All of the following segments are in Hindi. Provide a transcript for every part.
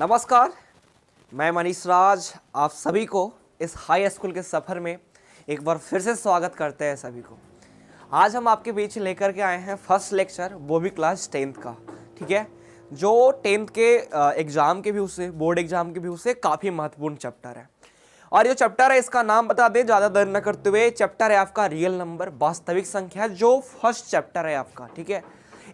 नमस्कार, मैं मनीष राज आप सभी को इस हाई स्कूल के सफ़र में एक बार फिर से स्वागत करते हैं सभी को। आज हम आपके बीच लेकर के आए हैं फर्स्ट लेक्चर, वो भी क्लास 10th का। ठीक है, जो 10th के एग्ज़ाम के व्यू से, बोर्ड एग्ज़ाम के व्यू से काफ़ी महत्वपूर्ण चैप्टर है। और ये चैप्टर है, इसका नाम बता दें ज़्यादा देर न करते हुए, चैप्टर है आपका रियल नंबर, वास्तविक संख्या, जो फर्स्ट चैप्टर है आपका। ठीक है,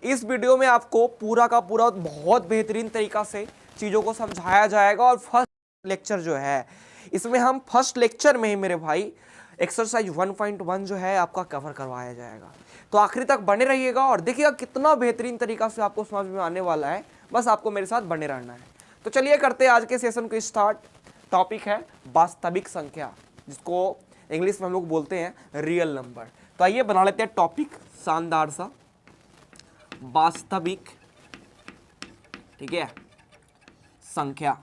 इस वीडियो में आपको पूरा का पूरा बहुत बेहतरीन तरीका से चीज़ों को समझाया जाएगा। और फर्स्ट लेक्चर जो है, इसमें हम फर्स्ट लेक्चर में ही मेरे भाई एक्सरसाइज 1.1 जो है आपका कवर करवाया जाएगा। तो आखिरी तक बने रहिएगा और देखिएगा कितना बेहतरीन तरीका से आपको समझ में आने वाला है। बस आपको मेरे साथ बने रहना है। तो चलिए करते हैं आज के सेशन को स्टार्ट। टॉपिक है वास्तविक संख्या, जिसको इंग्लिश में हम लोग बोलते हैं रियल नंबर। तो आइए बना लेते हैं टॉपिक शानदार सा, वास्तविक, ठीक है, संख्या।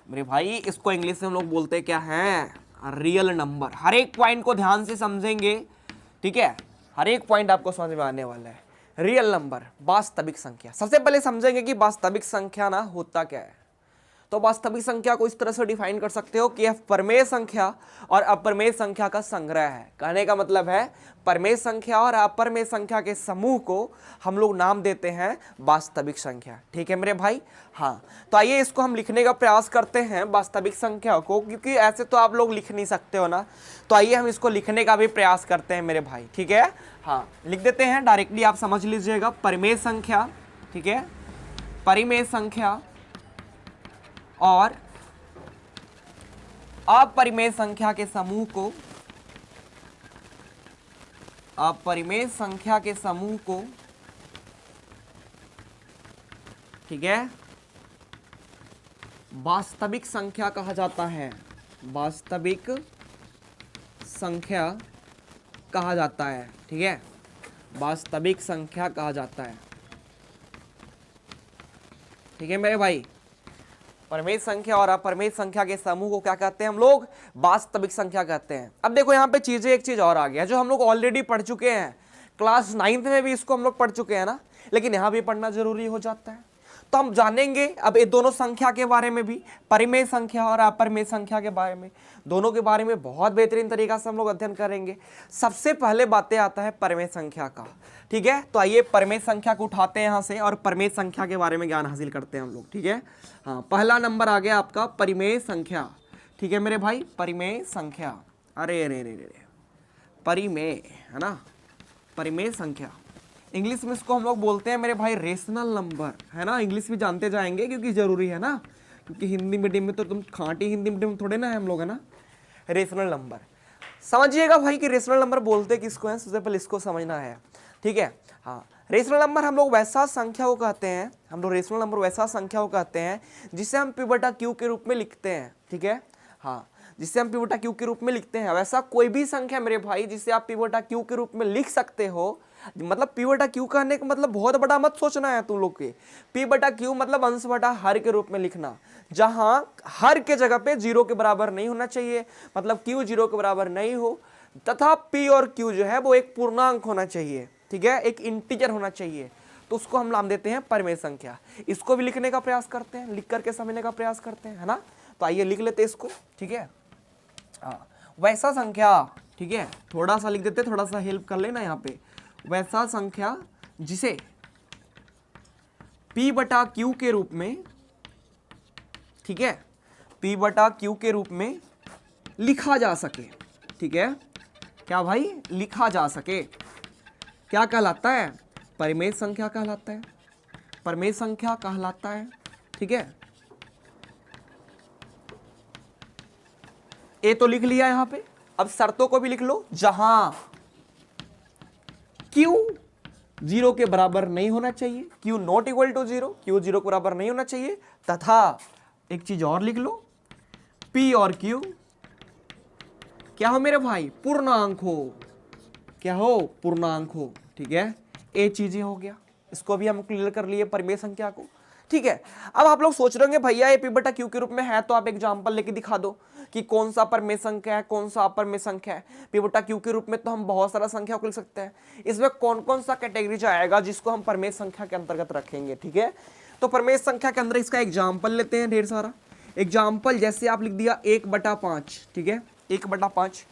मेरे भाई इसको इंग्लिश में हम लोग बोलते क्या हैं, रियल नंबर। हर एक पॉइंट को ध्यान से समझेंगे, ठीक है, हर एक पॉइंट आपको समझ में आने वाला है। रियल नंबर, वास्तविक संख्या। सबसे पहले समझेंगे कि वास्तविक संख्या ना होता क्या है। तो वास्तविक संख्या को इस तरह से डिफाइन कर सकते हो कि यह परमेय संख्या और अपरमेय संख्या का संग्रह है। कहने का मतलब है परमेय संख्या और अपरमेय संख्या के समूह को हम लोग नाम देते हैं वास्तविक संख्या। ठीक है मेरे भाई, हाँ। तो आइए इसको हम लिखने का प्रयास करते हैं वास्तविक संख्या को, क्योंकि ऐसे तो आप लोग लिख नहीं सकते हो ना। तो आइए हम इसको लिखने का भी प्रयास करते हैं मेरे भाई। ठीक है, हाँ, लिख देते हैं डायरेक्टली, आप समझ लीजिएगा। परिमेय संख्या, ठीक है, परिमेय संख्या और अपरिमेय संख्या के समूह को, अपरिमेय संख्या के समूह को, ठीक है, वास्तविक संख्या कहा जाता है। वास्तविक संख्या कहा जाता है। ठीक है, वास्तविक संख्या कहा जाता है। ठीक है मेरे भाई, परमेय संख्या और अपरमेय संख्या के समूह को क्या कहते हैं हम लोग, वास्तविक संख्या कहते हैं। अब देखो यहाँ पे चीजें, एक चीज और आ गया जो हम लोग ऑलरेडी पढ़ चुके हैं, क्लास 9th में भी इसको हम लोग पढ़ चुके हैं ना, लेकिन यहाँ भी पढ़ना जरूरी हो जाता है। तो हम जानेंगे अब ये दोनों संख्या के बारे में भी, परिमेय संख्या और अपरमेय संख्या के बारे में, दोनों के बारे में बहुत बेहतरीन तरीका से हम लोग अध्ययन करेंगे। सबसे पहले बातें आता है परिमेय संख्या का। ठीक है, तो आइए परिमेय संख्या को उठाते हैं यहाँ से और परिमेय संख्या के बारे में ज्ञान हासिल करते हैं हम लोग। ठीक है, हाँ, पहला नंबर आ गया आपका परिमेय संख्या। ठीक है मेरे भाई, परिमेय संख्या, अरे अरे अरे अरे, परिमेय है ना, परिमेय संख्या। इंग्लिश में इसको हम लोग बोलते हैं मेरे भाई रेशनल नंबर, है ना। इंग्लिश भी जानते जाएंगे क्योंकि जरूरी है ना, क्योंकि हिंदी मीडियम में तो तुम खांटी हिंदी मीडियम थोड़े ना है हम लोग, है ना। रेशनल नंबर समझिएगा भाई कि रेशनल नंबर बोलते किसको हैं, सबसे पहले इसको समझना है। ठीक है, हाँ, रेशनल नंबर हम लोग वैसा संख्या को कहते हैं, हम लोग रेशनल नंबर वैसा संख्या को कहते हैं जिसे हम p/q के रूप में लिखते हैं। ठीक है, हाँ, जिसे हम p/q के रूप में लिखते हैं। वैसा कोई भी संख्या मेरे भाई जिसे आप p/q के रूप में लिख सकते हो, मतलब p/q कहने का मतलब बहुत बड़ा मत सोचना है तुम लोग के। p/q मतलब अंश बटा हर के रूप में लिखना, जहां हर के जगह पे 0 के बराबर नहीं होना चाहिए, मतलब q 0 के बराबर नहीं हो, तथा p और q जो है वो एक पूर्णांक होना चाहिए। ठीक है, एक इंटीजर होना चाहिए। तो उसको हम नाम देते हैं परिमेय संख्या। इसको भी लिखने का प्रयास करते हैं, लिख करके समझने का प्रयास करते हैं, है ना। तो आइए लिख लेते हैं इसको। ठीक है, हाँ, वैसा संख्या, ठीक है, थोड़ा सा लिख देते, थोड़ा सा हेल्प कर लेना यहाँ पे। वैसा संख्या जिसे p/q के रूप में, ठीक है, p/q के रूप में लिखा जा सके। ठीक है, क्या भाई, लिखा जा सके, क्या कहलाता है, परिमेय संख्या कहलाता है, परिमेय संख्या कहलाता है। ठीक है, ए तो लिख लिया यहाँ पे। अब शर्तों को भी लिख लो, जहां q 0 के बराबर नहीं होना चाहिए, q not equal to 0, q 0 के बराबर नहीं होना चाहिए, तथा एक चीज और लिख लो, p और q क्या हो मेरे भाई, पूर्णांक हो। क्या हो, पूर्णांक हो। ठीक है, ये चीजें हो गया, इसको भी हम क्लियर कर लिए परिमेय संख्या को। ठीक है। अब आप लोग सोच रहे होंगे भैया ये p बटा q के रूप में है, तो आप एग्जांपल लेके दिखा दो कि कौन सा परमेय संख्या है, कौन सा अपरमेय संख्या है। p बटा q के रूप में तो हम बहुत सारा संख्या को लिख सकते हैं, इसमें कौन कौन सा कैटेगरी आएगा जिसको हम परमेय संख्या के अंतर्गत रखेंगे। ठीक है, तो परमेय संख्या के अंदर इसका एग्जाम्पल लेते हैं ढेर सारा एग्जाम्पल। जैसे आप लिख दिया 1/5, ठीक है, 1/5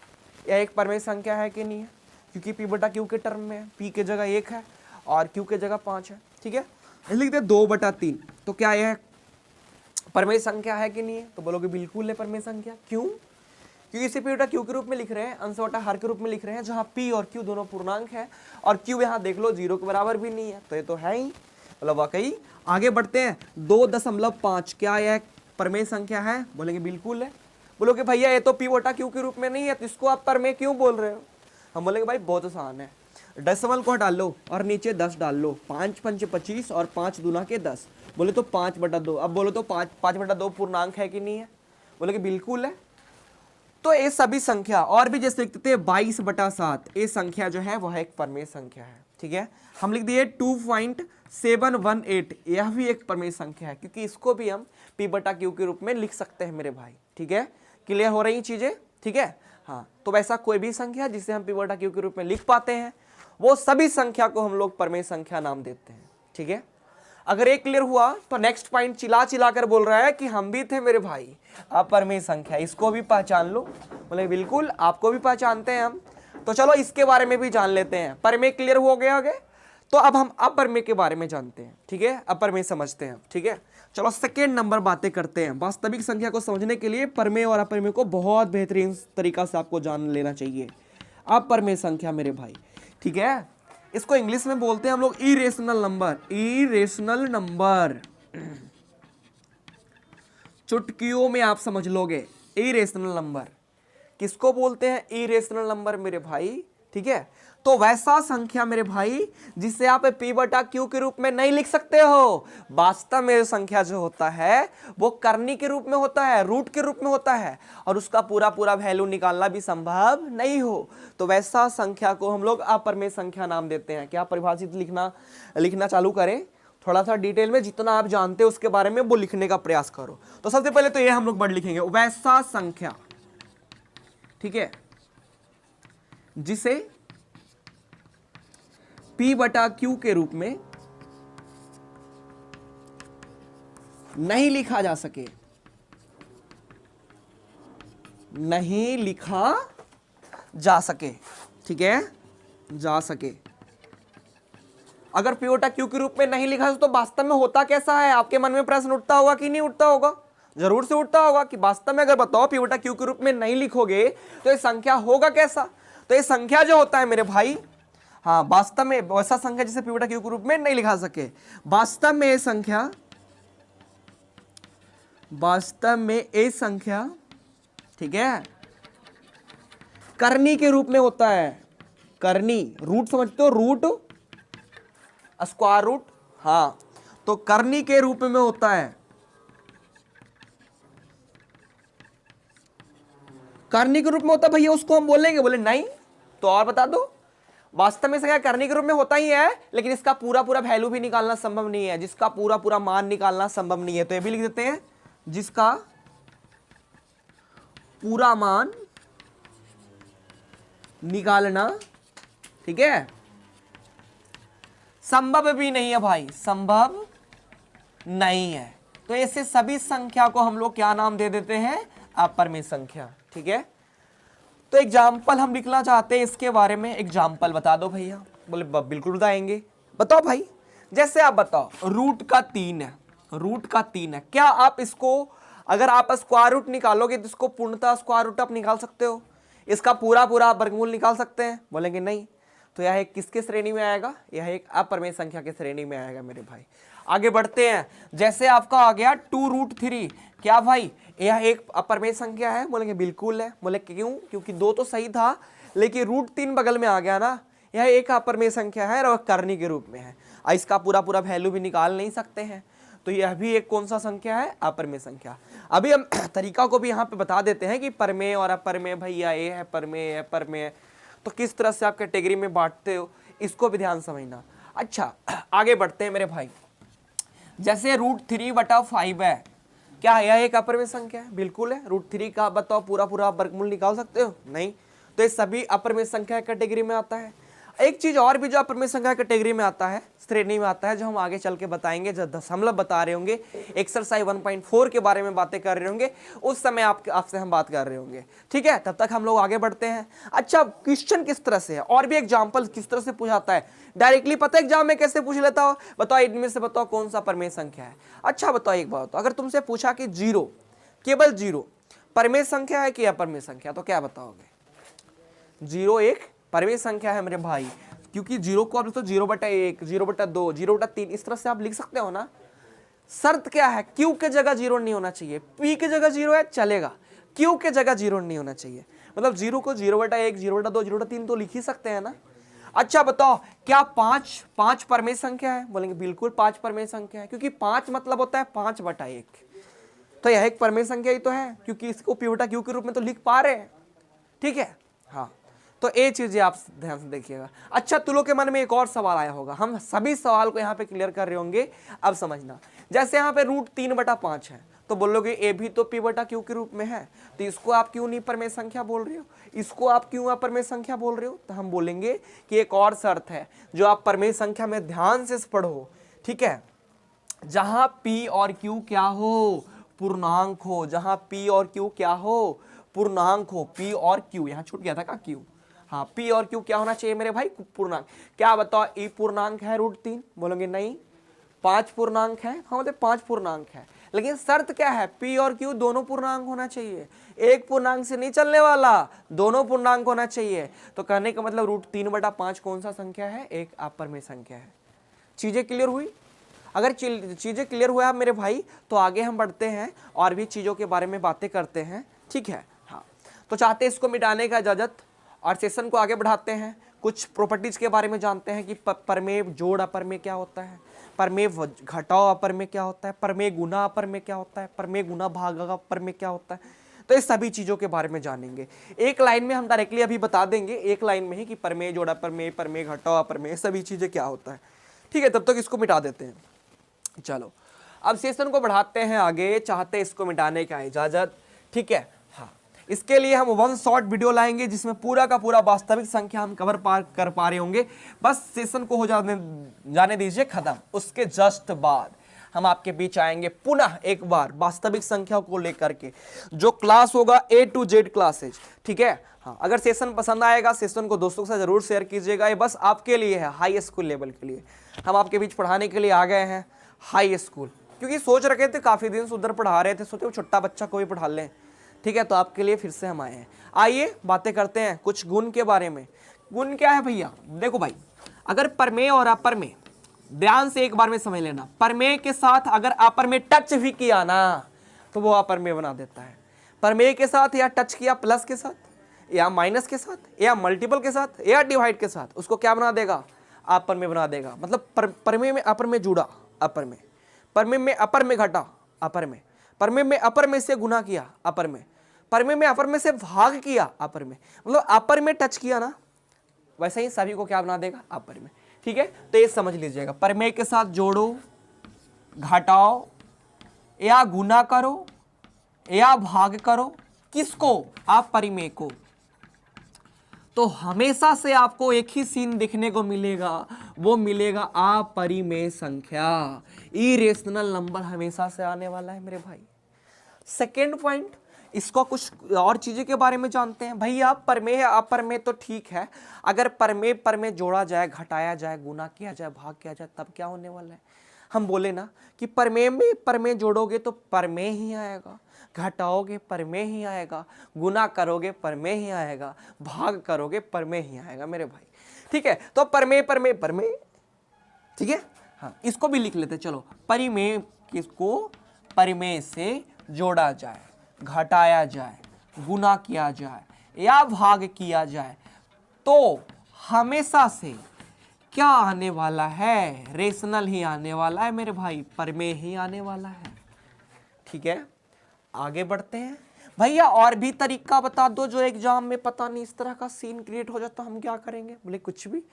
यह एक परमेय संख्या है कि नहीं है, क्योंकि p बटा q के टर्म में है, p के जगह 1 है और q के जगह 5 है। ठीक है, लिख दे 2/3, तो क्या यह परमेय संख्या है कि नहीं है, तो बोलोगे बिल्कुल है परमेय संख्या। क्यों? क्योंकि इसे p बटा q के रूप में लिख रहे हैं, अंश बटा हर के रूप में लिख रहे हैं, जहां p और q दोनों पूर्णांक है और q यहाँ देख लो 0 के बराबर भी नहीं है, तो ये तो है ही, मतलब वाकई। आगे बढ़ते हैं, 2.5 क्या यह परमेय संख्या है, बोलेंगे बिल्कुल है। बोलोगे भैया ये तो p बटा q के रूप में नहीं है, तो इसको आप परमेय क्यों बोल रहे हो? हम बोलेंगे भाई बहुत आसान है, डेसिमल को हटा लो और नीचे 10 डाल लो, 5 पंच 25 और 5 दूना के 10, बोले तो 5/2। अब बोलो तो 5/2 पूर्णांक है कि नहीं है, बोले कि बिल्कुल है। तो ये सभी संख्या और भी जैसे लिखते थे 22/7, ये संख्या जो है वह एक परमेय संख्या है। ठीक है, हम लिख दिए 2.718, यह भी एक परमेय संख्या है, क्योंकि इसको भी हम p बटा q के रूप में लिख सकते हैं मेरे भाई। ठीक है, क्लियर हो रही चीजें? ठीक है, हाँ, तो वैसा कोई भी संख्या जिसे हम p बटा q के रूप में लिख पाते हैं, वो सभी संख्या को हम लोग परमेय संख्या नाम देते हैं। ठीक है, अगर एक क्लियर हुआ तो नेक्स्ट पॉइंट चिल्ला कर बोल रहा है कि हम भी थे मेरे भाई अपरमेय संख्या, इसको भी पहचान लो। बोले बिल्कुल, आपको भी पहचानते हैं हम, तो चलो इसके बारे में भी जान लेते हैं। परमेय क्लियर हो गया आगे, तो अब हम अपरमेय के बारे में जानते हैं। ठीक है, अपरमेय समझते हैं। ठीक है, चलो सेकेंड नंबर बातें करते हैं। वास्तविक संख्या को समझने के लिए परमेय और अपरमेय को बहुत बेहतरीन तरीका से आपको जान लेना चाहिए। अपरमेय संख्या मेरे भाई, ठीक है, इसको इंग्लिश में बोलते हैं हम लोग इरेशनल नंबर। इरेशनल नंबर चुटकियों में आप समझ लोगे, इरेशनल नंबर किसको बोलते हैं? इरेशनल नंबर मेरे भाई। ठीक है, तो वैसा संख्या मेरे भाई जिसे आप p बटा q के रूप में नहीं लिख सकते हो। वास्तव में संख्या जो होता है वो करनी के रूप में होता है, रूट के रूप में होता है, और उसका पूरा पूरा वैल्यू निकालना भी संभव नहीं हो, तो वैसा संख्या को हम लोग अपरमेय संख्या नाम देते हैं। क्या परिभाषित लिखना चालू करें? थोड़ा सा डिटेल में जितना आप जानते हो उसके बारे में वो लिखने का प्रयास करो। तो सबसे पहले तो ये हम लोग वर्ड लिखेंगे, वैसा संख्या, ठीक है, जिसे p बटा q के रूप में नहीं लिखा जा सके, नहीं लिखा जा सके। ठीक है, जा सके। अगर p बटा q के रूप में नहीं लिखा तो वास्तव में होता कैसा है? आपके मन में प्रश्न उठता होगा कि नहीं उठता होगा? जरूर से उठता होगा कि वास्तव में अगर बताओ p बटा q के रूप में नहीं लिखोगे तो ये संख्या होगा कैसा? तो ये संख्या जो होता है मेरे भाई, हाँ, वास्तव में वैसा संख्या जिसे p बटा q के रूप में नहीं लिखा सके, वास्तव में ये संख्या, वास्तव में ये संख्या, ठीक है, करनी के रूप में होता है। करनी, रूट समझते हो? रूट, स्क्वायर रूट, हाँ, तो करनी के रूप में होता है। करनी के रूप में होता है भैया, उसको हम बोलेंगे? बोले नहीं, तो और बता दो। वास्तव में संख्या करने के रूप में होता ही है, लेकिन इसका पूरा पूरा वैल्यू भी निकालना संभव नहीं है, जिसका पूरा पूरा मान निकालना संभव नहीं है, तो ये भी लिख देते हैं, जिसका पूरा मान निकालना, ठीक है, संभव भी नहीं है भाई, संभव नहीं है। तो ऐसे सभी संख्या को हम लोग क्या नाम दे देते हैं? अपरमेय संख्या। ठीक है, तो एग्जाम्पल हम लिखना चाहते हैं इसके बारे में, एग्जाम्पल बता दो भैया। बोले बिल्कुल बताएंगे, बताओ भाई। जैसे आप बताओ रूट का 3 है, रूट का 3 है, क्या आप इसको अगर आप स्क्वायर रूट निकालोगे तो इसको पूर्णतः स्क्वायर रूट आप निकाल सकते हो? इसका पूरा पूरा वर्गमूल निकाल सकते हैं? बोलेंगे नहीं, तो यह एक किसके श्रेणी में आएगा? यह एक अपरमेय संख्या के श्रेणी में आएगा मेरे भाई। आगे बढ़ते हैं, जैसे आपका आ गया 2√3, क्या भाई यह एक अपरमेय संख्या है? बोलेंगे बिल्कुल है। बोले क्यों? क्योंकि 2 तो सही था, लेकिन √3 बगल में आ गया ना, यह एक अपरमेय संख्या है और करनी के रूप में है, इसका पूरा पूरा वैल्यू भी निकाल नहीं सकते हैं, तो यह भी एक कौन सा संख्या है? अपरमेय संख्या। अभी हम तरीका को भी यहाँ पे बता देते हैं कि परमेय और अपरमेय भैया, ये है परमेय, है परमेय, तो किस तरह से आप कैटेगरी में बांटते हो, इसको भी ध्यान समझना। अच्छा, आगे बढ़ते हैं मेरे भाई। जैसे √3/5 है, क्या यह एक अपरिमेय संख्या है? बिल्कुल है। √3 का बताओ पूरा पूरा वर्गमूल निकाल सकते हो? नहीं। तो ये सभी अपरिमेय संख्या कैटेगरी में आता है। एक चीज और भी जो अपरिमेय संख्या कैटेगरी में आता है, श्रेणी में आता है, जो हम आगे चल के बताएंगे, जब दशमलव बता रहे होंगे, एक्सरसाइज 1.4 के बारे में बातें कर रहे होंगे, उस समय आपसे हम बात कर रहे होंगे। ठीक है, तब तक हम लोग आगे बढ़ते हैं। अच्छा, क्वेश्चन किस तरह से है और भी एग्जाम्पल किस तरह से पूछाता है, डायरेक्टली पता है एग्जाम में कैसे पूछ लेता हो? बताओ इनमें से बताओ कौन सा अपरिमेय संख्या है। अच्छा बताओ एक बात, अगर तुमसे पूछा कि 0, केवल 0 परिमेय संख्या है कि अपरिमेय संख्या, तो क्या बताओगे? 0 एक परिमेय संख्या है मेरे भाई, क्योंकि 0 को आप तो 0/1, 0/2, 0/3 इस तरह से आप लिख सकते हो ना। शर्त क्या है? Q के जगह 0 नहीं होना चाहिए, P के जगह 0 है चलेगा, Q के जगह 0 नहीं होना चाहिए। मतलब 0 को 0/1, 0/2, 0/3 तो लिख ही सकते हैं ना। अच्छा बताओ, क्या 5 परिमेय संख्या है? बोलेंगे बिल्कुल 5 परिमेय संख्या है, क्योंकि 5 मतलब होता है 5/1, तो यह एक परिमेय संख्या ही तो है, क्योंकि इसको P/Q के रूप में तो लिख पा रहे हैं। ठीक है, हाँ, तो ये चीजें आप ध्यान से देखिएगा। अच्छा, तुम लोग के मन में एक और सवाल आया होगा, हम सभी सवाल को यहाँ पे क्लियर कर रहे होंगे, अब समझना। जैसे यहाँ पे √3/5 है, तो बोलोगे ए भी तो P/Q के रूप में है, तो इसको आप क्यों नहीं परिमेय संख्या बोल रहे हो, इसको आप क्यों अपरिमेय संख्या बोल रहे हो? तो हम बोलेंगे कि एक और शर्त है जो आप परिमेय संख्या में ध्यान से पढ़ो। ठीक है, जहां P और Q क्या हो? पूर्णांक हो। जहां P और Q क्या हो? पूर्णांक हो। P और Q, यहाँ छूट गया था का Q, हाँ, P और Q क्या होना चाहिए मेरे भाई? पूर्णांक। क्या बताओ, E पूर्णांक है √3? बोलोगे नहीं। 5 पूर्णांक है? हाँ, मतलब 5 पूर्णांक है, लेकिन शर्त क्या है? P और Q दोनों पूर्णांक होना चाहिए, एक पूर्णांक से नहीं चलने वाला, दोनों पूर्णांक होना चाहिए। तो कहने का मतलब √3/5 कौन सा संख्या है? एक अपरिमेय संख्या है। चीजें क्लियर हुई? अगर चीजें क्लियर हुआ मेरे भाई, तो आगे हम बढ़ते हैं और भी चीजों के बारे में बातें करते हैं। ठीक है, हाँ, तो चाहते हैं इसको मिटाने का इजाजत और सेशन को आगे बढ़ाते हैं। कुछ प्रॉपर्टीज के बारे में जानते हैं कि परमेय जोड़ अपरमेय क्या होता है, परमेय घटाव अपरमेय क्या होता है, परमेय गुना अपरमेय क्या होता है, परमेय गुना भाग अपरमेय क्या होता है। तो इस सभी चीजों के बारे में जानेंगे। एक लाइन में हम डायरेक्टली अभी बता देंगे, एक लाइन में ही, कि परमेय जोड़ अपरमेय, परमेय घटाव अपरमेय, सभी चीजें क्या होता है। ठीक है, तब तक इसको मिटा देते हैं। चलो अब सेशन को बढ़ाते हैं आगे, चाहते इसको मिटाने का इजाजत। ठीक है, हाँ, इसके लिए हम 1 शॉर्ट वीडियो लाएंगे जिसमें पूरा का पूरा वास्तविक संख्या हम कवर कर पा रहे होंगे। बस सेशन को हो जाने दीजिए खत्म, उसके जस्ट बाद हम आपके बीच आएंगे पुनः एक बार वास्तविक संख्या को लेकर के, जो क्लास होगा A to Z क्लासेज। ठीक है, हाँ, अगर सेशन पसंद आएगा, सेशन को दोस्तों के साथ जरूर शेयर कीजिएगा। ये बस आपके लिए है, हाई स्कूल लेवल के लिए हम आपके बीच पढ़ाने के लिए आ गए हैं। हाई स्कूल, क्योंकि सोच रखे थे काफी दिन से उधर पढ़ा रहे थे, सोचे छोटा बच्चा को भी पढ़ा लें। ठीक है, तो आपके लिए फिर से हम आए हैं। आइए बातें करते हैं कुछ गुण के बारे में। गुण क्या है भैया? देखो भाई, अगर परमेय और अपरमेय, ध्यान से एक बार में समझ लेना, परमेय के साथ अगर अपरमेय टच भी किया ना, तो वो अपरमेय बना देता है। परमेय के साथ या टच किया प्लस के साथ या माइनस के साथ या मल्टीपल के साथ या डिवाइड के साथ, उसको क्या बना देगा? अपरमेय बना देगा। मतलब परमेय में अपरमेय जुड़ा, अपरमेय, परमेय में अपरमेय घटा, अपरमेय, परमेय में अपरमेय से गुना किया, अपरमेय, परमेय में अपरमेय से भाग किया, अपरमेय। मतलब अपरमेय टच किया ना, वैसे ही सभी को क्या बना देगा? अपरमेय। ठीक है, तो ये समझ लीजिएगा, परमेय के साथ जोड़ो, घटाओ या गुना करो या भाग करो, किसको? अपरिमेय को, तो हमेशा से आपको एक ही सीन दिखने को मिलेगा, वो मिलेगा अपरिमेय संख्या, इरेशनल नंबर हमेशा से आने वाला है मेरे भाई। सेकेंड पॉइंट, इसको कुछ और चीजें के बारे में जानते हैं भैया। परमेय अपरमेय तो ठीक है, अगर परमेय परमेय जोड़ा जाए, घटाया जाए, गुना किया जाए, भाग किया जाए, तब क्या होने वाला है? हम बोले ना कि परमेय में परमेय जोड़ोगे तो परमेय ही आएगा, घटाओगे परमेय ही आएगा, गुना करोगे परमेय ही आएगा, भाग करोगे परमेय ही आएगा मेरे भाई। ठीक है, तो परमेय परमेय परमेय। ठीक है, हाँ, इसको भी लिख लेते चलो। परिमेय किसको? परिमेय से जोड़ा जाए, घटाया जाए, गुना किया जाए या भाग किया जाए, तो हमेशा से क्या आने वाला है? रेशनल ही आने वाला है मेरे भाई, परमेय ही आने वाला है। ठीक है, आगे बढ़ते हैं। भैया और भी तरीका बता दो जो एग्जाम में पता नहीं इस तरह का सीन क्रिएट हो जाता, हम क्या करेंगे? बोले कुछ भी।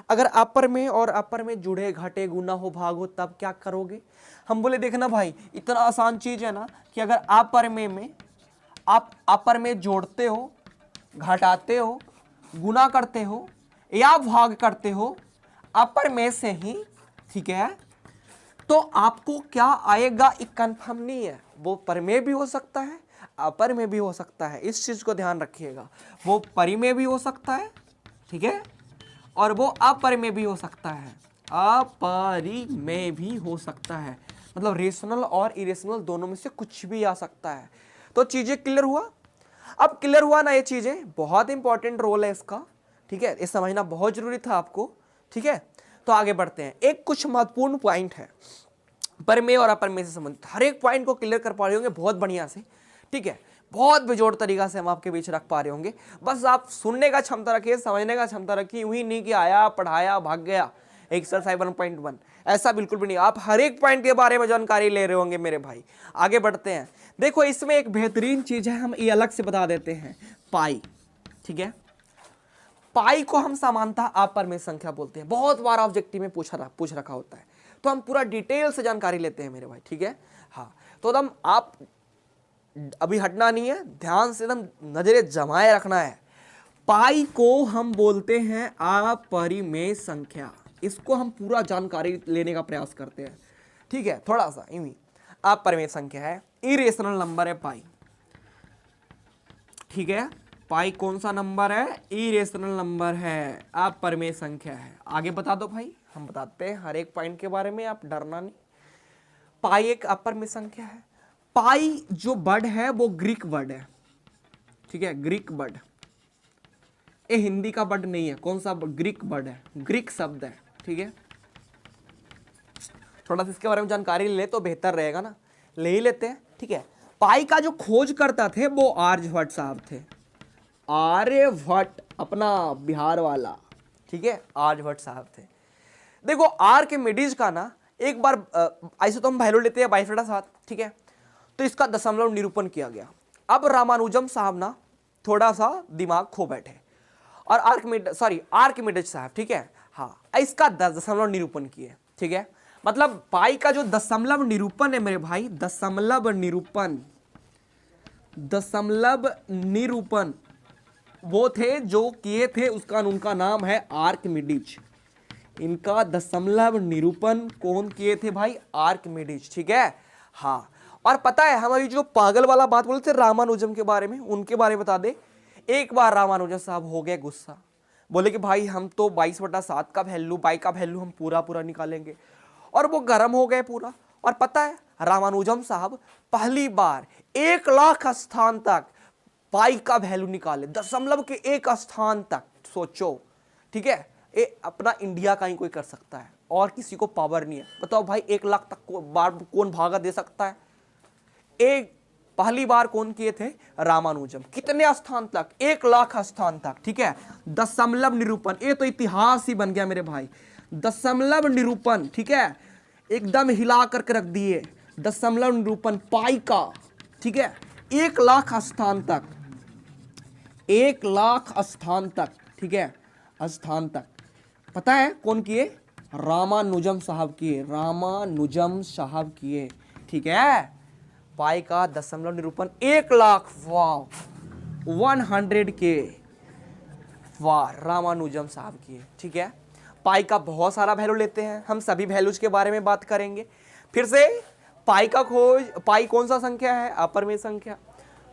अगर अपर में और अपर में जुड़े घटे गुना हो भाग हो तब क्या करोगे? हम बोले देखना भाई इतना आसान चीज है ना कि अगर आप अपर में जोड़ते हो, घटाते हो, गुना करते हो या भाग करते हो अपर में से ही, ठीक है, तो आपको क्या आएगा एक कंफर्म नहीं है। वो पर में भी हो सकता है, अपर में भी हो सकता है, इस चीज को ध्यान रखिएगा। वो परि में भी हो सकता है, ठीक है, और वो अपर में भी हो सकता है, अपरि में भी हो सकता है। मतलब रेशनल और इरेशनल दोनों में से कुछ भी आ सकता है। तो चीजें क्लियर हुआ? अब क्लियर हुआ ना ये चीजें? बहुत इंपॉर्टेंट रोल है इसका, ठीक है, ये समझना बहुत जरूरी था आपको, ठीक है। तो आगे बढ़ते हैं। एक कुछ महत्वपूर्ण पॉइंट है पर में और अपर में से संबंधित, हर एक पॉइंट को क्लियर कर पा रहे होंगे बहुत बढ़िया से, ठीक है, बहुत बेजोड़ तरीका से हम आपके बीच रख पा रहे होंगे। बस आप सुनने का क्षमता रखिए, समझने का क्षमता रखिए, यूं ही नहीं कि आया पढ़ाया भाग गया एक्सरसाइज 1.1, ऐसा बिल्कुल भी नहीं। आप हर एक पॉइंट के बारे में जानकारी ले रहे होंगे मेरे भाई। आगे बढ़ते हैं। देखो इसमें एक बेहतरीन चीज है, हम ये अलग से बता देते हैं, पाई, ठीक है। पाई को हम समानता अपर में संख्या बोलते हैं, बहुत बार ऑब्जेक्टिव में पूछ रखा होता है, तो हम पूरा डिटेल से जानकारी लेते हैं मेरे भाई, ठीक है। हाँ, तो एकदम आप अभी हटना नहीं है, ध्यान से एकदम नजरे जमाए रखना है। पाई को हम बोलते हैं अपरिमेय संख्या, इसको हम पूरा जानकारी लेने का प्रयास करते हैं, ठीक है। थोड़ा सा यूं ही, अपरिमेय संख्या है, इरेशनल नंबर है पाई, ठीक है। पाई कौन सा नंबर है? इरेशनल नंबर है, अपरिमेय संख्या है। आगे बता दो भाई, हम बताते हैं हर एक पॉइंट के बारे में, आप डरना नहीं। पाई एक अपरिमेय संख्या है। पाई जो वर्ड है वो ग्रीक वर्ड है, ठीक है, ग्रीक वर्ड, ये हिंदी का वर्ड नहीं है। कौन सा? ग्रीक वर्ड है, ग्रीक शब्द है, ठीक है। थोड़ा सा इसके बारे में जानकारी ले तो बेहतर रहेगा ना, ले ही लेते हैं, ठीक है। पाई का जो खोज करता थे वो आर्यभट्ट साहब थे, आर्यभट्ट, अपना बिहार वाला, ठीक है, आर्यभट्ट साहब थे। देखो आर्किमिडीज का ना एक बार ऐसे तो हम वैल्यू लेते हैं 22/7, ठीक है, तो इसका दशमलव निरूपण किया गया। अब रामानुजम साहब ना थोड़ा सा दिमाग खो बैठे और आर्किमिडीज साहब, ठीक है, हाँ, इसका दशमलव निरूपण किए, ठीक है। मतलब पाई का जो दशमलव निरूपण है मेरे भाई, दशमलव निरूपण वो थे जो किए थे, उसका उनका नाम है आर्किमिडीज। इनका दशमलव निरूपण कौन किए थे भाई? आर्किमिडीज, ठीक है, हाँ। और पता है हमारी जो पागल वाला बात बोले थे रामानुजम के बारे में, उनके बारे में बता दे। एक बार रामानुजम साहब हो गए गुस्सा, बोले कि भाई हम तो 22/7 का वैल्यू, पाई का वैल्यू हम पूरा निकालेंगे, और वो गर्म हो गए पूरा। और पता है रामानुजम साहब पहली बार 1 लाख स्थान तक पाई का वैल्यू निकाले, दशमलव के 1 स्थान तक, सोचो, ठीक है। ये अपना इंडिया का ही कोई कर सकता है और किसी को पावर नहीं है। बताओ भाई 1 लाख तक बार कौन भागा दे सकता है? एक पहली बार कौन किए थे? रामानुजम। कितने स्थान तक? 1 लाख स्थान तक, ठीक है। दशमलव निरूपण, ये तो इतिहास ही बन गया मेरे भाई। दशमलव निरूपण, ठीक है, एकदम हिला करके रख दिए। दशमलव निरूपण पाई का, ठीक है, 1 लाख स्थान तक, 1 लाख स्थान तक, ठीक है, स्थान तक। पता है कौन किए? रामानुजम साहब किए, रामानुजम साहब किए, ठीक है। पाई का दशमलव निरूपण 1 लाख, वाह, 100K, वाह, रामानुजम साहब किए, ठीक है। पाई का बहुत सारा वैल्यू लेते हैं हम, सभी वैल्यूज के बारे में बात करेंगे। फिर से पाई का खोज, पाई कौन सा संख्या है? अपरिमेय संख्या।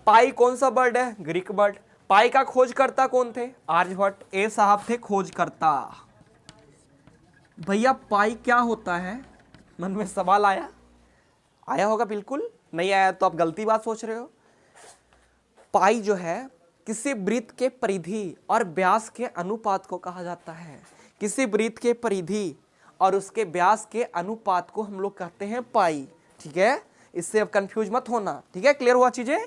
पाई कौन सा वर्ड है? Greek word. पाई का खोजकर्ता कौन थे? आर्यभट्ट, ए साहब थे खोजकर्ता। भैया पाई क्या होता है? मन में सवाल आया होगा, बिल्कुल नहीं आया तो आप गलती बात सोच रहे हो। पाई जो है किसी वृत्त के परिधि और व्यास के अनुपात को कहा जाता है। किसी वृत्त के परिधि और उसके व्यास के अनुपात को हम लोग कहते हैं पाई, ठीक है। इससे अब कंफ्यूज मत होना, ठीक है। क्लियर हुआ चीजें?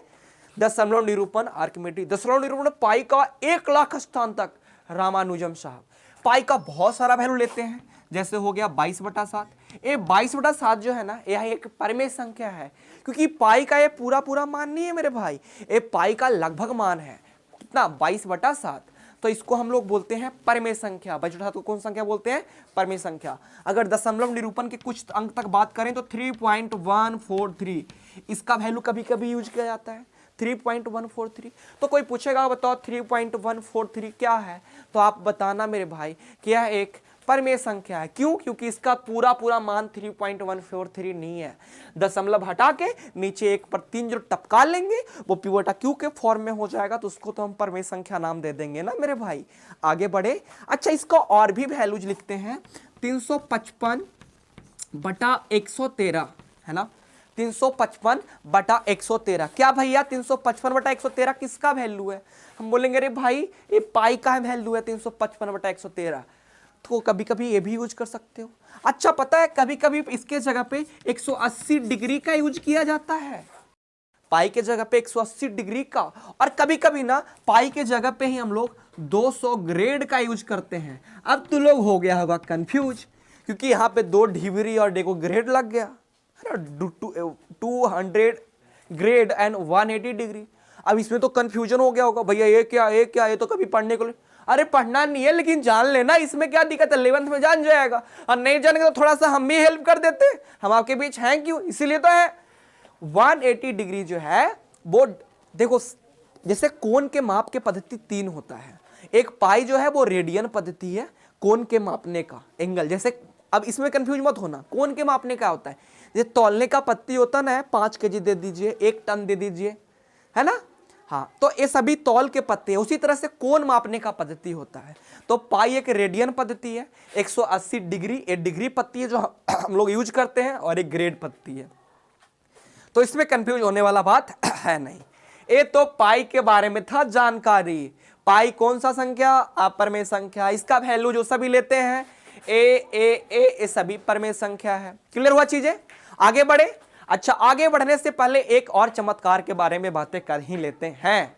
दशमलव निरूपण आर्किमिडीज, दशमलव निरूपण पाई का 1 लाख स्थान तक रामानुजम साहब। पाई का बहुत सारा वैल्यू लेते हैं, जैसे हो गया 22/7। ये 22/7 जो है ना, यह एक परिमेय संख्या है, क्योंकि पाई का ये पूरा पूरा मान नहीं है मेरे भाई, ये पाई का लगभग मान है। कितना? 22/7। तो इसको हम लोग बोलते हैं परिमेय संख्या। 22/7 को कौन संख्या बोलते हैं? परिमेय संख्या। अगर दशमलव निरूपण के कुछ अंक तक बात करें तो 3.143 इसका वैल्यू कभी कभी यूज किया जाता है, 3.143। तो कोई पूछेगा बताओ 3.143 क्या है, तो आप बताना मेरे भाई कि यह एक परिमेय संख्या है। क्यों? क्योंकि इसका पूरा पूरा मान 3.143 नहीं है। दशमलव हटा के नीचे 1/3 जो टपका लेंगे वो पिवोटा क्यू के फॉर्म में हो जाएगा, तो उसको तो हम परिमेय संख्या नाम दे देंगे ना मेरे भाई। आगे बढ़े। अच्छा, इसका और भी वैल्यूज लिखते हैं। 355/113 है ना, 355/113। क्या भैया 355/113 किसका वैल्यू है? हम बोलेंगे अरे भाई ये पाई का वैल्यू है 355/113। तो कभी कभी ये भी यूज कर सकते हो। अच्छा, पता है कभी कभी इसके जगह पे 180 डिग्री का यूज किया जाता है, पाई के जगह पे 180 डिग्री का। और कभी कभी ना पाई के जगह पे ही हम लोग 200 ग्रेड का यूज करते हैं। अब तो लोग हो गया होगा कंफ्यूज, क्योंकि यहाँ पे 2 डिग्री और देखो ग्रेड लग गया, 200 ग्रेड एंड 180 डिग्री। अब इसमें तो कंफ्यूजन हो गया होगा, भैया ये क्या ये तो कभी पढ़ने को। अरे पढ़ना नहीं है लेकिन जान लेना, इसमें क्या दिक्कत है, 11th में जान जाएगा। और नहीं जानेंगे तो थोड़ा सा हम भी हेल्प कर देते, हम आपके बीच हैं क्यों, इसीलिए तो है। 180 डिग्री जो है वो देखो, जैसे कोण के माप के पद्धति 3 होता है। एक पाई जो है वो रेडियन पद्धति है कोण के मापने का एंगल। जैसे अब इसमें कंफ्यूज मत होना, कोण के मापने का होता है, जैसे तौलने का पत्ती होता ना है, 5 kg दे दीजिए, 1 टन दे दीजिए, है ना। हाँ, तो ये सभी तौल के पत्ते हैं। उसी तरह से कोण मापने का पद्धति होता है। तो पाई एक रेडियन पद्धति है, 180 डिग्री एक डिग्री पत्ती है जो हम लोग यूज करते हैं, और एक ग्रेड पद्धति है। तो इसमें कंफ्यूज होने वाला बात है नहीं। ये तो पाई के बारे में था जानकारी। पाई कौन सा संख्या? अपरिमेय संख्या। इसका वैल्यू जो सभी लेते हैं ए सभी परिमेय संख्या है। क्लियर हुआ चीजें? आगे बढ़े। अच्छा, आगे बढ़ने से पहले एक और चमत्कार के बारे में बातें कर ही लेते हैं।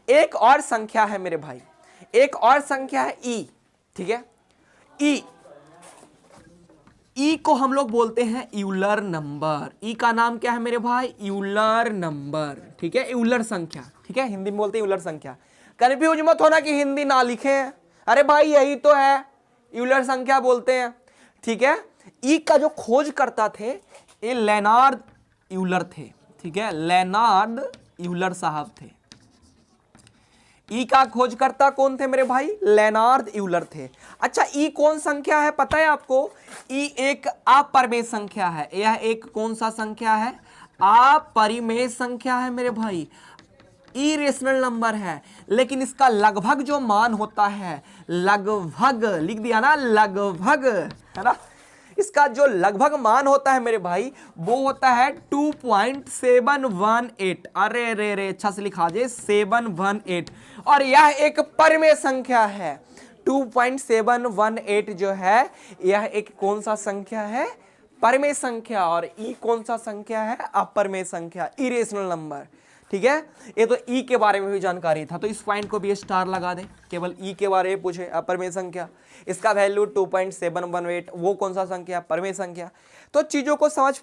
एक और संख्या है मेरे भाई, एक और संख्या है ई। ठीक है, ई को हम लोग बोलते हैं यूलर नंबर। ई का नाम क्या है मेरे भाई? Euler number. ठीक है, यूलर संख्या। ठीक है, हिंदी में बोलते हैं यूलर संख्या। कंफ्यूज मत होना कि हिंदी ना लिखे हैं, अरे भाई यही तो है, यूलर संख्या बोलते हैं। ठीक है, ई का जो खोज करता थे ये लेनार्ड यूलर थे। ठीक है, लेनार्ड यूलर साहब थे। ई का खोजकर्ता कौन थे मेरे भाई? लेनार्ड यूलर थे। अच्छा, ई कौन संख्या है पता है आपको? ई एक अपरिमेय संख्या है। यह एक कौन सा संख्या है? अपरिमेय संख्या है मेरे भाई, इरेशनल नंबर है। लेकिन इसका लगभग जो मान होता है, लगभग लिख दिया ना, लगभग, है ना, इसका जो लगभग मान होता है मेरे भाई वो होता है 2.718। अरे रे रे, अच्छा से लिखा दे, 718। और यह एक परिमेय संख्या है। 2.718 जो है यह एक कौन सा संख्या है? परिमेय संख्या। और ई कौन सा संख्या है? अपरिमेय संख्या, इरेशनल नंबर। ठीक है, ये तो ई के बारे में भी जानकारी था, तो इस पॉइंट को भी स्टार लगा दे। केवल ई के बारे में पूछे, अपरिमेय संख्या, इसका वैल्यू 2.718, वो कौन सा संख्या? परिमेय संख्या। तो चीजों को समझ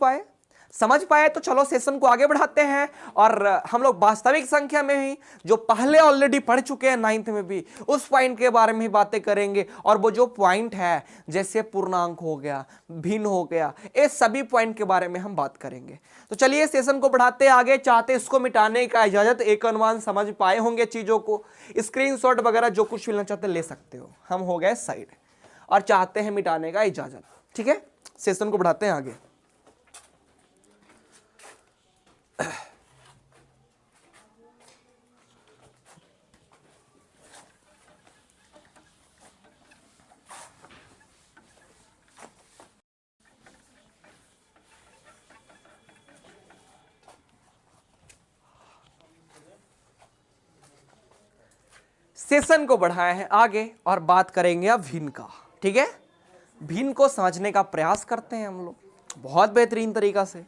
पाए तो चलो सेशन को आगे बढ़ाते हैं। और हम लोग वास्तविक संख्या में ही जो पहले ऑलरेडी पढ़ चुके हैं 9th में भी, उस पॉइंट के बारे में ही बातें करेंगे। और वो जो पॉइंट है जैसे पूर्णांक हो गया, भिन्न हो गया, ये सभी पॉइंट के बारे में हम बात करेंगे। तो चलिए सेशन को बढ़ाते आगे। चाहते इसको मिटाने का इजाजत, एक अनुमान समझ पाए होंगे चीजों को, स्क्रीनशॉट वगैरह जो कुछ लेना चाहते ले सकते हो। हम हो गए साइड और चाहते हैं मिटाने का इजाजत। ठीक है, सेशन को बढ़ाते हैं आगे। सेशन को बढ़ाए हैं आगे और बात करेंगे अब भिन्न का। ठीक है, भिन्न को समझने का प्रयास करते हैं हम लोग बहुत बेहतरीन तरीका से।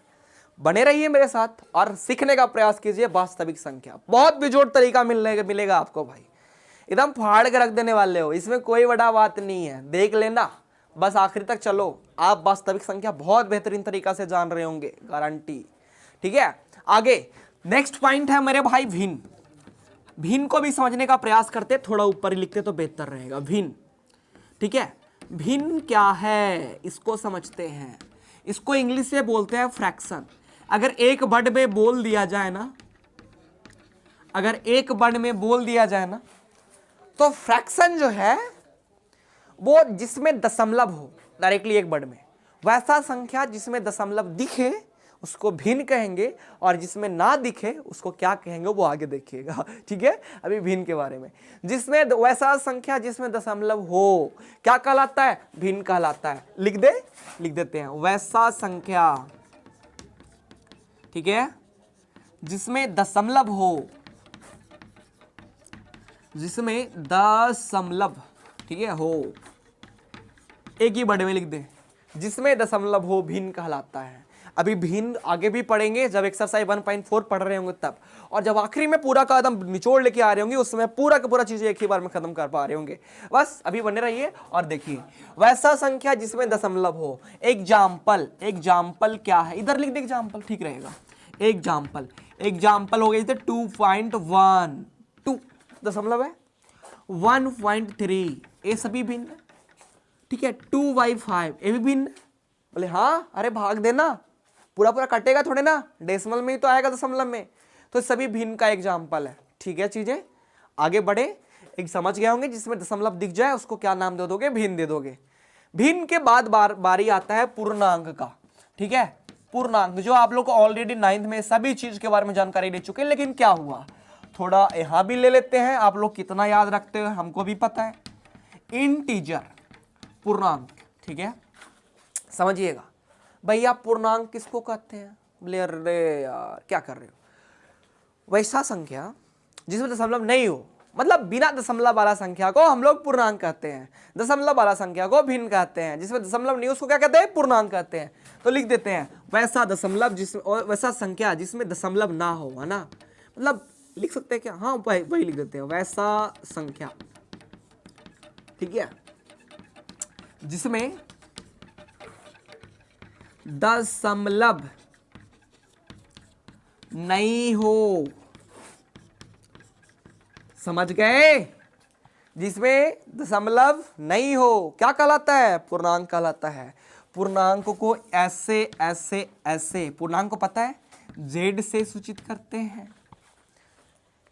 बने रहिए मेरे साथ और सीखने का प्रयास कीजिए वास्तविक संख्या। बहुत बेजोड़ तरीका मिलेगा आपको भाई, एकदम फाड़ के रख देने वाले हो, इसमें कोई बड़ा बात नहीं है। देख लेना, बस आखिरी तक चलो, आप वास्तविक संख्या बहुत बेहतरीन तरीका से जान रहे होंगे, गारंटी। ठीक है, आगे नेक्स्ट पॉइंट है मेरे भाई भिन्न। भिन्न को भी समझने का प्रयास करते, थोड़ा ऊपर ही लिखते तो बेहतर रहेगा। भिन्न, ठीक है, भिन्न क्या है इसको समझते हैं। इसको इंग्लिश से बोलते हैं फ्रैक्शन। अगर एक वर्ड में बोल दिया जाए ना, अगर एक वर्ड में बोल दिया जाए ना, तो फ्रैक्शन जो है वो जिसमें दशमलव हो डायरेक्टली एक वर्ड में, वैसा संख्या जिसमें दशमलव दिखे उसको भिन्न कहेंगे, और जिसमें ना दिखे उसको क्या कहेंगे वो आगे देखिएगा। ठीक है, अभी भिन्न के बारे में। जिसमें वैसा संख्या जिसमें दशमलव हो क्या कहलाता है? भिन्न कहलाता है। लिख देते हैं, वैसा संख्या, ठीक है, जिसमें दशमलव हो, जिसमें दशमलव, ठीक है, हो, एक ही वर्ड में लिख दे, जिसमें दशमलव हो, भिन्न कहलाता है। अभी भिन्न आगे भी पढ़ेंगे जब एक्सरसाइज 1.4 पढ़ रहे होंगे तब, और जब आखिरी में पूरा का एकदम निचोड़ लेके आ रहे होंगे उसमें पूरा का पूरा चीजें एक ही बार में खत्म कर पा रहे होंगे। बस अभी बने रहिए और देखिए, वैसा संख्या जिसमें दशमलव हो। एग्जाम्पल क्या है? इधर लिख दे एग्जाम्पल, ठीक रहेगा। एग्जाम्पल हो गया जैसे 2.1, 2 दशमलव है, 1.3, ये सभी भिन्न है। ठीक है, 2/5 ये भी भिन्न। बोले हाँ, अरे भाग देना, पूरा पूरा कटेगा थोड़े ना, डेसिमल में ही तो आएगा, दशमलव में। तो सभी भिन्न का एग्जाम्पल है। ठीक है, चीजें आगे बढ़े, एक समझ गए होंगे, जिसमें दशमलव दिख जाए उसको क्या नाम दे दोगे? भिन्न दे दोगे। भिन्न के बाद बारी आता है पूर्णांक का। ठीक है, पूर्णांक जो आप लोग को ऑलरेडी 9th में सभी चीज के बारे में जानकारी ले चुके हैं, लेकिन क्या हुआ, थोड़ा यहां भी ले लेते हैं। आप लोग कितना याद रखते हो हमको भी पता है। इंटीजर, पूर्णांक, ठीक है, समझिएगा। भैया पूर्णांक किसको कहते हैं? बोले अरे यार क्या कर रहे हो? वैसा संख्या जिसमें दशमलव नहीं हो, मतलब बिना दशमलव वाला संख्या को हम लोग पूर्णांक कहते हैं, दशमलव वाला संख्या को भिन्न कहते हैं। जिसमें दशमलव नहीं उसको क्या कहते हैं? पूर्णांक कहते हैं। तो लिख देते हैं, वैसा दशमलव जिसमें, वैसा संख्या जिसमें दशमलव ना हो, है ना, मतलब लिख सकते हैं क्या? हाँ, वही लिख देते हैं, वैसा संख्या, ठीक है, जिसमें दशमलव नहीं हो। समझ गए? जिसमें दशमलव नहीं हो क्या कहलाता है? पूर्णांक कहलाता है। पूर्णांक को ऐसे पूर्णांक को पता है जेड से सूचित करते हैं।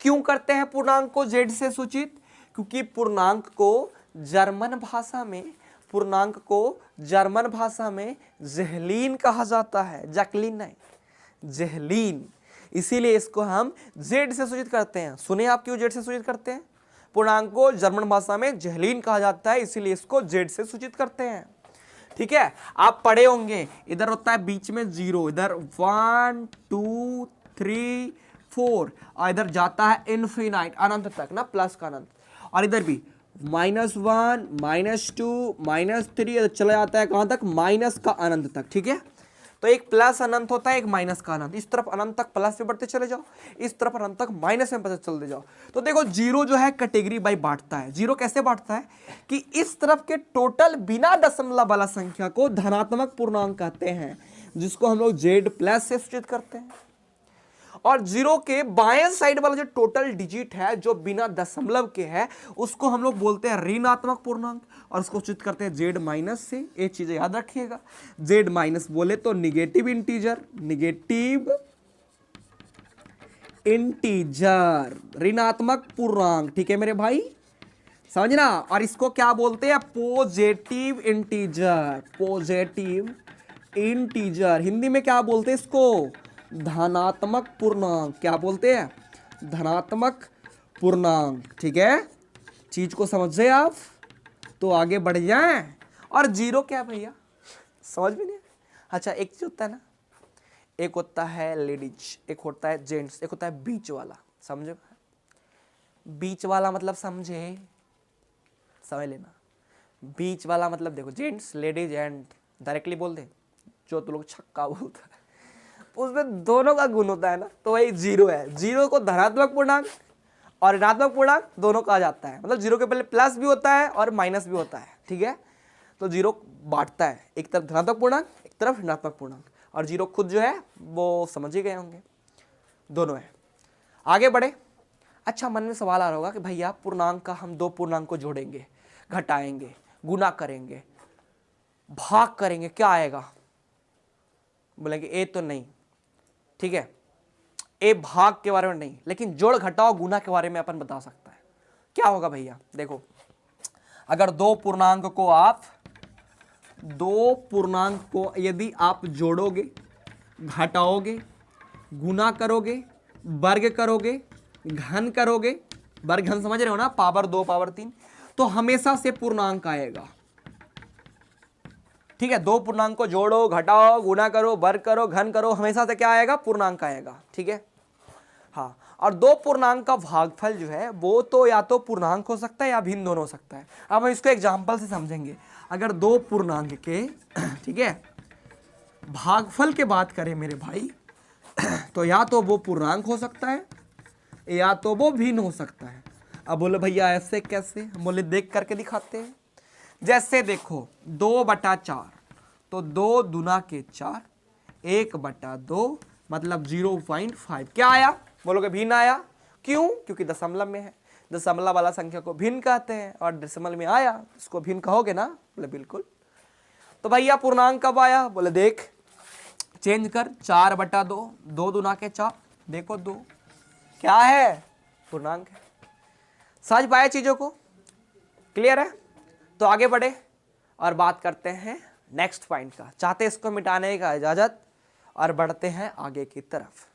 क्यों करते हैं पूर्णांक को जेड से सूचित? क्योंकि पूर्णांक को जर्मन भाषा में ज़ेहलीन कहा जाता है, जैकलीन नहीं, ज़ेहलीन। इसीलिए इसको हम जेड से सूचित करते हैं। सुने आप क्यों जेड से सूचित करते हैं? पूर्णांक को जर्मन भाषा में ज़ेहलीन कहा जाता है, इसीलिए इसको जेड से सूचित करते हैं। ठीक है, आप पढ़े होंगे, इधर होता है बीच में 0, इधर 1 2 3 4, और इधर जाता है इनफिनाइट, अनंत तक ना, प्लस का अनंत। और इधर भी -1 -2 -3 चला जाता है कहां तक? माइनस का अनंत तक। ठीक है, तो एक प्लस अनंत होता है, एक माइनस का अनंत। इस तरफ अनंत तक प्लस में बढ़ते चले जाओ, इस तरफ अनंत तक माइनस में बढ़ते चलते जाओ। तो देखो जीरो जो है कैटेगरी बाई बांटता है। जीरो कैसे बांटता है कि इस तरफ के टोटल बिना दशमलव वाला संख्या को धनात्मक पूर्णांक कहते हैं, जिसको हम लोग जेड प्लस से सूचित करते हैं। और जीरो के बाएं साइड वाला जो टोटल डिजिट है जो बिना दशमलव के है, उसको हम लोग बोलते हैं ऋणात्मक पूर्णांक, और उसको सूचित करते हैं जेड माइनस से। एक चीज याद रखिएगा, जेड माइनस बोले तो निगेटिव इंटीजर, ऋणात्मक पूर्णांक। ठीक है मेरे भाई, समझना। और इसको क्या बोलते हैं? Positive integer. हिंदी में क्या बोलते हैं इसको? धनात्मक पूर्णांक। क्या बोलते हैं? धनात्मक पूर्णांक। ठीक है, चीज को समझे आप तो आगे बढ़ जाएं। और जीरो क्या भैया, समझ में नहीं? अच्छा, एक चीज होता है ना, एक होता है लेडीज, एक होता है जेंट्स, एक होता है बीच वाला। समझे? बीच वाला मतलब समझ लेना। बीच वाला मतलब देखो, जेंट्स लेडीज एंड डायरेक्टली बोल दे, जो तो लोग छक्का बोलता है, उसमें दोनों का गुण होता है ना, तो वही जीरो है। जीरो को धनात्मक पूर्णांक और ऋणात्मक पूर्णांक दोनों कहा जाता है। मतलब जीरो के पहले प्लस भी होता है और माइनस भी होता है। ठीक है, तो जीरो बांटता है, एक तरफ धनात्मक पूर्णांक एक तरफ ऋणात्मक पूर्णांक, और जीरो खुद जो है वो समझ ही गए होंगे, दोनों है। आगे बढ़े। अच्छा, मन में सवाल आ रहा होगा कि भैया पूर्णांक का हम दो पूर्णांक को जोड़ेंगे, घटाएंगे, गुना करेंगे, भाग करेंगे, क्या आएगा? बोलेंगे ए तो नहीं, ठीक है, ए भाग के बारे में नहीं, लेकिन जोड़ घटाओ गुना के बारे में अपन बता सकता है। क्या होगा भैया? देखो, अगर दो पूर्णांक को यदि आप जोड़ोगे, घटाओगे, गुना करोगे, वर्ग करोगे, घन करोगे, वर्ग घन समझ रहे हो ना, पावर 2 पावर 3, तो हमेशा से पूर्णांक आएगा। ठीक है, दो पूर्णांक को जोड़ो, घटाओ, गुना करो, वर्ग करो, घन करो, हमेशा से क्या आएगा? पूर्णांक आएगा। ठीक है, हाँ। और दो पूर्णांक का भागफल जो है वो तो या तो पूर्णांक हो सकता है या भिन्न दोनों हो सकता है। अब हम इसको एग्जांपल से समझेंगे। अगर दो पूर्णांक के ठीक है भागफल के बात करें मेरे भाई, तो या तो वो पूर्णांक हो सकता है या तो वो भिन्न हो सकता है। अब बोले भैया ऐसे कैसे? हम बोले देख करके दिखाते हैं। जैसे देखो 2/4, तो 2 दूना के 4, 1/2 मतलब 0.5, क्या आया? बोलोगे भिन्न आया। क्यों? क्योंकि दशमलव में है, दशमलव वाला संख्या को भिन्न कहते हैं, और दशमलव में आया इसको भिन्न कहोगे ना? बोले बिल्कुल। तो भैया पूर्णांक कब आया? बोले देख, चेंज कर, 4/2, 2 दूना के 4, देखो 2 क्या है? पूर्णांक है। समझ पाए चीजों को? क्लियर है? तो आगे बढ़े और बात करते हैं नेक्स्ट पॉइंट का। चाहते इसको मिटाने का इजाजत, और बढ़ते हैं आगे की तरफ।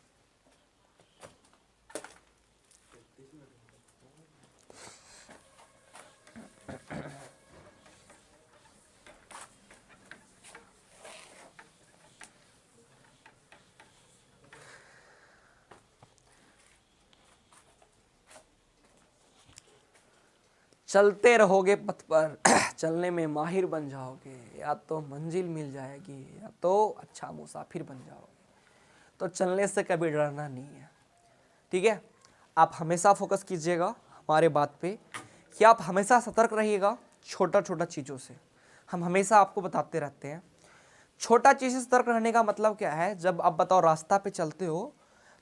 चलते रहोगे पथ पर, चलने में माहिर बन जाओगे, या तो मंजिल मिल जाएगी या तो अच्छा मुसाफिर बन जाओगे। तो चलने से कभी डरना नहीं है। ठीक है, आप हमेशा फोकस कीजिएगा हमारे बात पे कि आप हमेशा सतर्क रहिएगा छोटा छोटा चीज़ों से। हम हमेशा आपको बताते रहते हैं छोटा चीज़ से सतर्क रहने का मतलब क्या है। जब आप बताओ रास्ता पे चलते हो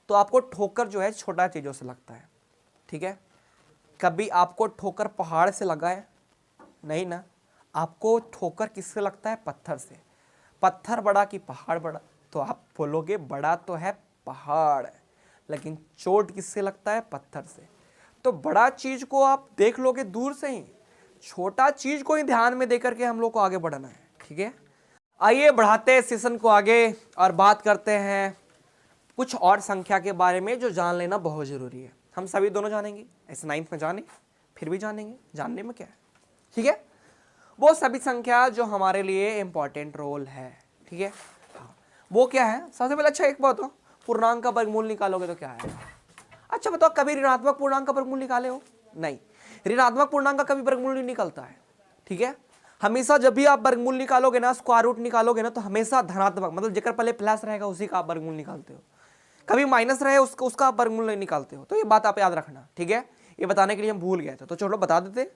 तो आपको ठोकर जो है छोटा चीज़ों से लगता है। ठीक है, कभी आपको ठोकर पहाड़ से लगा है? नहीं ना। आपको ठोकर किससे लगता है? पत्थर से। पत्थर बड़ा कि पहाड़ बड़ा? तो आप बोलोगे बड़ा तो है पहाड़, लेकिन चोट किससे लगता है? पत्थर से। तो बड़ा चीज को आप देख लोगे दूर से ही, छोटा चीज को ही ध्यान में देकर के हम लोग को आगे बढ़ना है। ठीक है, आइए बढ़ाते हैं सेशन को आगे और बात करते हैं कुछ और संख्या के बारे में जो जान लेना बहुत जरूरी है। हम सभी दोनों जानेंगे, ऐसे 9th में जाने फिर भी जानेंगे, जानने में क्या है। ठीक है, वो सभी संख्या जो हमारे लिए इंपॉर्टेंट रोल है। ठीक है, हाँ, वो क्या है? सबसे पहले अच्छा एक बात हो, पूर्णांक का वर्गमूल निकालोगे तो क्या है? अच्छा बताओ, कभी ऋणात्मक पूर्णांक का वर्गमूल निकाले हो? नहीं, ऋणात्मक पूर्णांक का कभी वर्गमूल नहीं निकलता है। ठीक है, हमेशा जब भी आप वर्गमूल निकालोगे ना, स्क्वायर रूट निकालोगे ना, तो हमेशा धनात्मक मतलब जेकर पहले प्लस रहेगा उसी का आप वर्गमूल निकालते हो। कभी माइनस रहे उसका आप वर्गमूल नहीं निकालते हो। तो ये बात आप याद रखना। ठीक है, ये बताने के लिए हम भूल गए थे, तो चलो बता देते।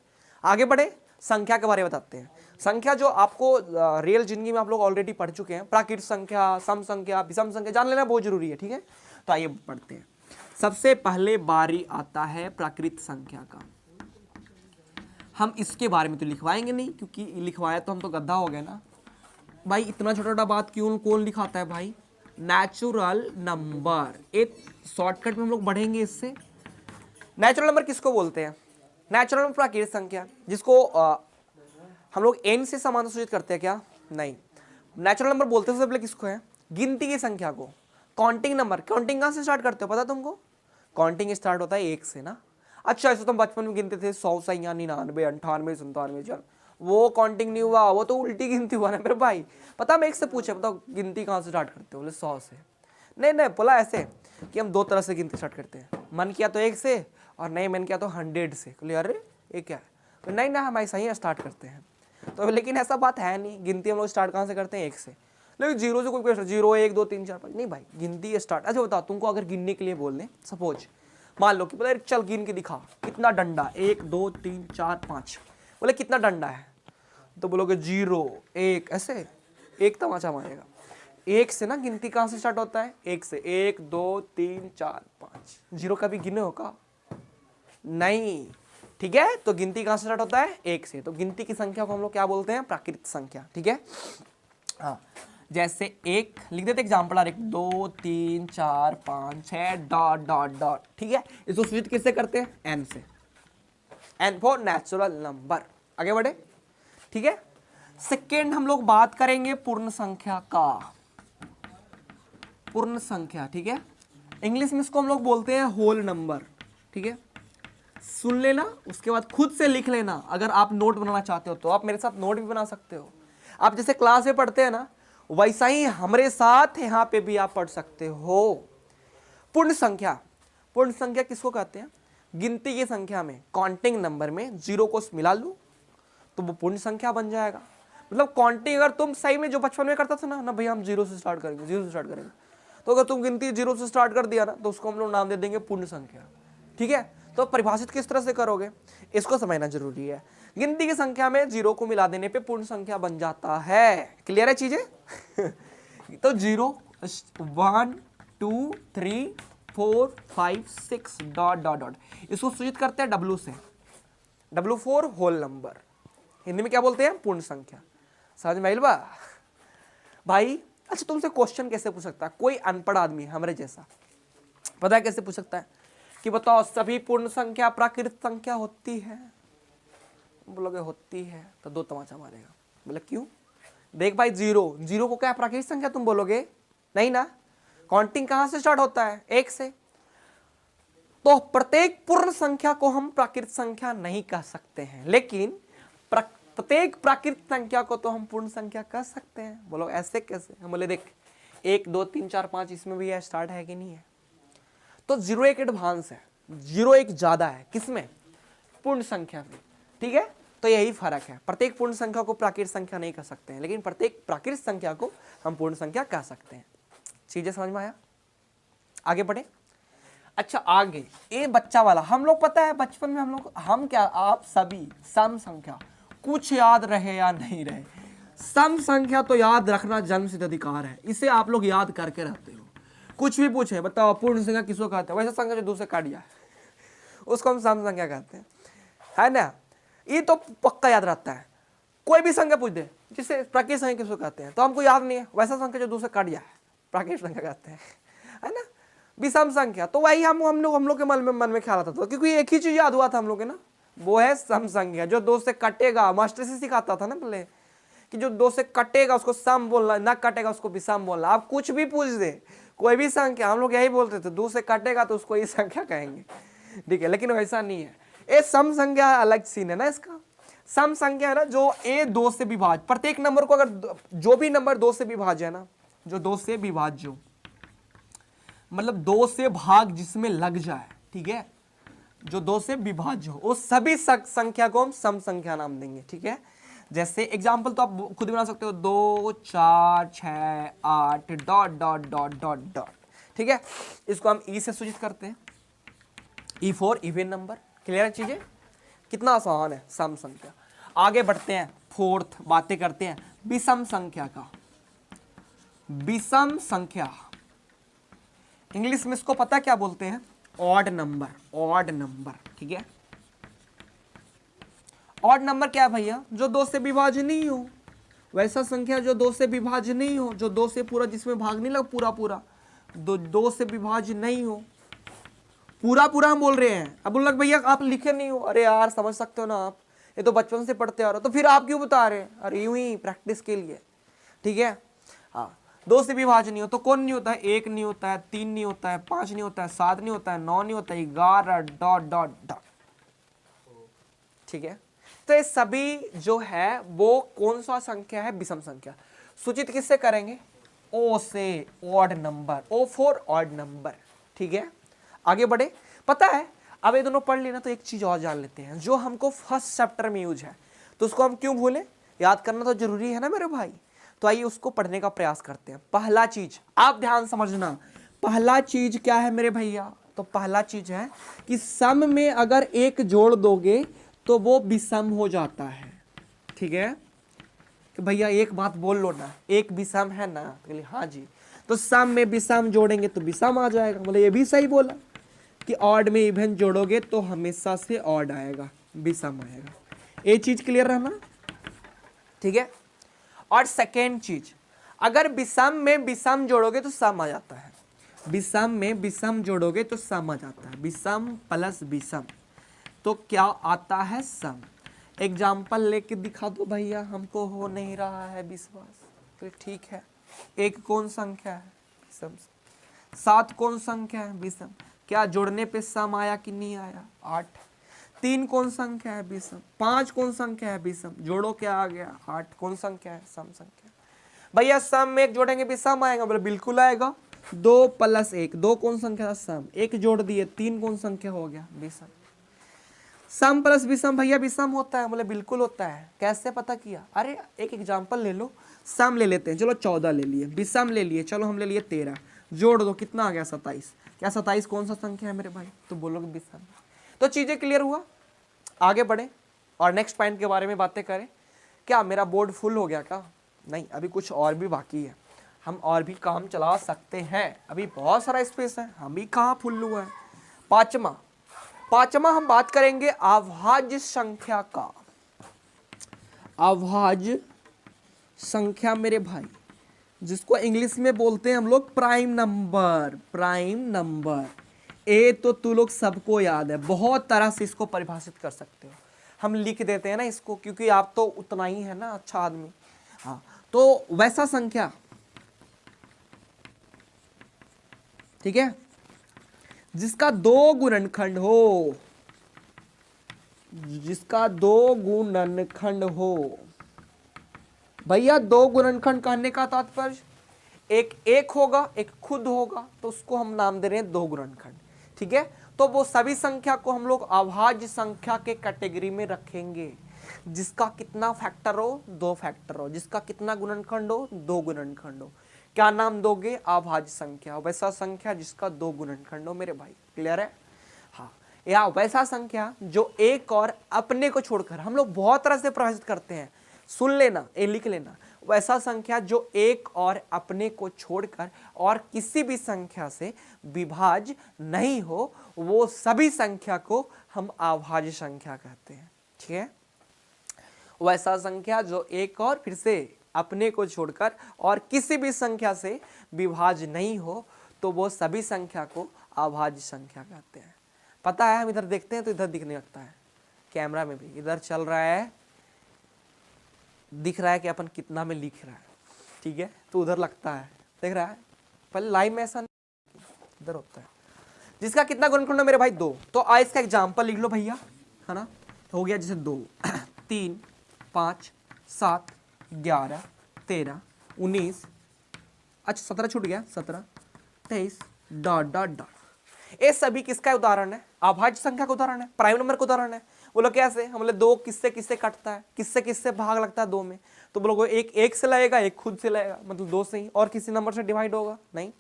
आगे बढ़े, संख्या के बारे में बताते हैं। संख्या जो आपको रियल जिंदगी में आप लोग ऑलरेडी पढ़ चुके हैं, प्राकृत संख्या, सम संख्या, विषम संख्या जान लेना बहुत जरूरी है। ठीक है, तो आइए पढ़ते हैं। सबसे पहले बारी आता है प्राकृत संख्या का। हम इसके बारे में तो लिखवाएंगे नहीं, क्योंकि लिखवाया तो हम तो गद्दा हो गए ना भाई। इतना छोटा छोटा बात क्यों कौन लिखाता है भाई? नेचुरल नंबर, एक शॉर्टकट में हम लोग बढ़ेंगे इससे। नेचुरल नंबर किसको बोलते हैं? नेचुरल नंबर प्राकृतिक संख्या, जिसको हम लोग n से समान सूचित करते हैं क्या? नहीं, नेचुरल नंबर बोलते हैं सबसे पहले किसको है? गिनती की संख्या को। काउंटिंग नंबर, काउंटिंग कहाँ से स्टार्ट करते हो पता तुमको? काउंटिंग स्टार्ट होता है 1 से ना। अच्छा, ऐसे तो हम बचपन में गिनते थे 100 से 99 98 97। चल वो काउंटिंग नहीं हुआ, वो तो उल्टी गिनती हुआ ना मेरे भाई। पता मैं एक से पूछे, बताओ गिनती कहाँ से स्टार्ट करते हो? बोले 100 से। नहीं बोला ऐसे कि हम 2 तरह से गिनती स्टार्ट करते हैं, मन किया तो 1 से और नहीं मन किया तो 100 से। बोले अरे ये क्या है? तो नहीं ना, हम ऐसा ही स्टार्ट करते हैं। तो लेकिन ऐसा बात है नहीं, गिनती हम लोग स्टार्ट कहाँ से करते हैं? 1 से। लेकिन 0 से कोई क्वेश्चन 0 1 2 3 4 5 नहीं भाई, गिनती स्टार्ट। अच्छा बताओ, तुमको अगर गिनने के लिए बोल दें, सपोज मान लो कि बोले चल गिन के दिखा कितना डंडा, 1 2 3 4 5। बोले कितना डंडा है? तो बोलोगे 0 1 ऐसे, एक तमाचा मारेगा। एक से ना गिनती कहां से स्टार्ट होता है? एक से। 1 2 3 4 5। 0 कभी गिने हो का? नहीं, ठीक है। तो गिनती कहां से स्टार्ट होता है? एक से। तो गिनती की संख्या को हम लोग क्या बोलते हैं? प्राकृत संख्या, ठीक है। हाँ, जैसे एक लिख देते एग्जाम्पल, 1 2 3 4 5 6 डॉट डॉट डॉट, ठीक है। इसको सूचित किससे करते हैं? एन से। N for natural number. आगे बढ़े, ठीक है। सेकेंड हम लोग बात करेंगे पूर्ण संख्या का। पूर्ण संख्या, ठीक है। इंग्लिश में इसको हम लोग बोलते हैं होल नंबर, ठीक है। सुन लेना, उसके बाद खुद से लिख लेना। अगर आप नोट बनाना चाहते हो तो आप मेरे साथ नोट भी बना सकते हो। आप जैसे क्लास में पढ़ते हैं ना, वैसा ही हमारे साथ यहाँ पे भी आप पढ़ सकते हो। पूर्ण संख्या, पूर्ण संख्या किसको कहते हैं? गिनती की संख्या में, काउंटिंग नंबर में 0 को मिला लो तो वो पूर्ण संख्या बन जाएगा। मतलब काउंटिंग अगर तुम सही में जो बचपन में करता था ना भैया हम 0 से स्टार्ट करेंगे, 0 से स्टार्ट करेंगे, तो अगर तुम गिनती 0 से स्टार्ट कर दिया ना तो उसको हम लोग नाम दे देंगे पूर्ण संख्या, ठीक है। तो परिभाषित किस तरह से करोगे इसको समझना जरूरी है। गिनती की संख्या में 0 को मिला देने पे पूर्ण संख्या बन जाता है। क्लियर है चीजें? तो 0 1 2 3 4 5 6 डॉट डॉट डॉट, इसको सूचित करते हैं W से। W for whole number. Hindi में क्या बोलते हैं? पूर्ण संख्या। समझ में आइल बा भाई? अच्छा, तुमसे क्वेश्चन कैसे पूछ सकता है कोई अनपढ़ आदमी हमारे जैसा? पता है कैसे पूछ सकता है कि बताओ सभी पूर्ण संख्या प्राकृत संख्या होती है? बोलोगे होती है तो 2 तमाचा मारेगा। बोले क्यों? देख भाई, 0 को क्या प्राकृत संख्या तुम बोलोगे? नहीं ना। काउंटिंग कहां से स्टार्ट होता है? 1 से। तो प्रत्येक पूर्ण संख्या को हम प्राकृत संख्या नहीं कह सकते हैं, लेकिन प्रत्येक प्राकृत संख्या को तो हम पूर्ण संख्या कह सकते हैं। बोलो ऐसे कैसे? हम बोले देख 1 2 3 4 5 इसमें भी स्टार्ट है कि नहीं है? तो 0 एक एडवांस है, 0 एक ज्यादा है। किसमें? पूर्ण संख्या में, ठीक है। तो यही फर्क है। प्रत्येक पूर्ण संख्या को प्राकृत संख्या नहीं कह सकते हैं, लेकिन प्रत्येक प्राकृत संख्या को हम पूर्ण संख्या कह सकते हैं। चीजें समझ में आया? आगे बढ़े। अच्छा, आगे ये बच्चा वाला हम लोग, पता है बचपन में हम क्या, आप सभी सम संख्या कुछ याद रहे या नहीं रहे, सम संख्या तो याद रखना जन्मसिद्ध अधिकार है। इसे आप लोग याद करके रहते हो। कुछ भी पूछे बताओ पूर्ण संख्या किसको कहते हैं? वैसे संख्या जो दूसरे काट जाए उसको हम सम संख्या कहते हैं, है ना। ये तो पक्का याद रहता है। कोई भी संख्या पूछ दे जिसे प्राकृत संख्या किसको कहते हैं तो हमको याद नहीं है। वैसा संख्या जो दूसरे काट जाए प्राकृत संख्या कहते हैं, है ना। विषम संख्या तो वही हम लोग के मन में ख्याल आता था, क्योंकि एक ही चीज याद हुआ था हम लोग के ना, वो है सम संख्या। जो 2 से कटेगा, मास्टर से सिखाता था ना पहले कि जो 2 से कटेगा उसको सम बोलना, ना कटेगा उसको विषम बोलना। आप कुछ भी पूछ दे, कोई भी संख्या, हम लोग यही बोलते थे 2 से कटेगा तो उसको ये संख्या कहेंगे, ठीक है। लेकिन वैसा नहीं है। ये सम संख्या अलग सीन है ना इसका। सम संख्या है ना जो 2 से विभाज्य, प्रत्येक नंबर को अगर जो भी नंबर 2 से विभाज्य है ना, जो 2 से विभाज्य हो मतलब 2 से भाग जिसमें लग जाए, ठीक है, जो 2 से विभाज्य हो, वो सभी संख्या को हम सम संख्या नाम देंगे, ठीक है। जैसे एग्जाम्पल तो आप खुद बना सकते हो, 2 4 6 8 dot dot dot dot dot, ठीक है। इसको हम ई से सूचित करते हैं, E for even number. Clear है चीजें? कितना आसान है सम संख्या। आगे बढ़ते हैं, फोर्थ बातें करते हैं विषम संख्या का। विषम संख्या इंग्लिश में इसको पता क्या बोलते हैं? Odd number. ऑड नंबर, ठीक है। ऑड नंबर क्या है भैया? जो 2 से विभाज्य नहीं हो। वैसा संख्या जो 2 से विभाज्य नहीं हो, जो 2 से पूरा, जिसमें भाग नहीं लग पूरा पूरा, 2 से विभाज्य नहीं हो। पूरा पूरा हम बोल रहे हैं। अब बोल लग भैया आप लिखे नहीं हो। अरे यार समझ सकते हो ना आप, ये तो बचपन से पढ़ते आ रहे हो, तो फिर आप क्यों बता रहे हैं? अरे यूं ही प्रैक्टिस के लिए, ठीक है। हाँ, 2 से विभाज्य नहीं हो तो कौन नहीं होता है? 1 नहीं होता है, 3 नहीं होता है, 5 नहीं होता है, 7 नहीं होता है, 9 नहीं होता है, 11 डॉट डॉट डॉट, ठीक है। तो ये सभी जो है वो कौन सा संख्या है? विषम संख्या। सूचित किससे करेंगे? ओ से, odd number. O for odd number, ठीक है। आगे बढ़े। पता है अब ये दोनों पढ़ लेना तो एक चीज और जान लेते हैं जो हमको फर्स्ट चैप्टर में यूज है, तो उसको हम क्यों भूले? याद करना तो जरूरी है ना मेरे भाई। तो आइए उसको पढ़ने का प्रयास करते हैं। पहला चीज आप ध्यान समझना, पहला चीज क्या है मेरे भैया? तो पहला चीज है कि सम में अगर 1 जोड़ दोगे तो वो विषम हो जाता है, ठीक है। कि भैया एक बात बोल लो ना, एक विषम है ना, तो बोले हाँ जी, तो सम में विषम जोड़ेंगे तो विषम आ जाएगा। बोले ये भी सही बोला कि ऑड में इवन जोड़ोगे तो हमेशा से ऑड आएगा, विषम आएगा। ये चीज क्लियर रहना, ठीक है। और सेकेंड चीज, अगर विषम में विषम जोड़ोगे तो सम आ जाता है, विषम में विषम जोड़ोगे तो सम आ जाता है, विषम प्लस विषम तो क्या आता है, सम। एग्जाम्पल लेके दिखा दो भैया, हमको हो नहीं रहा है विश्वास। तो ठीक है, एक कौन संख्या है, विषम। 7 कौन संख्या है, विषम। क्या जोड़ने पे सम आया कि नहीं आया, 8। 3 कौन संख्या है, विषम। 5 कौन संख्या है, विषम। जोड़ो क्या आ गया, 8 कौन संख्या है, सम संख्या। भैया सम में एक जोड़ेंगे भी सम आएगा, बोले बिल्कुल आएगा। 2 + 1, 2 कौन संख्या था, सम। एक जोड़ दिए, 3 कौन संख्या हो गया, विषम। सम प्लस विषम भैया विषम होता है, बोले बिल्कुल होता है। कैसे पता किया, अरे एक एग्जांपल ले लो, सम ले लेते हैं, चलो 14 ले लिए, विषम ले लिए, चलो हम ले लिए 13, जोड़ दो कितना आ गया, 27। क्या 27 कौन सा संख्या है मेरे भाई, तो बोलोगे विषम। तो चीजें क्लियर हुआ, आगे बढ़े और नेक्स्ट पॉइंट के बारे में बातें करें। क्या मेरा बोर्ड फुल हो गया क्या, नहीं, अभी कुछ और भी बाकी है, हम और भी काम चला सकते हैं, अभी बहुत सारा स्पेस है, हम भी कहाँ फुल हुआ है। पांचवा हम बात करेंगे अभाज्य संख्या का। अभाज्य संख्या मेरे भाई, जिसको इंग्लिश में बोलते हैं हम लोग prime number. Prime number A तो तू लोग सबको याद है, बहुत तरह से इसको परिभाषित कर सकते हो, हम लिख देते हैं ना इसको, क्योंकि आप तो उतना ही है ना अच्छा आदमी। हाँ, तो वैसा संख्या, ठीक है, जिसका 2 गुणनखंड हो, जिसका 2 गुणनखंड हो। भैया 2 गुणनखंड कहने का तात्पर्य एक होगा, एक खुद होगा, तो उसको हम नाम दे रहे हैं 2 गुणनखंड, ठीक है। तो वो सभी संख्या को हम लोग अभाज्य संख्या के कैटेगरी में रखेंगे, जिसका कितना फैक्टर हो, 2 फैक्टर हो, जिसका कितना गुणनखंड हो, 2 गुणनखंड हो। क्या नाम दोगे, अभाज्य संख्या। वैसा संख्या जिसका 2 गुणनखंड हो मेरे भाई, क्लियर है। हाँ, या वैसा संख्या जो एक और अपने को छोड़कर, हम लोग बहुत तरह से परिभाषित करते हैं, सुन लेना, ये लिख लेना। वैसा संख्या जो एक और अपने को छोड़कर और किसी भी संख्या से विभाज्य नहीं हो, वो सभी संख्या को हम अभाज्य संख्या कहते हैं, ठीक है। वैसा संख्या जो एक और फिर से अपने को छोड़कर और किसी भी संख्या से विभाज्य नहीं हो, तो वो सभी संख्या को अभाज्य संख्या कहते हैं। पता है, हम इधर देखते हैं तो इधर दिखने लगता है, कैमरा में भी इधर चल रहा है, दिख रहा है कि अपन कितना में लिख रहा है, ठीक है, तो उधर लगता है, देख रहा है, पहले लाइव में ऐसा नहीं, इधर होता है। जिसका कितना गुणनखंड है मेरे भाई, 2। तो आज इसका एग्जाम्पल लिख लो भैया, है ना, हो गया जैसे 2, 3, 5, 7, 11, 13, 19, अच्छा 17 छूट गया, 17, 23, डॉट डॉट डॉट। ये सभी किसका उदाहरण है, अभाज्य संख्या का उदाहरण है, प्राइम नंबर का उदाहरण है। बोलो कैसे, हम बोले 2 किससे किससे कटता है, किससे किससे भाग लगता है 2 में, तो बोलो एक से लगेगा, एक खुद से लगेगा, मतलब 2 से ही, और किसी नंबर से डिवाइड होगा नहीं।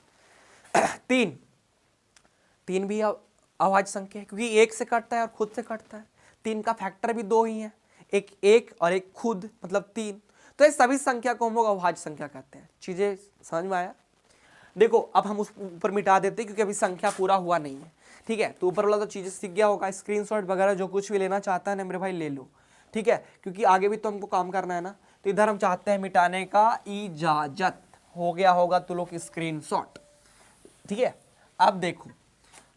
3 भी अभाज्य संख्या है, क्योंकि एक से कटता है और खुद से कटता है। 3 का फैक्टर भी 2 ही है, एक और एक खुद, मतलब 3। तो ये सभी संख्या को हम लोग अभाज्य संख्या कहते हैं। चीजें समझ में आया। देखो अब हम उस ऊपर मिटा देते हैं, क्योंकि अभी संख्या पूरा हुआ नहीं है, ठीक है। तो ऊपर वाला तो चीजें सीख गया होगा, स्क्रीनशॉट वगैरह जो कुछ भी लेना चाहता है ना मेरे भाई ले लो, ठीक है, क्योंकि आगे भी तो हमको काम करना है ना। तो इधर हम चाहते हैं मिटाने का इजाजत, हो गया होगा तो लोग स्क्रीनशॉट, ठीक है। अब देखो,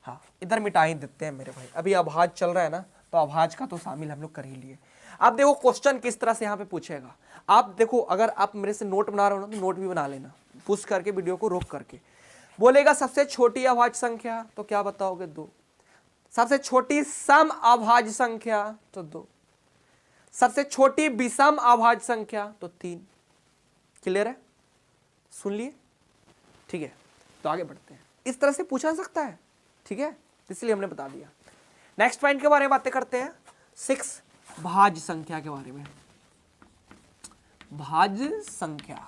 हाँ इधर मिटा ही देते हैं मेरे भाई, अभी अभाज्य चल रहा है ना, तो अभाज्य का तो शामिल हम लोग कर ही लिए। अब देखो क्वेश्चन किस तरह से यहाँ पे पूछेगा। आप देखो, अगर आप मेरे से नोट बना रहे हो ना, तो नोट भी बना लेना, पुश करके वीडियो को रोक करके। बोलेगा सबसे छोटी अभाज्य संख्या, तो क्या बताओगे, 2। सबसे छोटी सम अभाज्य संख्या, तो 2। सबसे छोटी विषम अभाज्य संख्या, तो 3। क्लियर है, सुन लिए, ठीक है। तो आगे बढ़ते हैं, इस तरह से पूछा सकता है, ठीक है, इसलिए हमने बता दिया। नेक्स्ट पॉइंट के बारे में बातें करते हैं, 6 भाज्य संख्या के बारे में। भाज्य संख्या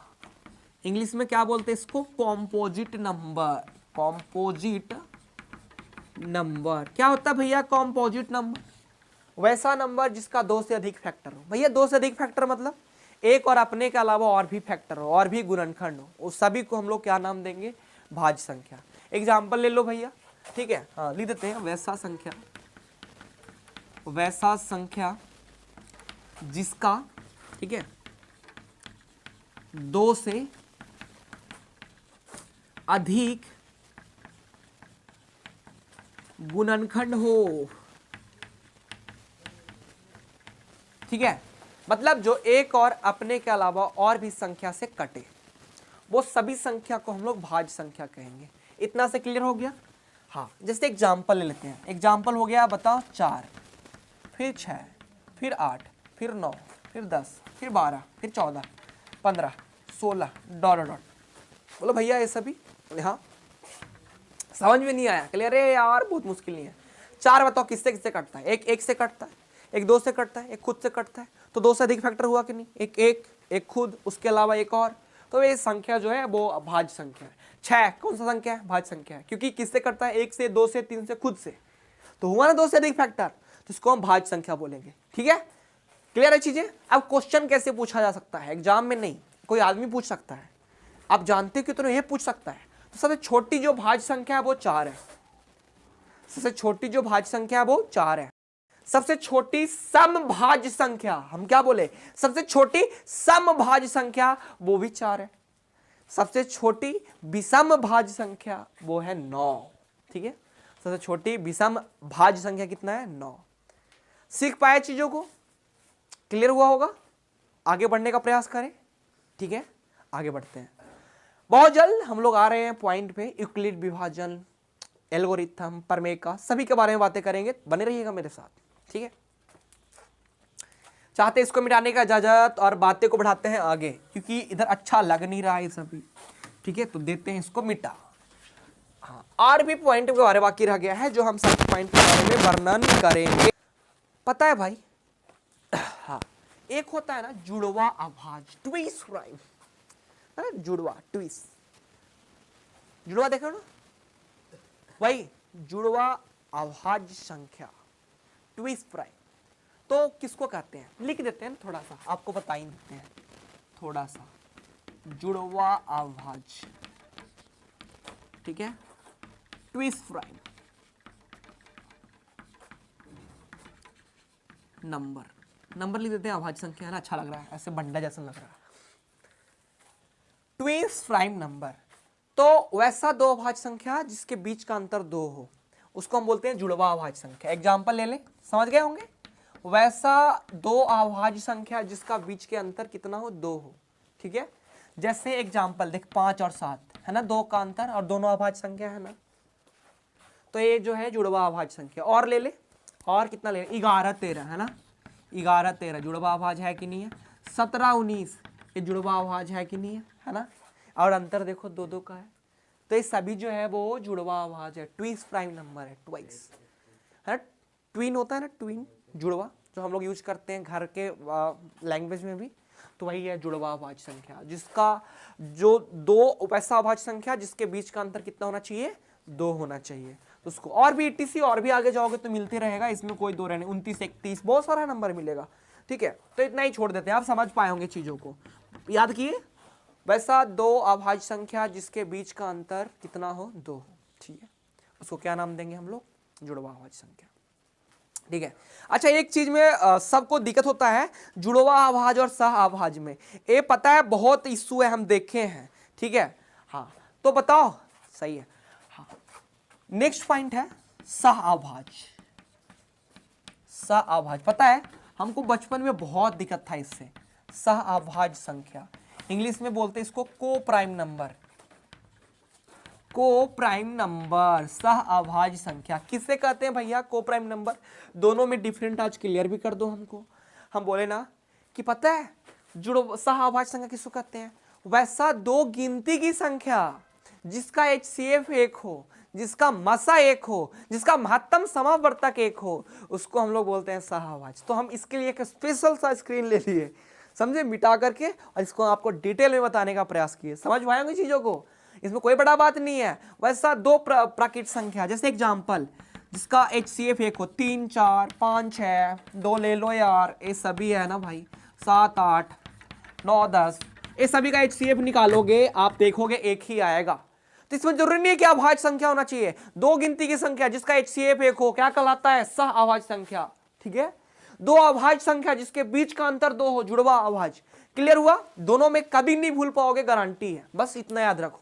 इंग्लिश में क्या बोलते हैं इसको, कॉम्पोजिट नंबर। कॉम्पोजिट नंबर क्या होता है भैया, कॉम्पोजिट नंबर वैसा नंबर जिसका 2 से अधिक फैक्टर हो। भैया 2 से अधिक फैक्टर मतलब एक और अपने के अलावा और भी फैक्टर हो और भी गुणनखंड हो, उस सभी को हम लोग क्या नाम देंगे? भाज्य संख्या। एग्जाम्पल ले लो भैया, ठीक है, हाँ लिख देते हैं। वैसा संख्या जिसका, ठीक है, 2 से अधिक गुणनखंड हो, ठीक है, मतलब जो एक और अपने के अलावा और भी संख्या से कटे, वो सभी संख्या को हम लोग भाज्य संख्या कहेंगे। इतना से क्लियर हो गया? हाँ, जैसे एग्जाम्पल ले लेते हैं। एग्जाम्पल हो गया, बताओ 4, फिर 6, फिर 8, फिर 9, फिर 10, फिर 12, फिर 14, 15, 16 ... बोलो भैया ये सभी? हाँ, समझ में नहीं आया? क्लियर है यार? बहुत मुश्किल नहीं है। 4 बताओ किससे किससे कटता है? एक से कटता है, एक 2 से कटता है, एक खुद से कटता है, तो 2 से अधिक फैक्टर हुआ कि नहीं? एक खुद, उसके अलावा एक और, तो ये संख्या जो है वो भाज्य संख्या है। 6 कौन सा संख्या है? भाज्य संख्या है, क्योंकि किससे कटता है? 1 से, 2 से, 3 से, खुद से, तो हुआ ना 2 से अधिक फैक्टर, तो इसको हम भाज्य संख्या बोलेंगे। ठीक है, क्लियर है चीजें? अब क्वेश्चन कैसे पूछा जा सकता है एग्जाम में? नहीं, कोई आदमी पूछ सकता है, आप जानते हो कि तो ये पूछ सकता है। तो सबसे छोटी जो भाज्य संख्या है वो 4 है। सबसे छोटी जो भाज्य संख्या है वो 4 है। सबसे छोटी समभाज्य संख्या, हम क्या बोले? सबसे छोटी समभाज्य संख्या वो भी 4 है। सबसे छोटी विषम भाज्य संख्या वो है 9। ठीक है, सबसे छोटी विषम भाज्य संख्या कितना है? 9। सीख पाए चीजों को? क्लियर हुआ होगा? आगे बढ़ने का प्रयास करें। ठीक है, आगे बढ़ते हैं। बहुत जल्द हम लोग आ रहे हैं पॉइंट पे, यूक्लिड विभाजन, एल्गोरिथम, प्रमेय का, सभी के बारे में बातें करेंगे। बने रहिएगा मेरे साथ। ठीक है, चाहते इसको मिटाने का इजाजत और बातें को बढ़ाते हैं आगे, क्योंकि इधर अच्छा लग नहीं रहा है सभी। ठीक है, तो देते हैं इसको मिटा। हाँ, और भी पॉइंट के बारे में बाकी रह गया है जो हम सब पॉइंट के बारे में वर्णन करेंगे। पता है भाई, हाँ, एक होता है ना जुड़वा अभाज्य, ट्विस प्राइम, जुड़वा, ट्विस, जुड़वा देखो ना भाई, जुड़वा अभाज्य संख्या, ट्विस प्राइम, तो किसको कहते हैं? लिख देते हैं थोड़ा सा, आपको बता ही देते हैं थोड़ा सा। जुड़वा अभाज्य, ठीक है, ट्विस प्राइम नंबर लिख देते हैं। अभाज्य संख्या है ना, अच्छा लग रहा है, ऐसे बंडा जैसा लग रहा है। ट्विस प्राइम नंबर, तो वैसा दो अभाज्य संख्या जिसके बीच का अंतर 2 हो, उसको हम बोलते हैं जुड़वा अभाज्य संख्या। एग्जाम्पल ले लें, समझ गए होंगे? वैसा दो अभाज्य संख्या जिसका बीच के अंतर कितना हो? 2 हो। ठीक है, जैसे एग्जाम्पल देख, 5 और 7 है ना, 2 का अंतर, और दोनों अभाज्य संख्या है ना, तो ये जो है जुड़वा अभाज्य संख्या। और ले ले, और कितना ले? 11 13 है ना, 11 13 जुड़वा अभाज्य है कि नहीं है? 17 19 ये जुड़वा अभाज्य है कि नहीं है ना? और अंतर देखो 2 का है, तो ये सभी जो है वो जुड़वा अभाज्य है, ट्विस प्राइम नंबर है, ट्वाइस है। ट्विन होता है ना, ट्विन, जुड़वा, जो हम लोग यूज करते हैं घर के लैंग्वेज में भी, तो वही है जुड़वा अभाज्य संख्या, जिसका जो 2 वैसा अभाज्य संख्या जिसके बीच का अंतर कितना होना चाहिए? 2 होना चाहिए। तो उसको और भी ETC और भी आगे जाओगे तो मिलते रहेगा, इसमें कोई दो रहने, 29 31 बहुत सारा नंबर मिलेगा। ठीक है, तो इतना ही छोड़ देते हैं, आप समझ पाए होंगे चीजों को। याद किए, वैसा 2 अभाज्य संख्या जिसके बीच का अंतर कितना हो? 2 हो। ठीक है, उसको क्या नाम देंगे हम लोग? जुड़वा अभाज्य संख्या। ठीक है, अच्छा एक चीज में सबको दिक्कत होता है जुड़वा अभाज्य और सह अभाज्य में, ये पता है बहुत इश्यू है, हम देखे हैं। ठीक है, हाँ, तो बताओ, सही है। हाँ, नेक्स्ट पॉइंट है सह अभाज्य। सह अभाज्य पता है हमको, बचपन में बहुत दिक्कत था इससे। सह अभाज्य संख्या, इंग्लिश में बोलते हैं इसको को प्राइम नंबर। को प्राइम नंबर, सह अभाज्य संख्या किससे कहते हैं भैया? को प्राइम नंबर। दोनों में डिफरेंट आज क्लियर भी कर दो हमको। हम बोले ना कि पता है जुड़ो सह अभाज्य संख्या किसको कहते हैं? वैसा 2 गिनती की संख्या जिसका HCF 1 हो, जिसका मसा 1 हो, जिसका महत्तम समावर्तक 1 हो, उसको हम लोग बोलते हैं सह अभाज्य। तो हम इसके लिए एक स्पेशल सा स्क्रीन ले लिए, समझे, मिटा करके, और इसको आपको डिटेल में बताने का प्रयास किए। समझ पाएंगे चीजों को, इसमें कोई बड़ा बात नहीं है। वैसा 2 प्राकृत संख्या, जैसे एग्जाम्पल जिसका HCF 1 हो, 3 4 5 6, 2 ले लो यार, ये सभी है ना भाई, 7 8 9 10, ये सभी का HCF निकालोगे आप देखोगे एक ही आएगा। तो इसमें जरूरी नहीं है कि अभाज्य संख्या होना चाहिए, दो गिनती की संख्या जिसका HCF एक हो क्या कहलाता है, सह अभाज्य संख्या। ठीक है, दो अभाज्य संख्या जिसके बीच का अंतर 2 हो, जुड़वा अभाज्य। क्लियर हुआ, दोनों में कभी नहीं भूल पाओगे, गारंटी है, बस इतना याद रखो।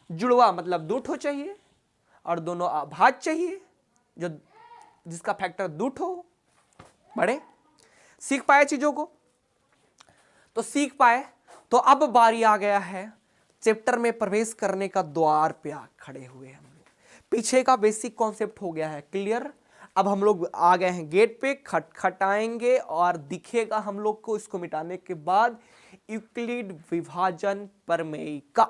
जुड़वा मतलब दूठ हो चाहिए और दोनों अभाज्य चाहिए, जो जिसका फैक्टर दूठ हो। बड़े सीख पाए चीजों को, तो सीख पाए। तो अब बारी आ गया है चैप्टर में प्रवेश करने का, द्वार पे खड़े हुए हम लोग। पीछे का बेसिक कॉन्सेप्ट हो गया है क्लियर। अब हम लोग आ गए हैं गेट पे, खटखटाएंगे और दिखेगा हम लोग को इसको मिटाने के बाद यूक्लिड विभाजन प्रमेय का।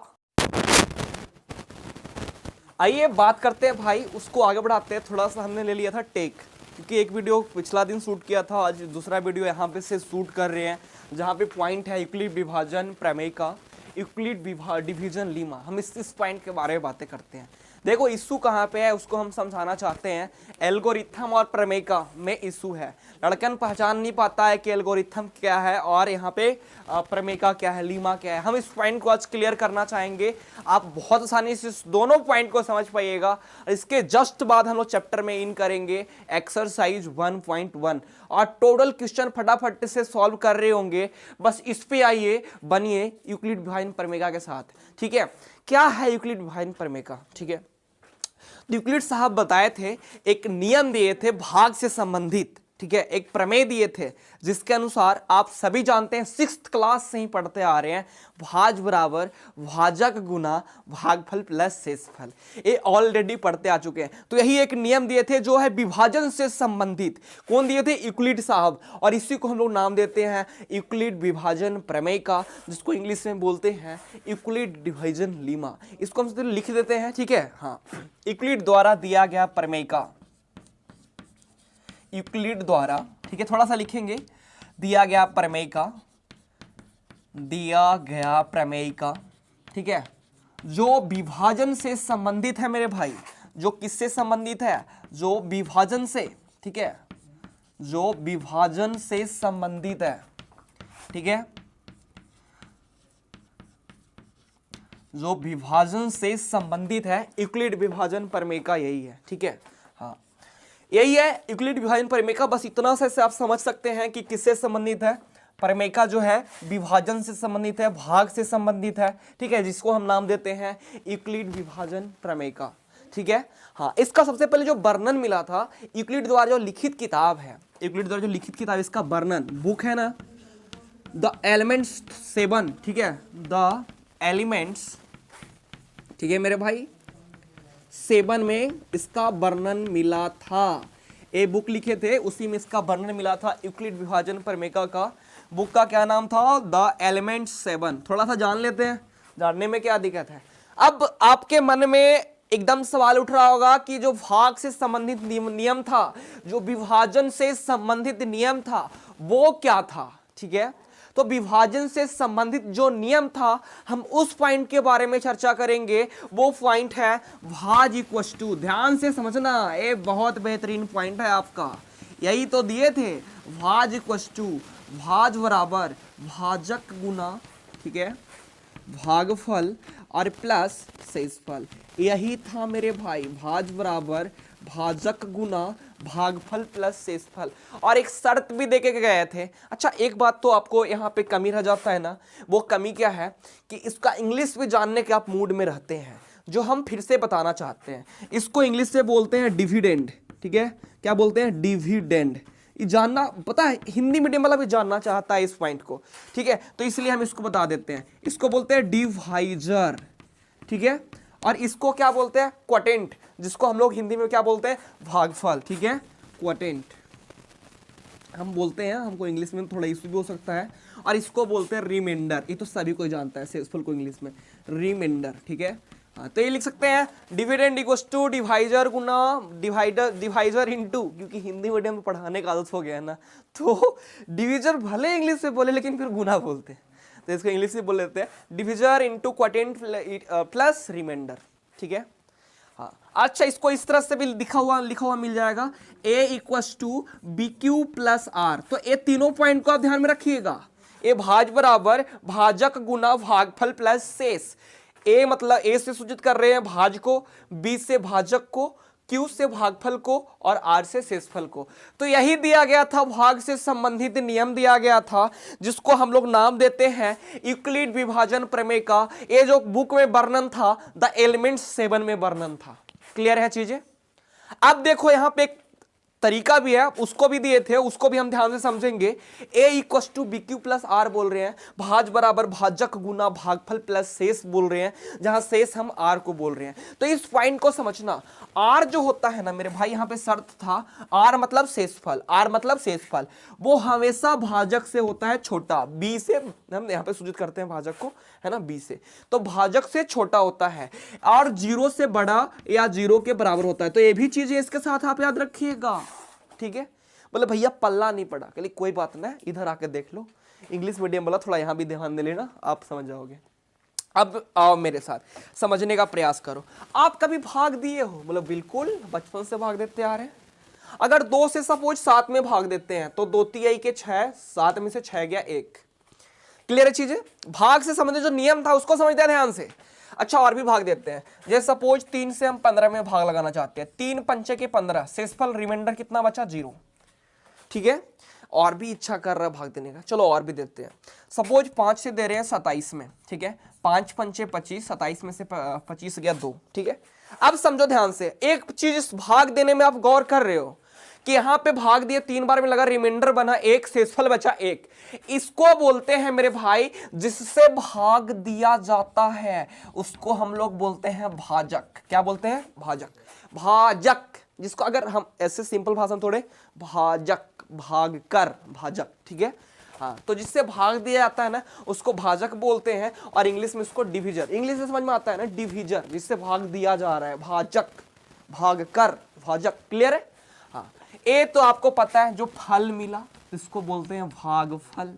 आइए बात करते हैं भाई, उसको आगे बढ़ाते हैं। थोड़ा सा हमने ले लिया था टेक, क्योंकि एक वीडियो पिछला दिन शूट किया था, आज दूसरा वीडियो यहाँ पे से शूट कर रहे हैं, जहाँ पे पॉइंट है यूक्लिड विभाजन प्रमेय का, यूक्लिड डिवीजन लीमा। हम इस पॉइंट के बारे में बातें करते हैं। देखो इशू कहाँ पे है उसको हम समझाना चाहते हैं। एल्गोरिथम और प्रमेयिका में इशू है, लड़कन पहचान नहीं पाता है कि एल्गोरिथम क्या है और यहाँ पे प्रमेयिका क्या है, लीमा क्या है। हम इस पॉइंट को आज क्लियर करना चाहेंगे, आप बहुत आसानी से इस दोनों पॉइंट को समझ पाइएगा। इसके जस्ट बाद हम लोग चैप्टर में इन करेंगे एक्सरसाइज 1.1 और टोटल क्वेश्चन फटाफट से सॉल्व कर रहे होंगे। बस इस पे आइए, बनिए यूक्लिड विभाजन प्रमेयिका के साथ। ठीक है, क्या है यूक्लिड विभाजन प्रमेयिका? ठीक है, यूक्लिड साहब बताए थे, एक नियम दिए थे भाग से संबंधित। ठीक है, एक प्रमेय दिए थे जिसके अनुसार आप सभी जानते हैं, 6th क्लास से ही पढ़ते आ रहे हैं, भाज बराबर भाजक गुना भागफल प्लस शेषफल, ये ऑलरेडी पढ़ते आ चुके हैं। तो यही एक नियम दिए थे जो है विभाजन से संबंधित। कौन दिए थे? यूक्लिड साहब। और इसी को हम लोग नाम देते हैं यूक्लिड विभाजन प्रमेय का, जिसको इंग्लिश में बोलते हैं यूक्लिड डिवीजन लीमा। इसको हम लिख देते हैं। ठीक है, हाँ, यूक्लिड द्वारा दिया गया प्रमेय का, यूक्लिड द्वारा, ठीक है, थोड़ा सा लिखेंगे, दिया गया प्रमेय का, दिया गया प्रमेय का, ठीक है, जो विभाजन से संबंधित है मेरे भाई। जो किससे संबंधित है? जो विभाजन से, ठीक है, जो विभाजन से संबंधित है। ठीक है, जो विभाजन से संबंधित है, यूक्लिड विभाजन प्रमेय का यही है। ठीक है, हाँ, यही है यूक्लिड विभाजन प्रमेय। बस इतना से आप समझ सकते हैं कि किससे संबंधित है। प्रमेय जो है विभाजन से संबंधित है, भाग से संबंधित है। ठीक है, जिसको हम नाम देते हैं यूक्लिड विभाजन प्रमेय का। ठीक है, हाँ, इसका सबसे पहले जो वर्णन मिला था यूक्लिड द्वारा, जो लिखित किताब है, यूक्लिड द्वारा जो लिखित किताब, इसका वर्णन, बुक है ना, द एलिमेंट्स 7। ठीक है, द एलिमेंट्स, ठीक है मेरे भाई, 7 में इसका वर्णन मिला था। ए बुक लिखे थे, उसी में इसका वर्णन मिला था यूक्लिड विभाजन प्रमेय का। बुक का क्या नाम था? The elements 7। थोड़ा सा जान लेते हैं, जानने में क्या दिक्कत है। अब आपके मन में एकदम सवाल उठ रहा होगा कि जो भाग से संबंधित नियम था, जो विभाजन से संबंधित नियम था, वो क्या था? ठीक है, तो विभाजन से संबंधित जो नियम था, हम उस पॉइंट के बारे में चर्चा करेंगे। वो पॉइंट है भाज इक्वस टू। ध्यान से समझना, ये बहुत बेहतरीन पॉइंट है आपका, यही तो दिए थे, भाज इक्वस टू, भाज बराबर भाजक गुना, ठीक है, भागफल और प्लस शेषफल। यही था मेरे भाई, भाज बराबर भाजक गुना भागफल प्लस शेषफल। और एक शर्त भी देके गए थे। अच्छा, एक बात तो आपको यहाँ पे कमी रह जाता है ना, वो कमी क्या है कि इसका इंग्लिश भी जानने के आप मूड में रहते हैं, जो हम फिर से बताना चाहते हैं। इसको इंग्लिश से बोलते हैं डिविडेंड। ठीक है, क्या बोलते हैं? डिविडेंड। ये जानना, पता है, हिंदी मीडियम वाला भी जानना चाहता है इस पॉइंट को। ठीक है, तो इसलिए हम इसको बता देते हैं। इसको बोलते हैं डिवाइजर। ठीक है, और इसको क्या बोलते हैं? क्वोटेंट, जिसको हम लोग हिंदी में क्या बोलते हैं? भागफल। ठीक है, क्वोटेंट हम बोलते हैं, हमको इंग्लिश में थोड़ा इशू भी हो सकता है। और इसको बोलते हैं रिमाइंडर, ये तो सभी कोई जानता है, शेषफल को इंग्लिश में रिमाइंडर। ठीक है, हाँ, तो ये लिख सकते हैं डिविडेंड इक्वल्स टू डिवाइजर गुना डिवाइजर इनटू, क्योंकि हिंदी मीडियम में पढ़ाने का आदत हो गया है ना, तो डिविजर भले इंग्लिश से बोले लेकिन फिर गुना बोलते हैं, तो इसको इंग्लिश में बोल लेते हैं divisor into quotient plus reminder. ठीक है, हाँ, अच्छा, इसको इस तरह से भी लिखा हुआ मिल जाएगा, a equals to B Q plus R. तो ये तीनों पॉइंट को आप ध्यान में रखिएगा, ए भाज बराबर भाजक गुना भागफल प्लस शेष। ए मतलब ए से सूचित कर रहे हैं भाज को, बी से भाजक को, क्यू से भागफल को और आर से शेषफल को। तो यही दिया गया था, भाग से संबंधित नियम दिया गया था जिसको हम लोग नाम देते हैं यूक्लिड विभाजन प्रमेय का। ये जो बुक में वर्णन था द एलिमेंट्स 7 में वर्णन था। क्लियर है चीजें? अब देखो यहां पे एक तरीका भी है, उसको भी दिए थे, उसको भी हम ध्यान से समझेंगे। a equals to B Q plus R बोल रहे हैं, भाज बराबर भाजक गुना भागफल प्लस शेष बोल रहे हैं, जहां शेष हम r को बोल रहे हैं। तो इस पॉइंट को समझना, r जो होता है ना मेरे भाई, यहां पे शर्त था r मतलब शेषफल, r मतलब शेषफल, वो हमेशा भाजक से होता है छोटा, b से हम यहां पे सूचित करते हैं भाजक को, है ना, b से, तो भाजक से छोटा होता है और 0 से बड़ा या 0 के बराबर होता है। तो ये भी चीजें इसके साथ आप याद रखिएगा, ठीक है। बोले भैया पल्ला नहीं पड़ा, कहले कोई बात ना, इधर आके देख लो, इंग्लिश मीडियम वाला थोड़ा यहां भी ध्यान दे लेना, आप समझ जाओगे। अब आओ मेरे साथ समझने का प्रयास करो। आप कभी भाग दिए हो? बोले बिल्कुल, बचपन से भाग देते आ रहे हैं। अगर 2 से सपोज 7 में भाग देते हैं तो 2 3 के 6, 7 में से 6 गया 1। क्लियर है चीजें? भाग से संबंधित जो नियम था उसको समझते हैं ध्यान से। अच्छा और भी भाग देते हैं, जैसे सपोज 3 से हम 15 में भाग लगाना चाहते हैं, 3 पंचे के 15, शेषफल रिमाइंडर कितना बचा? 0। ठीक है, और भी इच्छा कर रहा है भाग देने का, चलो और भी देते हैं। सपोज 5 से दे रहे हैं 27 में, ठीक है, 5 पंचे 25, 27 में से 25 गया 2। ठीक है, अब समझो ध्यान से, एक चीज इस भाग देने में आप गौर कर रहे हो कि यहां पे भाग दिए 3 बार में लगा, रिमाइंडर बना 1, शेषफल बचा 1। इसको बोलते हैं मेरे भाई, जिससे भाग दिया जाता है उसको हम लोग बोलते हैं भाजक। क्या बोलते हैं? भाजक। भाजक, जिसको अगर हम ऐसे सिंपल भाषा में थोड़े, भाजक, भाग कर, भाजक। ठीक है, हाँ, तो जिससे भाग दिया जाता है ना उसको भाजक बोलते हैं, और इंग्लिश में उसको डिविजर, इंग्लिश में समझ में आता है ना, डिविजर, जिससे भाग दिया जा रहा है, भाजक, भाग कर, भाजक। क्लियर है? हाँ, ए तो आपको पता है, जो फल मिला इसको बोलते हैं भागफल,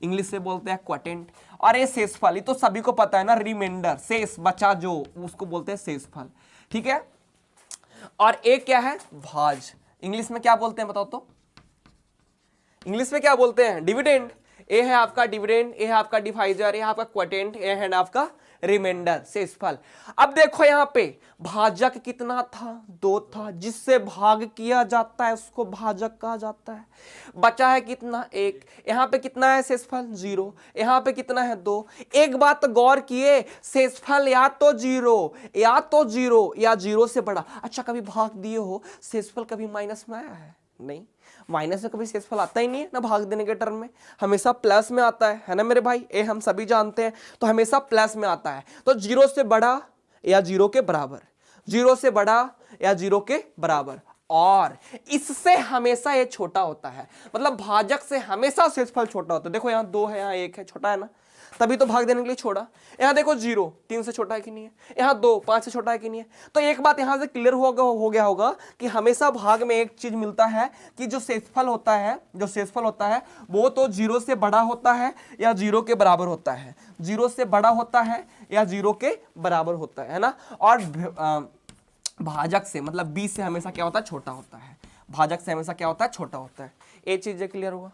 इंग्लिश से बोलते हैं क्वोटेंट, और ये शेषफल, ये तो सभी को पता है ना, रिमाइंडर, शेष बचा जो, उसको बोलते हैं शेषफल। ठीक है, और ए क्या है? भाज। इंग्लिश में क्या बोलते हैं बताओ तो? इंग्लिश में क्या बोलते हैं? डिविडेंड। ए है आपका डिविडेंड, ए है आपका डिवाइजर, ए है आपका क्वोटेंट, ए है आपका रिमाइंडर, शेषफल। अब देखो यहां पे भाजक कितना था? 2 था, जिससे भाग किया जाता है उसको भाजक कहा जाता है। बचा है कितना? 1। यहां पे कितना है शेषफल? 0। यहां पे कितना है? 2। एक बात गौर किए, शेषफल या तो 0 या 0 से बड़ा। अच्छा कभी भाग दिए हो, शेषफल कभी माइनस में आया है? नहीं, माइनस में कभी शेषफल आता ही नहीं है ना, भाग देने के टर्म में हमेशा प्लस में आता है ना मेरे भाई, ये हम सभी जानते हैं, तो हमेशा प्लस में आता है। तो 0 से बड़ा या 0 के बराबर, 0 से बड़ा या 0 के बराबर, और इससे हमेशा ये छोटा होता है, मतलब भाजक से हमेशा शेषफल छोटा होता है। देखो यहाँ 2 है, यहाँ 1 है, छोटा है ना, तभी तो भाग देने के लिए छोड़ा। यहाँ देखो 0 3 से छोटा है कि नहीं है, यहाँ 2 5 से छोटा है कि नहीं है। तो एक बात यहाँ से क्लियर हो गया होगा कि हमेशा भाग में एक चीज मिलता है कि जो शेषफल होता है वो तो 0 से बड़ा होता है या 0 के बराबर होता है, 0 से बड़ा होता है या 0 के बराबर होता है ना। और भाजक से मतलब b से हमेशा क्या होता है? छोटा होता है। भाजक से हमेशा क्या होता है? छोटा होता है। ये चीजें क्लियर हुआ?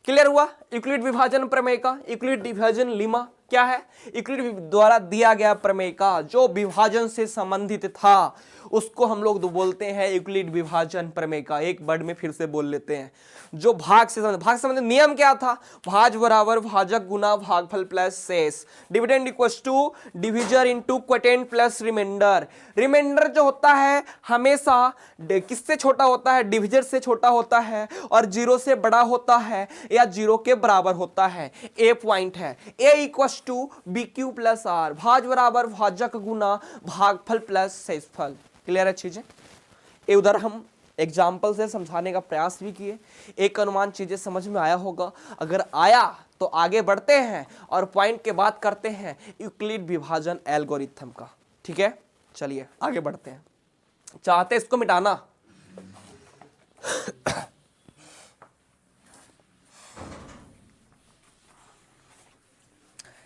क्लियर हुआ? यूक्लिड विभाजन प्रमेय का, यूक्लिड डिवीजन लेमा क्या है? यूक्लिड द्वारा दिया गया प्रमेय का जो विभाजन से संबंधित था उसको हम लोग बोलते हैं यूक्लिड विभाजन प्रमेय का। एक वर्ड में फिर से बोल लेते हैं, जो भाग से संबंधित नियम क्या था? भाज बराबर भाजक गुना भागफल प्लस शेष, dividend equals to divisor into quotient plus reminder. Reminder जो होता है हमेशा किससे छोटा होता है? डिविजर से छोटा होता है, और 0 से बड़ा होता है या 0 के बराबर होता है। ए पॉइंट है, A equals to B Q plus R, भाज बराबर भाजक गुना भागफल प्लस शेषफल। क्लियर है चीजें? ये उधर हम एग्जाम्पल से समझाने का प्रयास भी किए, एक अनुमान चीजें समझ में आया होगा। अगर आया तो आगे बढ़ते हैं और पॉइंट के बात करते हैं यूक्लिड विभाजन एल्गोरिथम का। ठीक है, चलिए आगे बढ़ते हैं। चाहते इसको मिटाना?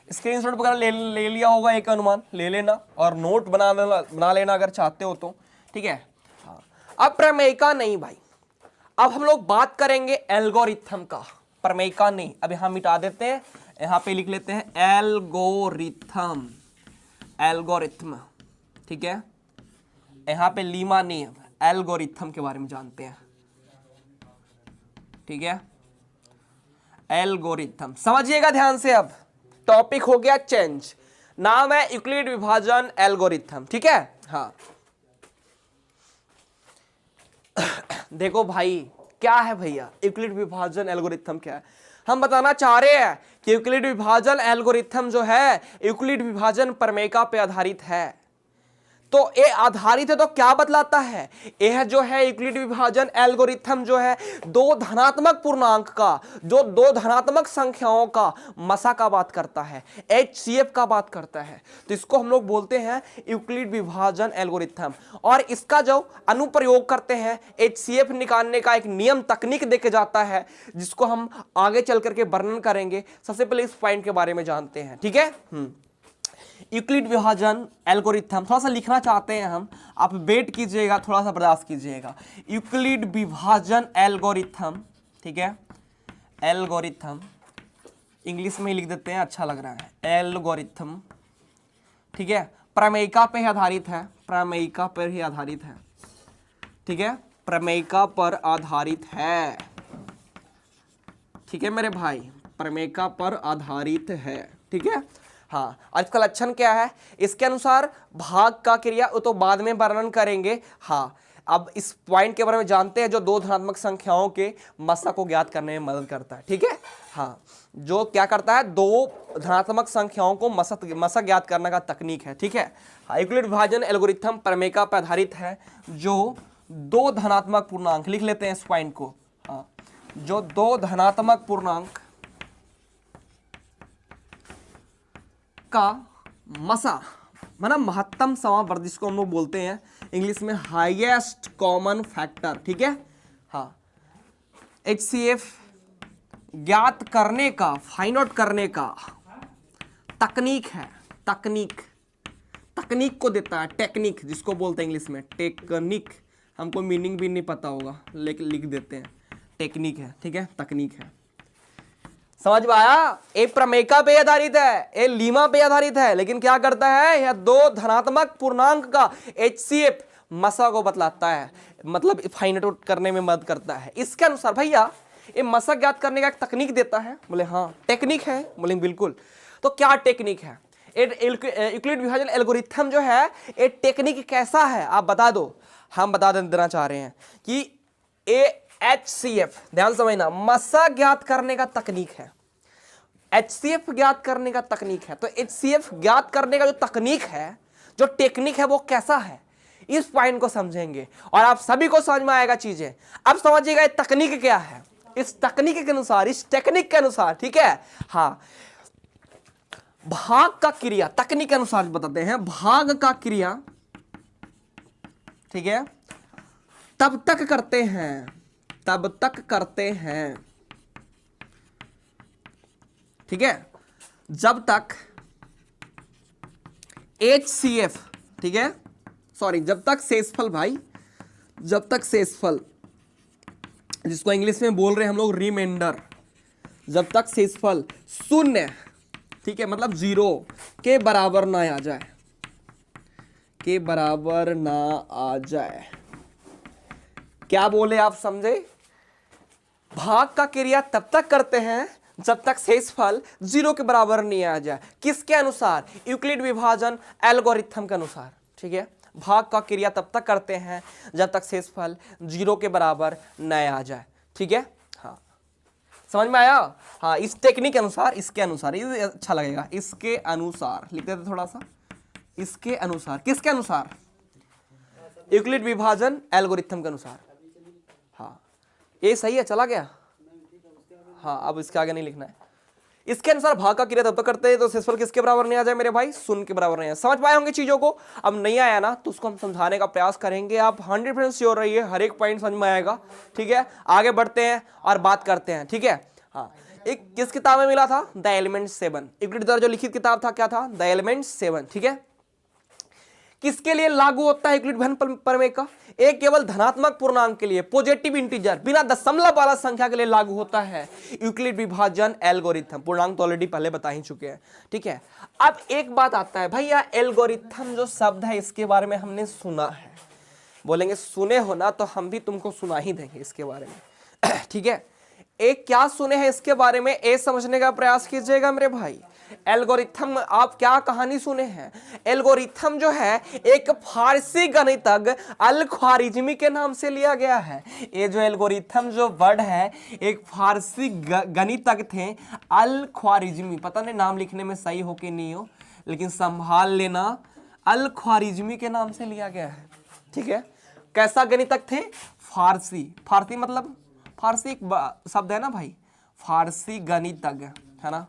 स्क्रीनशॉट वगैरह ले लिया होगा, एक अनुमान ले लेना और नोट बना लेना अगर चाहते हो तो। ठीक है, हाँ। अब प्रमेय का नहीं भाई, अब हम लोग बात करेंगे एल्गोरिथम का। प्रमेय का नहीं, अब यहां मिटा देते हैं, यहां पे लिख लेते हैं एल्गोरिथम, एल्गोरिथम, ठीक है। यहां पे लीमा नहीं, एल्गोरिथम के बारे में जानते हैं, ठीक है। एल्गोरिथम समझिएगा ध्यान से। अब टॉपिक हो गया चेंज, नाम है यूक्लिड विभाजन एल्गोरिथम, ठीक है। हाँ देखो भाई क्या है भैया यूक्लिड विभाजन एल्गोरिथम क्या है, हम बताना चाह रहे हैं कि यूक्लिड विभाजन एल्गोरिथम जो है यूक्लिड विभाजन प्रमेयिका पे आधारित है। तो ये आधारित है तो क्या बतलाता है, यह जो है यूक्लिड विभाजन एल्गोरिथम जो है दो धनात्मक पूर्णांक का, जो दो धनात्मक संख्याओं का मसा का बात करता है, HCF का बात करता है। तो इसको हम लोग बोलते हैं यूक्लिड विभाजन एल्गोरिथम। और इसका जो अनुप्रयोग करते हैं, HCF निकालने का एक नियम तकनीक देके जाता है, जिसको हम आगे चल करके वर्णन करेंगे। सबसे पहले इस पॉइंट के बारे में जानते हैं, ठीक है। यूक्लिड विभाजन एल्गोरिथम थोड़ा सा लिखना चाहते हैं हम, आप वेट कीजिएगा, थोड़ा सा बर्दाश्त कीजिएगा। यूक्लिड विभाजन एल्गोरिथम, ठीक है, एल्गोरिथम इंग्लिश में ही लिख देते हैं, अच्छा लग रहा है, एल्गोरिथम, ठीक है। प्रमेयिका पे ही आधारित है, प्रमेयिका पर ही आधारित है, ठीक है, प्रमेयिका पर आधारित है, ठीक है मेरे भाई, प्रमेयिका पर आधारित है, ठीक है। हाँ, और इसका लक्षण क्या है, इसके अनुसार भाग का क्रिया तो बाद में वर्णन करेंगे। हाँ, अब इस पॉइंट के बारे में जानते हैं, जो दो धनात्मक संख्याओं के मसा को ज्ञात करने में मदद करता है, ठीक है। हाँ, जो क्या करता है, दो धनात्मक संख्याओं को मसा ज्ञात करने का तकनीक है, ठीक है। हाँ, यूक्लिड विभाजन एल्गोरिथम प्रमेयिका पर आधारित है, जो दो धनात्मक पूर्णांक, लिख लेते हैं इस पॉइंट को। हाँ, जो दो धनात्मक पूर्णांक का मसा, मतलब महत्तम समावर्त, जिसको हम लोग बोलते हैं इंग्लिश में हाईएस्ट कॉमन फैक्टर, ठीक है। हाँ, HCF ज्ञात करने का, फाइंड आउट करने का तकनीक है, तकनीक को देता है, टेक्निक जिसको बोलते हैं इंग्लिश में टेक्निक, हमको मीनिंग भी नहीं पता होगा लेकिन लिख देते हैं, टेक्निक है, ठीक है, तकनीक है। समझ में आया, ये प्रमेयिका पे आधारित है, ये लीमा पे आधारित है, लेकिन क्या करता है, यह दो धनात्मक पूर्णांक का HCF मसा को बतलाता है, मतलब फाइंड आउट करने में मदद करता है। इसके अनुसार भैया ये मसा ज्ञात करने का एक तकनीक देता है, बोले हाँ टेक्निक है, बोले बिल्कुल। तो क्या टेक्निक है, यूक्लिड विभाजन एल्गोरिथम जो है ये टेक्निक कैसा है आप बता दो। हम बता देना चाह रहे हैं कि HCF, ध्यान समझना, मसा ज्ञात करने का तकनीक है, HCF ज्ञात करने का तकनीक है। तो HCF ज्ञात करने का जो तकनीक है, जो टेक्निक है, वो कैसा है, इस पॉइंट को समझेंगे और आप सभी को समझ में आएगा चीजें। अब समझिएगा ये तकनीक क्या है, इस तकनीक के अनुसार, इस टेक्निक के अनुसार, ठीक है। हाँ, भाग का क्रिया, तकनीक के अनुसार बताते हैं, भाग का क्रिया, ठीक है, तब तक करते हैं, ठीक है, जब तक HCF, ठीक है, सॉरी, जब तक शेषफल भाई, जब तक शेषफल, जिसको इंग्लिश में बोल रहे हैं हम लोग रिमाइंडर, जब तक शेषफल शून्य, ठीक है, मतलब 0 के बराबर ना आ जाए, के बराबर ना आ जाए। क्या बोले आप समझे, भाग का क्रिया तब तक करते हैं जब तक शेषफल 0 के बराबर नहीं आ जाए, किसके अनुसार, यूक्लिड विभाजन एल्गोरिथम के अनुसार, ठीक है। भाग का क्रिया तब तक करते हैं जब तक शेषफल 0 के बराबर न आ जाए, ठीक है। हाँ, समझ में आया। हाँ, इस टेक्निक के अनुसार, इसके अनुसार, ये अच्छा लगेगा, इसके अनुसार लिख देते थोड़ा सा, इसके अनुसार, किसके अनुसार, यूक्लिड विभाजन एल्गोरिथम के अनुसार। हाँ, ये सही है, चला गया। हाँ, अब इसके आगे नहीं लिखना है। इसके अनुसार भाग का क्रिया तब तक करते हैं तो शेषफल किसके बराबर नहीं आ जाए मेरे भाई, शून्य के बराबर नहीं आए। समझ पाए होंगे चीजों को। अब नहीं आया ना तो उसको हम समझाने का प्रयास करेंगे, आप 100% श्योर रहिए, हर एक पॉइंट समझ में आएगा, ठीक है। आगे बढ़ते हैं और बात करते हैं, ठीक है। हाँ, एक किस किताब में मिला था, द एलिमेंट 7, यूक्लिड द्वारा जो लिखित किताब था क्या था, द एलिमेंट 7, ठीक है। किसके लिए लागू होता है यूक्लिड विभाजन प्रमेय का, एक केवल धनात्मक पूर्णांक के लिए, पॉजिटिव इंटीजर, बिना दशमलव वाला संख्या के लिए लागू होता है यूक्लिड विभाजन एल्गोरिथम। पूर्णांक तो ऑलरेडी पहले बता ही चुके हैं, ठीक है। अब एक बात आता है भैया, एल्गोरिथम जो शब्द है इसके बारे में हमने सुना है, बोलेंगे सुने हो ना, तो हम भी तुमको सुना ही देंगे इसके बारे में, ठीक है। एक क्या सुने हैं इसके बारे में, ए समझने का प्रयास कीजिएगा मेरे भाई। एल्गोरिथम आप क्या कहानी सुने हैं? एल्गोरिथम जो है एक फारसी गणितज्ञ अल ख्वारिज़मी के नाम से लिया गया है। ये जो एल्गोरिथम जो वर्ड है, एक फारसी गणितज्ञ थे अल ख्वारिज़मी, पता नहीं नाम लिखने में सही हो कि नहीं हो, लेकिन संभाल लेना, अल ख्वारिज़मी के नाम से लिया गया है, ठीक है। कैसा गणितज्ञ थे? फारसी, फारसी मतलब फारसी एक शब्द है ना भाई, फारसी गणितज्ञ है ना,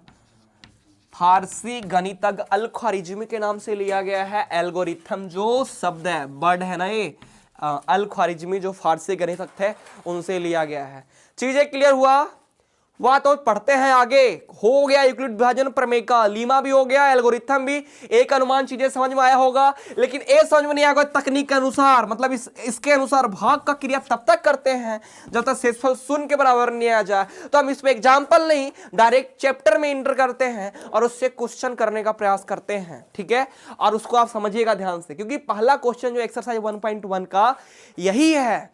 फारसी गणितज्ञ अल ख्वारिज़मी के नाम से लिया गया है। एल्गोरिथम जो शब्द है, वर्ड है ना, ये अल ख्वारिज़मी जो फारसी गणितज्ञ थे उनसे लिया गया है। चीजें क्लियर हुआ? वह तो पढ़ते हैं आगे। हो गया यूक्लिड विभाजन प्रमेय का, लीमा भी हो गया, एल्गोरिथम भी, एक अनुमान चीजें समझ में आया होगा, लेकिन ये समझ में नहीं आएगा तकनीक के अनुसार, मतलब इसके अनुसार भाग का क्रिया तब तक करते हैं जब तक शेषफल शून्य के बराबर नहीं आ जाए। तो हम इसमें एग्जाम्पल नहीं, डायरेक्ट चैप्टर में इंटर करते हैं और उससे क्वेश्चन करने का प्रयास करते हैं, ठीक है। और उसको आप समझिएगा ध्यान से, क्योंकि पहला क्वेश्चन जो एक्सरसाइज 1.1 का यही है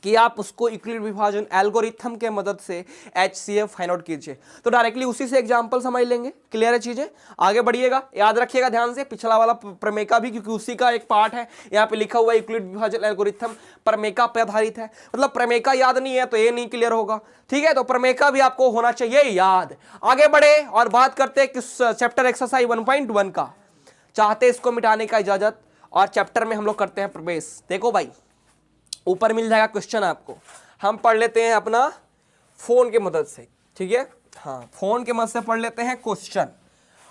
कि आप उसको यूक्लिड विभाजन एल्गोरिथम के मदद से HCF फाइंड आउट कीजिए। तो डायरेक्टली उसी से एग्जांपल समझ लेंगे। क्लियर है चीजें? आगे बढ़िएगा, याद रखिएगा ध्यान से पिछला वाला प्रमेय का भी, क्योंकि उसी का एक पार्ट है। यहाँ पे लिखा हुआ यूक्लिड विभाजन एल्गोरिथम प्रमेय पे आधारित है, मतलब प्रमेय का याद नहीं है तो ये नहीं क्लियर होगा, ठीक है। तो प्रमेय का भी आपको होना चाहिए याद। आगे बढ़े और बात करते हैं किस चैप्टर एक्सरसाइज 1.1 का। चाहते इसको मिटाने का इजाजत, और चैप्टर में हम लोग करते हैं प्रवेश। देखो भाई, ऊपर मिल जाएगा क्वेश्चन आपको, हम पढ़ लेते हैं अपना फोन के मदद से, ठीक है। हाँ, फोन के मदद से पढ़ लेते हैं क्वेश्चन,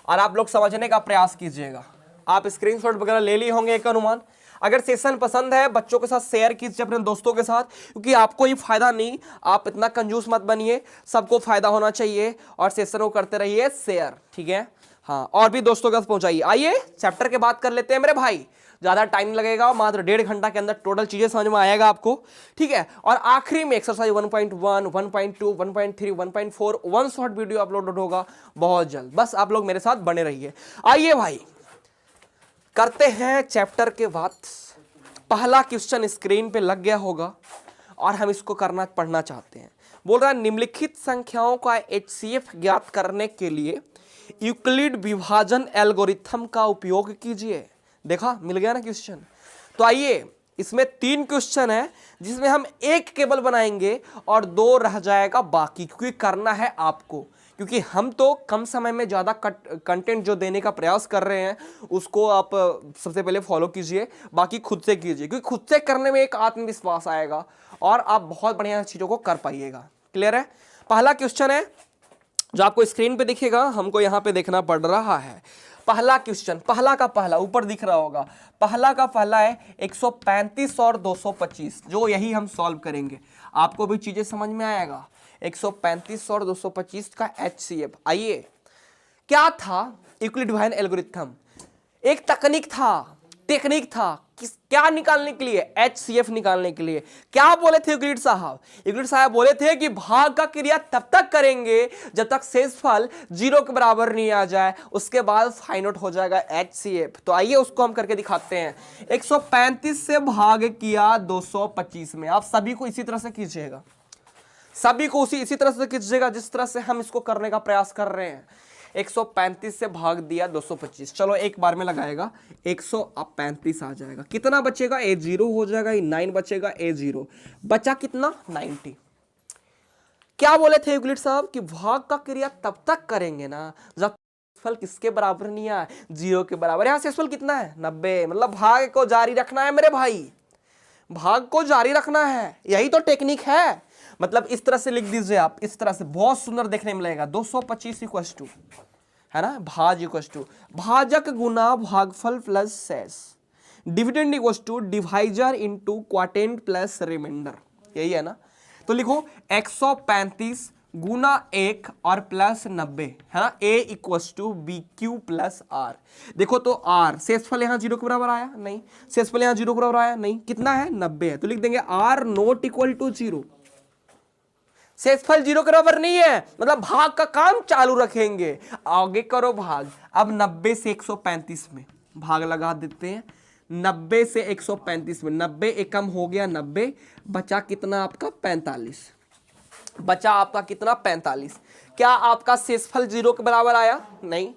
और आप लोग समझने का प्रयास कीजिएगा। आप स्क्रीनशॉट वगैरह ले लिए होंगे एक अनुमान। अगर सेशन पसंद है बच्चों के साथ शेयर कीजिए अपने दोस्तों के साथ, क्योंकि आपको ही फायदा नहीं, आप इतना कंजूस मत बनिए, सबको फायदा होना चाहिए, और सेशन को करते रहिए शेयर, ठीक है। हाँ, और भी दोस्तों के साथ पहुंचाइए। आइए चैप्टर के बात कर लेते हैं मेरे भाई, ज्यादा टाइम लगेगा, मात्र 1.5 घंटा के अंदर टोटल चीजें समझ में आएगा आपको, ठीक है। और आखिरी में exercise 1.1, 1.2, 1.3, 1.4 one short video upload होगा बहुत जल्द। बस आप लोग मेरे साथ बने रहिए। आइए भाई करते हैं चैप्टर के बाद। पहला क्वेश्चन स्क्रीन पे लग गया होगा और हम इसको करना पढ़ना चाहते हैं। बोल रहा है निम्नलिखित संख्याओं का HCF ज्ञात करने के लिए यूक्लिड विभाजन एल्गोरिथम का उपयोग कीजिए। देखा, मिल गया ना क्वेश्चन। तो आइए, इसमें 3 क्वेश्चन है जिसमें हम एक केवल बनाएंगे और 2 रह जाएगा बाकी, क्योंकि करना है आपको, क्योंकि हम तो कम समय में ज़्यादा कंटेंट जो देने का प्रयास कर रहे हैं उसको आप सबसे पहले फॉलो कीजिए, बाकी खुद से कीजिए, क्योंकि खुद से करने में एक आत्मविश्वास आएगा और आप बहुत बढ़िया चीज़ों को कर पाइएगा। क्लियर है? पहला क्वेश्चन है जो आपको स्क्रीन पे दिखेगा, हमको यहाँ पे देखना पड़ रहा है। पहला क्वेश्चन, पहला का पहला ऊपर दिख रहा होगा, पहला का पहला है 135 और 225, जो यही हम सॉल्व करेंगे। आपको भी चीजें समझ में आएगा। 135 और 225 का HCF। आइए, क्या था यूक्लिड विभाजन एल्गोरिथम? एक टेक्निक था क्या निकालने के लिए? HCF निकालने के लिए। क्या बोले थे यूक्लिड साहब? यूक्लिड साहब बोले थे कि भाग का क्रिया तब तक करेंगे जब तक शेषफल 0 के बराबर नहीं आ जाए, उसके बाद फाइंड आउट हो जाएगा HCF। तो आइए उसको हम करके दिखाते हैं। 135 से भाग किया 225 में। आप सभी को इसी तरह से कीजिएगा, सभी को इसी तरह से कीजिएगा जिस तरह से हम इसको करने का प्रयास कर रहे हैं। 135 से भाग दिया 225, चलो एक बार में लगाएगा 135 आ जाएगा। कितना बचेगा? A0 हो जाएगा, 9 बचेगा, A0 बचा कितना? 90। क्या बोले थे यूक्लिड साहब कि भाग का क्रिया तब तक करेंगे ना जब फल किसके बराबर नहीं आए? 0 के बराबर। यहां शेषफल कितना है? 90। मतलब भाग को जारी रखना है मेरे भाई, भाग को जारी रखना है, यही तो टेक्निक है। मतलब इस तरह से लिख दीजिए आप, इस तरह से बहुत सुंदर देखने में लगेगा। 225 इक्वल्स टू, है ना, भाज इक्वल्स टू भाजक गुना भागफल प्लस शेष, dividend equals to divisor into quotient plus remainder, यही है ना। तो लिखो 135 गुना 1 और प्लस 90 है ना, a equals to B Q plus R. देखो तो r शेषफल यहां 0 के बराबर आया नहीं, शेषफल यहां 0 के बराबर आया नहीं, कितना है 90 है, तो लिख देंगे r नॉट इक्वल टू 0। शेषफल 0 के बराबर नहीं है, मतलब भाग का काम चालू रखेंगे, आगे करो भाग। अब 90 से 135 में भाग लगा देते हैं, 90 से 135 में 90 एकम हो गया 90, बचा कितना आपका 45, बचा आपका कितना 45। क्या आपका शेषफल 0 के बराबर आया नहीं,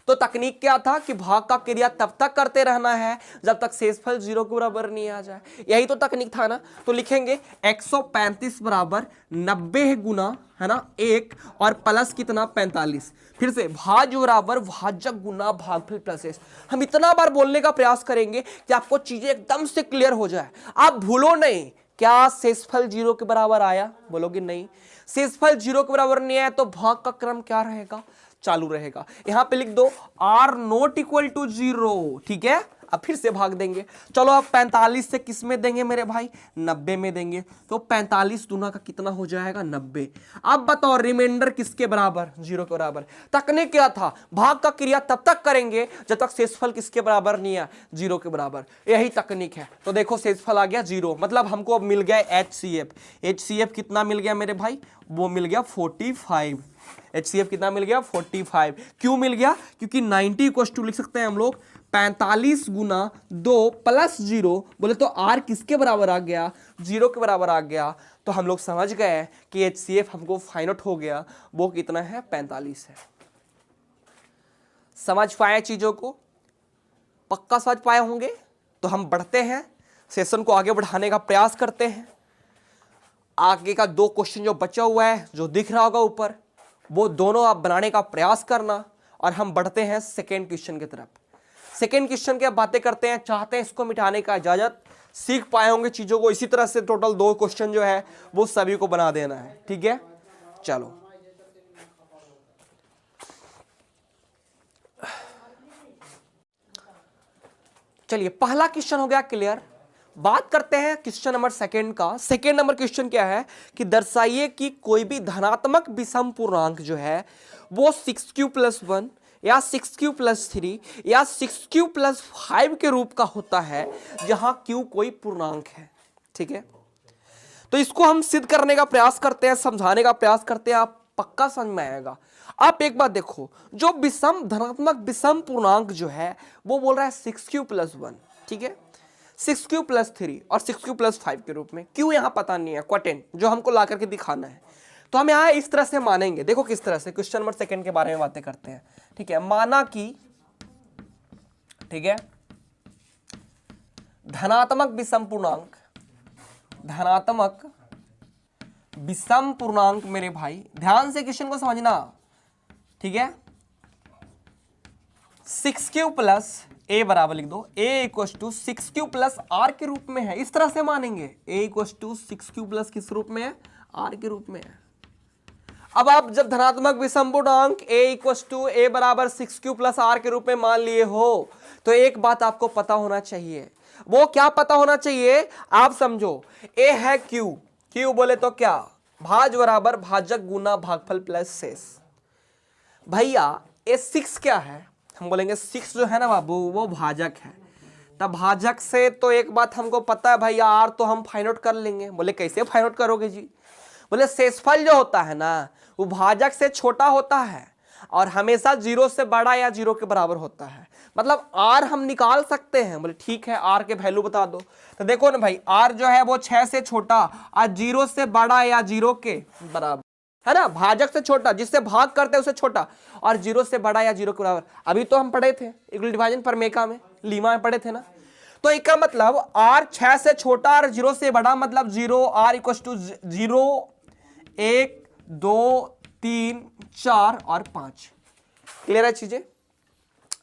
तो तकनीक क्या था कि भाग का क्रिया तब तक करते रहना है जब तक शेषफल 0 के बराबर नहीं आ जाए, यही तो तकनीक था ना। तो लिखेंगे 135 बराबर 90 गुना है ना 1 और प्लस कितना 45, फिर से भाज बराबर भाजक गुना भागफल प्लस शेष। हम इतना बार बोलने का प्रयास करेंगे कि आपको चीजें एकदम से क्लियर हो जाए, आप भूलो नहीं। क्या शेषफल 0 के बराबर आया, बोलोगे नहीं। शेषफल 0 के बराबर नहीं आया तो भाग का क्रम क्या रहेगा, चालू रहेगा। यहां पे लिख दो r नॉट इक्वल टू 0, ठीक है। अब फिर से भाग देंगे, चलो अब 45 से किस में देंगे मेरे भाई, 90 में देंगे, तो 45 दूना का कितना हो जाएगा 90। अब बताओ रिमाइंडर किसके बराबर, 0 के बराबर। तकनीक क्या था, भाग का क्रिया तब तक करेंगे जब तक शेषफल किसके बराबर नहीं है, 0 के बराबर, यही तकनीक है। तो देखो शेषफल आ गया 0, मतलब हमको अब मिल गया HCF। HCF कितना मिल गया मेरे भाई, वो मिल गया 45। HCF कितना मिल गया 45। क्यों मिल गया, क्योंकि 90 इक्वल्स टू लिख सकते हैं हम लोग 45 गुना 2 प्लस 0, बोले तो R किसके बराबर आ गया, 0 के बराबर आ गया। तो हम लोग समझ गए कि HCF हमको फाइंड आउट हो गया, वो कितना है 45 है। समझ पाए चीजों को, पक्का समझ पाए होंगे। तो हम बढ़ते हैं, सेशन को आगे बढ़ाने का प्रयास करते हैं। आगे का 2 क्वेश्चन जो बचा हुआ है, जो दिख रहा होगा ऊपर, वो दोनों आप बनाने का प्रयास करना, और हम बढ़ते हैं सेकेंड क्वेश्चन की तरफ। सेकेंड क्वेश्चन की अब बातें करते हैं, चाहते हैं इसको मिटाने का इजाजत, सीख पाए होंगे चीजों को। इसी तरह से टोटल 2 क्वेश्चन जो है वो सभी को बना देना है, ठीक है। चलो चलिए, पहला क्वेश्चन हो गया क्लियर। बात करते हैं क्वेश्चन नंबर सेकंड का। सेकंड नंबर क्वेश्चन क्या है कि दर्शाइए कि कोई भी धनात्मक विषम पूर्णांक जो है वो 6q + 1 या 6q + 3 या 6q + 5 के रूप का होता है, जहां q कोई पूर्णांक है, ठीक है। तो इसको हम सिद्ध करने का प्रयास करते हैं, समझाने का प्रयास करते हैं, आप पक्का समझ में आएगा। आप एक बात देखो, जो विषम धनात्मक विषम पूर्णांक जो है वो बोल रहा है 6q + 1, ठीक है, 6q + 3 और 6q + 5 के रूप में। क्यों यहां पता नहीं है, क्वोटेंट जो हमको ला करके दिखाना है, तो हम यहां इस तरह से मानेंगे। देखो किस तरह से, क्वेश्चन नंबर सेकंड के बारे में बातें करते हैं, ठीक है। माना कि, ठीक है, धनात्मक विषम पूर्णांक, धनात्मक विषम पूर्णांक मेरे भाई, ध्यान से क्वेश्चन को समझना, ठीक है। 6q + a बराबर लिख दो, a = 6q + r के रूप में है, इस तरह से मानेंगे। a = 6q + किस रूप में है, r के रूप में है। अब आप जब धनात्मक विषम पूर्णांक a = 6q + r के रूप में मान लिए हो, तो एक बात आपको पता होना चाहिए। वो क्या पता होना चाहिए, आप समझो, a है q, q बोले तो क्या, भाज बराबर भाजक गुना भागफल प्लस शेष। भैया ये 6 क्या है, हम बोलेंगे 6 जो है ना बाबू वो भाजक है। तब भाजक से तो एक बात हमको पता है भैया, r तो हम फाइंड आउट कर लेंगे। बोले कैसे फाइंड आउट करोगे जी, बोले शेषफल जो होता है ना वो भाजक से छोटा होता है और हमेशा 0 से बड़ा या 0 के बराबर होता है, मतलब r हम निकाल सकते हैं। बोले ठीक है, r के वैल्यू बता दो। तो देखो ना भाई, r जो है वो 6 से छोटा और 0 से बड़ा या 0 के बराबर है ना, भाजक से छोटा, जिससे भाग करते हैं उससे छोटा, और 0 से बड़ा या 0 के बराबर। अभी तो हम पढ़े थे इक्वल डिवीजन प्रमेय में, लीमा में पढ़े थे ना। तो इसका मतलब r 6 से छोटा और 0 से बड़ा, मतलब 0, r = 0, 1, 2, 3, 4 और 5। क्लियर है चीजें,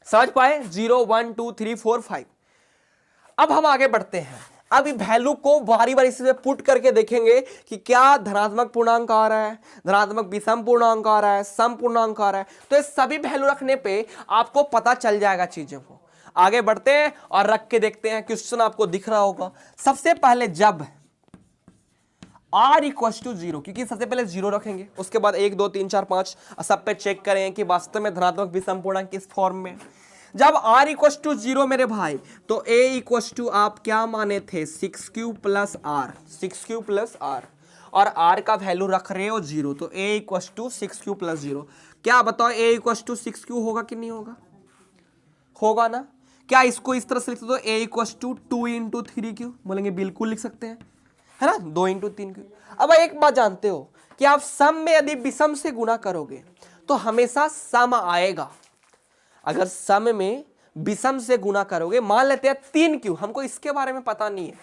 समझ पाए, 0, 1, 2, 3, 4, 5। अब हम आगे बढ़ते हैं, अब वैल्यू को बारी बारी से पुट करके देखेंगे कि क्या धनात्मक पूर्णांक आ रहा है, धनात्मक विषम पूर्णांक आ रहा है, सम पूर्णांक आ रहा है। तो ये सभी वैल्यू रखने पे आपको पता चल जाएगा चीजों को। आगे बढ़ते हैं और रख के देखते हैं, क्वेश्चन आपको दिख रहा होगा। सबसे पहले जब आर इक्व टू 0, क्योंकि सबसे पहले 0 रखेंगे, उसके बाद 1 2 3 4 5 सब पे चेक करें कि वास्तव में धनात्मक विषम पूर्णांक किस फॉर्म में। जब r इक्व टू 0 मेरे भाई, तो a इक्व टू आप क्या माने थे 6q प्लस आर, 6q प्लस आर, और r का वैल्यू रख रहे हो 0, तो a equal to 6q plus 0। क्या बताओ a इक्व टू 6q होगा कि नहीं होगा? होगा ना। क्या इसको इस तरह से लिख सकते हो a equal to 2 into 3q? बोलेंगे बिल्कुल लिख सकते हैं, है ना, 2 इंटू 3q। अब एक बात जानते हो कि आप सम में यदि विषम से गुना करोगे तो हमेशा सम आएगा। अगर सम में विषम से गुना करोगे, मान लेते हैं 3q, हमको इसके बारे में पता नहीं है,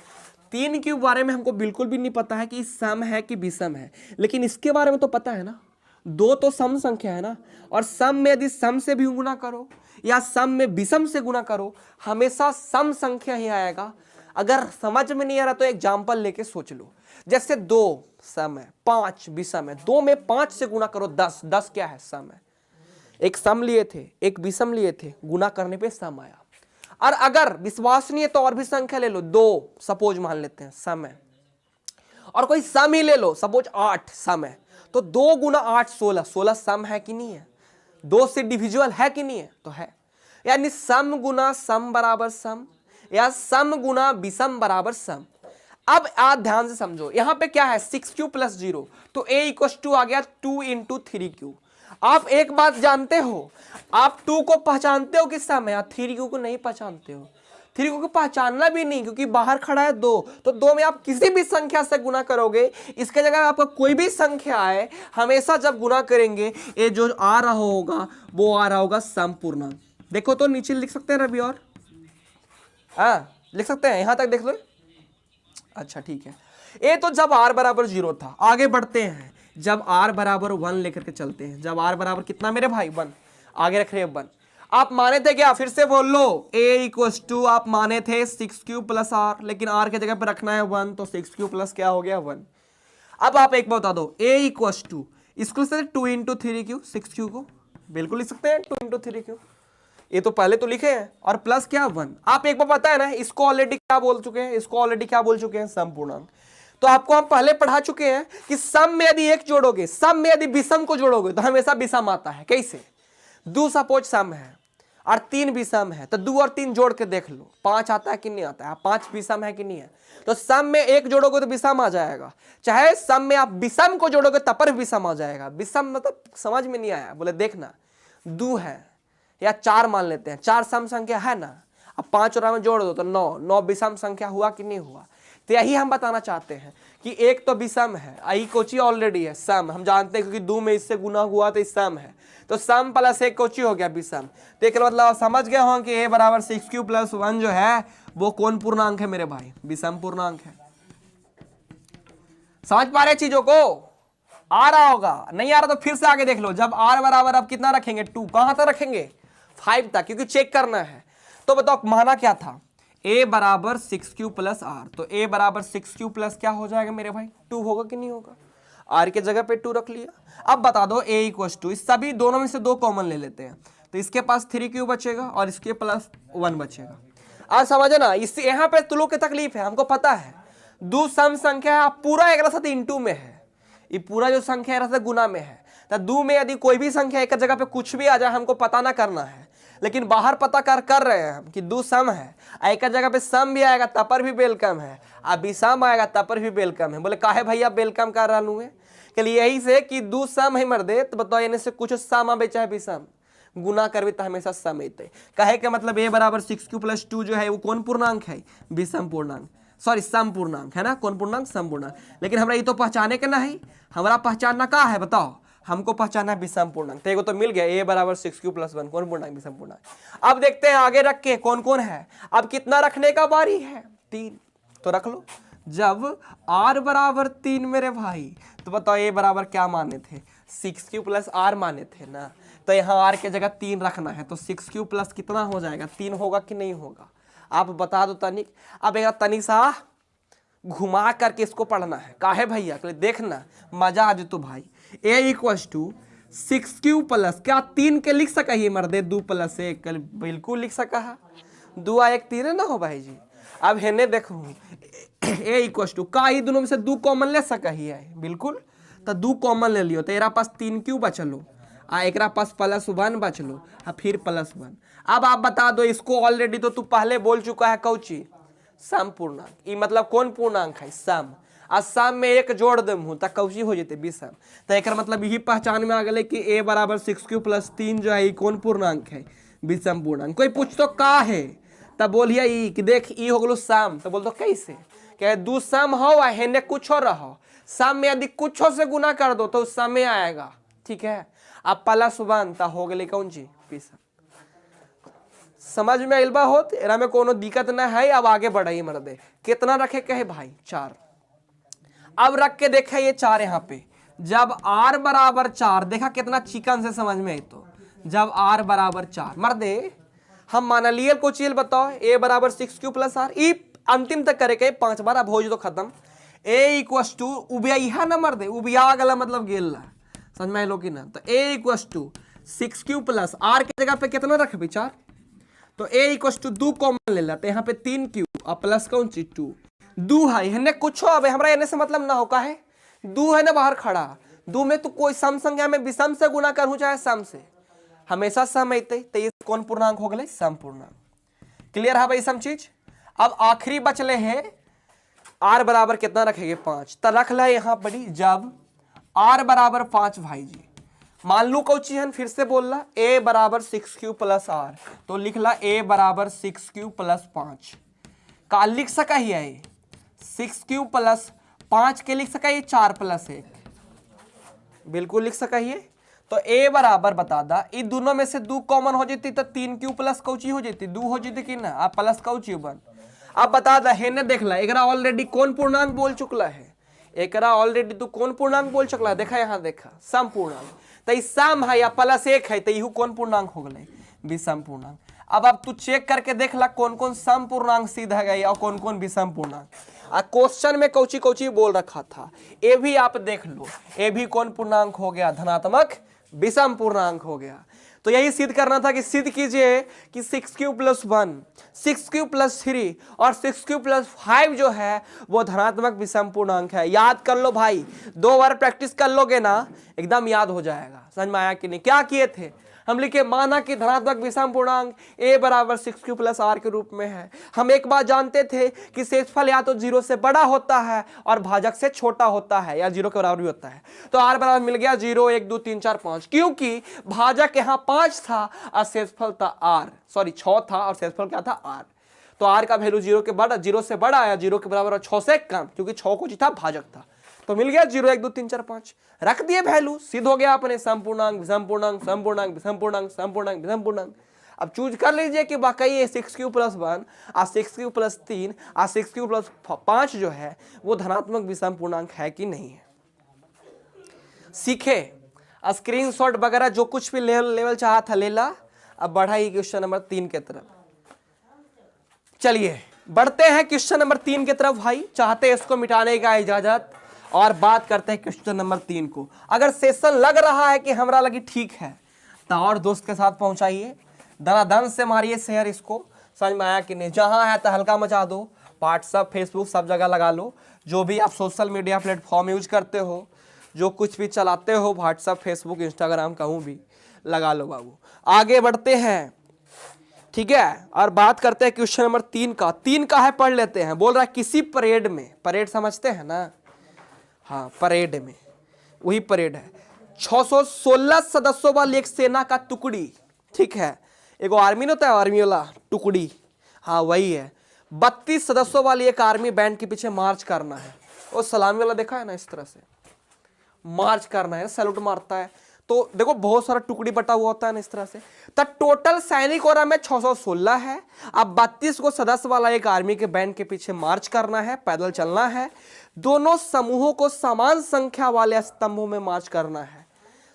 3q बारे में हमको बिल्कुल भी नहीं पता है कि सम है कि विषम है, लेकिन इसके बारे में तो पता है ना, 2 तो सम संख्या है ना, और सम में यदि सम से भी गुना करो या सम में विषम से गुना करो, हमेशा सम संख्या ही आएगा। अगर समझ में नहीं आ रहा तो एग्जाम्पल लेके सोच लो, जैसे 2 सम है, 5 विषम है, 2 में 5 से गुना करो 10, 10 क्या है? सम है। एक सम लिए थे, एक विषम लिए थे, गुना करने पे सम आया। और अगर विश्वास नहीं है तो और भी संख्या ले लो, 2 सपोज मान लेते हैं सम है, और कोई सम ही ले लो, सपोज 8 सम है, तो 2 गुना 8 16, 16 सम है कि नहीं है? 2 से डिविजुअल है कि नहीं है? तो है। यानी सम गुना सम बराबर सम, या सम गुना विषम बराबर सम। अब आप ध्यान से समझो, यहां पे क्या है 6q प्लस 0, तो a इक्व टू आ गया 2 इंटू 3q। आप एक बात जानते हो, आप 2 को पहचानते हो कि सम है, 3q को नहीं पहचानते हो। 3q को पहचानना भी नहीं, क्योंकि बाहर खड़ा है 2, तो 2 में आप किसी भी संख्या से गुना करोगे, इसके जगह आपका कोई भी संख्या आए, हमेशा जब गुना करेंगे ये जो आ रहा होगा वो आ रहा होगा सम पूर्णांक। देखो तो नीचे लिख सकते हैं रवि, और लिख सकते हैं, यहां तक देख लो। अच्छा ठीक है, ये तो जब r बराबर 0 था। आगे बढ़ते हैं, जब r बराबर 1 लेकर के चलते हैं। जब r बराबर कितना मेरे भाई? 1, आगे रख रहे हैं 1। आप माने थे क्या? फिर से बोल लो, a इक्व टू आप माने थे 6q प्लस आर, लेकिन r के जगह पे रखना है 1, तो 6q प्लस क्या हो गया 1। अब आप एक बात बता दो, a इक्व टू इसको 2 इंटू 3q, 6q को बिल्कुल लिख सकते हैं 2 इंटू 3q, ये तो पहले तो लिखे हैं, और प्लस क्या 1। आप एक बार पता है ना, इसको ऑलरेडी क्या बोल चुके हैं? इसको ऑलरेडी क्या बोल चुके हैं? सम पूर्णांक। तो आपको हम पहले पढ़ा चुके हैं कि सम में यदि 1 जोड़ोगे, सम में यदि विषम को जोड़ोगे तो हमेशा विषम आता है। कैसे? 2 सपोज सम है और 3 विषम है, तो 2 और 3 जोड़ के देख लो 5 आता है कि नहीं आता है? 5 विषम है कि नहीं है? तो सम में 1 जोड़ोगे तो विषम आ जाएगा, चाहे सम में आप विषम को जोड़ोगे तब पर विषम आ जाएगा। विषम मतलब समझ में नहीं आया? बोले देखना, 2 है या 4 मान लेते हैं, 4 सम संख्या है ना, अब 5 और में जोड़ दो तो 9, 9 विषम संख्या हुआ कि नहीं हुआ? तो यही हम बताना चाहते हैं कि एक तो विषम है, आई कोची ऑलरेडी है सम, हम जानते हैं क्योंकि 2 में इससे गुना हुआ तो इस सम है, तो सम प्लस 1 कोची हो गया विषम। तो एक मतलब आप समझ गए हों कि a बराबर 6q प्लस 1 जो है वो कौन पूर्णांक है मेरे भाई? विषम पूर्णांक है। समझ पा रहे चीजों को? आ रहा होगा, नहीं आ रहा तो फिर से आगे देख लो। जब r बराबर अब कितना रखेंगे? 2, कहां तक रखेंगे? 5 तक, क्योंकि चेक करना है। तो बताओ माना क्या था? a बराबर 6q प्लस आर, तो a बराबर 6q प्लस क्या हो जाएगा मेरे भाई? 2 होगा कि नहीं होगा? r के जगह पे 2 रख लिया। अब बता दो a इक्व टू, इस सभी दोनों में से 2 कॉमन ले लेते हैं, तो इसके पास 3q बचेगा और इसके प्लस 1 बचेगा। आज समझे ना, इससे यहाँ पे तुलों की तकलीफ है, हमको पता है 2 सम संख्या पूरा एक साथ इंटू में है, ये पूरा जो संख्या है गुना में है। तो 2 में यदि कोई भी संख्या एक जगह पे कुछ भी आ जाए हमको पता ना करना है, लेकिन बाहर पता कर रहे हैं हम कि 2 सम है, एक जगह पे सम भी आएगा तब पर भी बेलकम है, अब विषम आएगा तब पर भी बेलकम है। बोले काहे भैया बेलकम कर रहा हूँ? के लिए यही से कि 2 सम है मर्दे, तो बताओ यानी से कुछ सम आवे चाहे विषम, गुना करवे तो हमेशा सम अते। कहे के मतलब a बराबर 6q प्लस 2 जो है वो कौन पूर्णांक है? विषम पूर्णांक, सॉरी सम पूर्णांक है ना। कौन पूर्णांक? सम पूर्णांक। लेकिन हमरा ये तो पहचाने के ना है, हमरा पहचानना का है बताओ? हमको पहचाना है विषम पूर्णांक। तो एगो तो मिल गया, a बराबर 6q प्लस 1 कौन पूर्णांक? विषम पूर्णांक। अब देखते हैं आगे रख के कौन कौन है। अब कितना रखने का बारी है? 3, तो रख लो। जब r बराबर 3 मेरे भाई, तो बताओ a बराबर क्या माने थे? 6q प्लस r माने थे ना, तो यहाँ r के जगह 3 रखना है, तो 6q प्लस कितना हो जाएगा? 3 होगा कि नहीं होगा? आप बता दो तनिक। अब एक तनिक सा घुमा करके इसको पढ़ना है, काहे भैया? देखना मजा आ तो भाई। a equal to 6q plus क्या 3 के लिख सका ही मर्दे? 2 प्लस 1 बिल्कुल लिख सका है, 2 1 3 ना हो भाई जी। अब हेने देखो ए इक्वल टू का ही दोनों में से 2 कॉमन ले सका ही है, बिल्कुल। तो 2 कॉमन ले लियो, तेरा पास 3 क्यों बचलो, एकरा पास +1 बचलो, फिर +1। अब आप बता दो इसको, ऑलरेडी तो तू पहले बोल चुका है कौची, सम पूर्णांक। ये मतलब कौन पूर्णांक है, सम। आ सम में एक जोड़ दम हूँ तो कौची हो जाते, विषम। तो एक मतलब यही पहचान में आ गए कि a बराबर 6q + 3 जो है कौन पूर्णांक है, विषम पूर्णांक। कोई पूछ तो का है, तब बोलिए ई कि देख ई हो गलो सम, तो बोल दो कैसे, क्या 2 सम हो हेने कुछ हो रहा, सम में यदि कुछ से गुना कर दो तो सम में आएगा, ठीक है। अब +1 तो हो गए कौन जी, विषम। समझ में अल्बा हो, तेरा में कोनो दिक्कत ना है। अब आगे बढ़ाइए मर्दे, कितना रखे कहे भाई, 4। अब रख के देखा ये 4 यहाँ पे, जब r बराबर 4, देखा कितना चिकन से समझ में आई। तो जब r बराबर 4 मर्दे, हम मान लिए को चीज बताओ, a बराबर 6q + r, ई अंतिम तक करे के 5 बार, अब हो तो खत्म। a इक्वल टू उबिया ना मर्दे, उबिया गला मतलब गेल, समझ में लो कि ना। तो a equal to 6q + r की जगह पे कितना रखे 4, तो a इक्वल टू 2 कॉमन ले लेते, यहाँ पे 3q और प्लस कौन सी 2, 2 है हने कुछ हो, अब हमरा एने से मतलब ना हो का है, 2 है ना बाहर खड़ा, 2 में तो कोई सम संख्या में विषम से गुना करूं चाहे सम से, हमेशा सम अते, तो ये कौन पूर्णांक हो गए, सम पूर्णांक। क्लियर है भाई सम चीज। अब आखिरी बचले हैं, r बराबर कितना रखेंगे 5, तो रख ले यहाँ बड़ी, जब r बराबर 5 भाई जी, मान लू कौची है, फिर से बोल ला, a बराबर 6q + r, तो लिख ला a बराबर 6q + 5, का लिख सका ही है 6q + 5 के लिख सका ये 4 + 1, बिल्कुल लिख सका ही। तो a बराबर बता दा, इन दोनों में से 2 कॉमन हो जाती तो 3q + कौची हो जाती, 2 हो जाती कि ना, आप प्लस कौची बन। अब बता दा हेने देख ला, एकरा ऑलरेडी कौन पूर्णांक बोल चुकला है, एकरा ऑलरेडी तू कौन पूर्णांक बोल चुकला है, देखा यहाँ देखा सम पूर्णांक, तो ये सम है या +1 है, तो यू कौन पूर्णांक हो गए, विषम पूर्णांक। अब तू चेक करके देख ला कौन कौन सम पूर्णांक सीधा गया और कौन कौन विषम पूर्णांक। क्वेश्चन में कौची कौची बोल रखा था, ये भी आप देख लो, ये भी कौन पूर्णांक हो गया, धनात्मक विषम पूर्णांक हो गया। तो यही सिद्ध करना था कि सिद्ध कीजिए कि 6q + 1, 6q + 3 और 6q + 5 जो है वो धनात्मक विषम पूर्णांक है। याद कर लो भाई, 2 बार प्रैक्टिस कर लोगे ना एकदम याद हो जाएगा। समझ में आया कि नहीं, क्या किए थे हम, लिखे माना कि धनात्मक विषम पूर्णांक a बराबर 6q + r के रूप में है। हम एक बात जानते थे कि शेषफल या तो 0 से बड़ा होता है और भाजक से छोटा होता है या 0 के बराबर भी होता है। तो r बराबर मिल गया 0 1 2 3 4 5, क्योंकि भाजक यहाँ 5 था और शेषफल था r, सॉरी 6 था और शेषफल क्या था r। तो r का वैल्यू 0 से बड़ा या 0 के बराबर और 6 से कम, क्योंकि 6 को जीता भाजक था। तो मिल गया 0 1 2 3 4 5, रख दिए वैल्यू, सिद्ध हो गया अपने सम पूर्णांक विषम पूर्णांक सम पूर्णांक विषम पूर्णांक सम पूर्णांक विषम पूर्णांक। अब चूज कर लीजिए कि वाकई 6q + 1 और 6q + 3 और 6q + 5 जो है वो धनात्मक विषम पूर्णांक है कि नहीं है। सीखे, स्क्रीनशॉट वगैरह जो कुछ भी लेवल चाहा था ले ला। अब बढ़ाइए क्वेश्चन नंबर 3 की तरफ। चलिए बढ़ते हैं क्वेश्चन नंबर 3 की तरफ भाई, चाहते हैं इसको मिटाने का इजाजत और बात करते हैं क्वेश्चन नंबर 3 को। अगर सेशन लग रहा है कि हमरा लगी ठीक है तो और दोस्त के साथ पहुंचाइए, धनाधन से मारिए शेयर इसको। समझ में आया कि नहीं, जहां है तो हल्का मचा दो, व्हाट्सअप फेसबुक सब जगह लगा लो, जो भी आप सोशल मीडिया प्लेटफॉर्म यूज करते हो, जो कुछ भी चलाते हो, व्हाट्सअप फेसबुक इंस्टाग्राम कहूँ भी लगा लो बाबू। आगे बढ़ते हैं, ठीक है, और बात करते हैं क्वेश्चन नंबर 3 का। 3 का है पढ़ लेते हैं। बोल रहा है किसी परेड में, परेड समझते हैं ना, हाँ परेड में, वही परेड है, 616 सदस्यों वाली एक सेना का टुकड़ी, ठीक है, एक आर्मी होता है आर्मी वाला टुकड़ी, हाँ वही है, 32 सदस्यों वाली एक आर्मी बैंड के पीछे मार्च करना है। वो सलामी वाला देखा है ना, इस तरह से मार्च करना है, सैल्यूट मारता है। तो देखो बहुत सारा टुकड़ी बटा हुआ होता है ना इस तरह से। तो टोटल सैनिक और में 616 है। अब 32 को सदस्य वाला एक आर्मी के बैंड के पीछे मार्च करना है, पैदल चलना है। दोनों समूहों को समान संख्या वाले स्तंभों में मार्च करना है,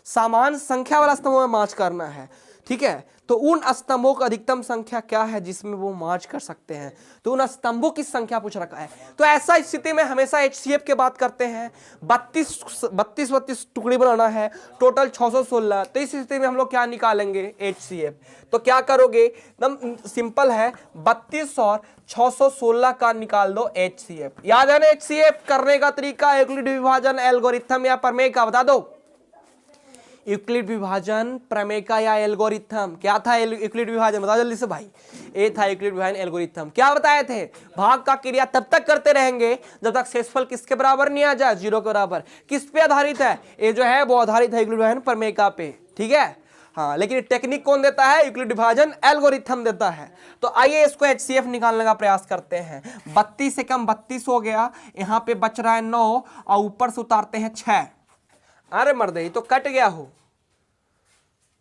समान संख्या वाला स्तंभों में मार्च करना है। ठीक है। तो उन स्तंभों का अधिकतम संख्या क्या है जिसमें वो मार्च कर सकते हैं, तो उन स्तंभों की संख्या पूछ रखा है। तो ऐसा स्थिति में हमेशा HCF की बात करते हैं। 32 टुकड़ी बनाना है, टोटल 616। तो इस स्थिति में हम लोग क्या निकालेंगे, HCF। तो क्या करोगे, एकदम सिंपल है, 32 और 616 का निकाल दो HCF। याद है ना HCF करने का तरीका, यूक्लिड विभाजन, एल्गोरिथम या प्रमेय का, बता दो। यूक्लिड विभाजन, प्रमेय का या एल्गोरिथम। क्या था यूक्लिड विभाजन, बताओ जल्दी से भाई। ए था यूक्लिड विभाजन, एल्गोरिथम। क्या बताए थे, भाग का क्रिया तब तक करते रहेंगे जब तक शेषफल किसके बराबर नहीं आ जाए, 0 के बराबर। किस पे आधारित है, ये जो है वो आधारित है यूक्लिड विभाजन प्रमेय का पे, ठीक है। हाँ, लेकिन टेक्निक कौन देता है, यूक्लिड विभाजन एल्गोरिथम देता है। तो आइए इसको HCF निकालने का प्रयास करते हैं। 32 से कम 32 हो गया, यहाँ पे बच रहा है 9 और ऊपर से उतारते हैं 6। अरे मर्दे तो कट गया हो,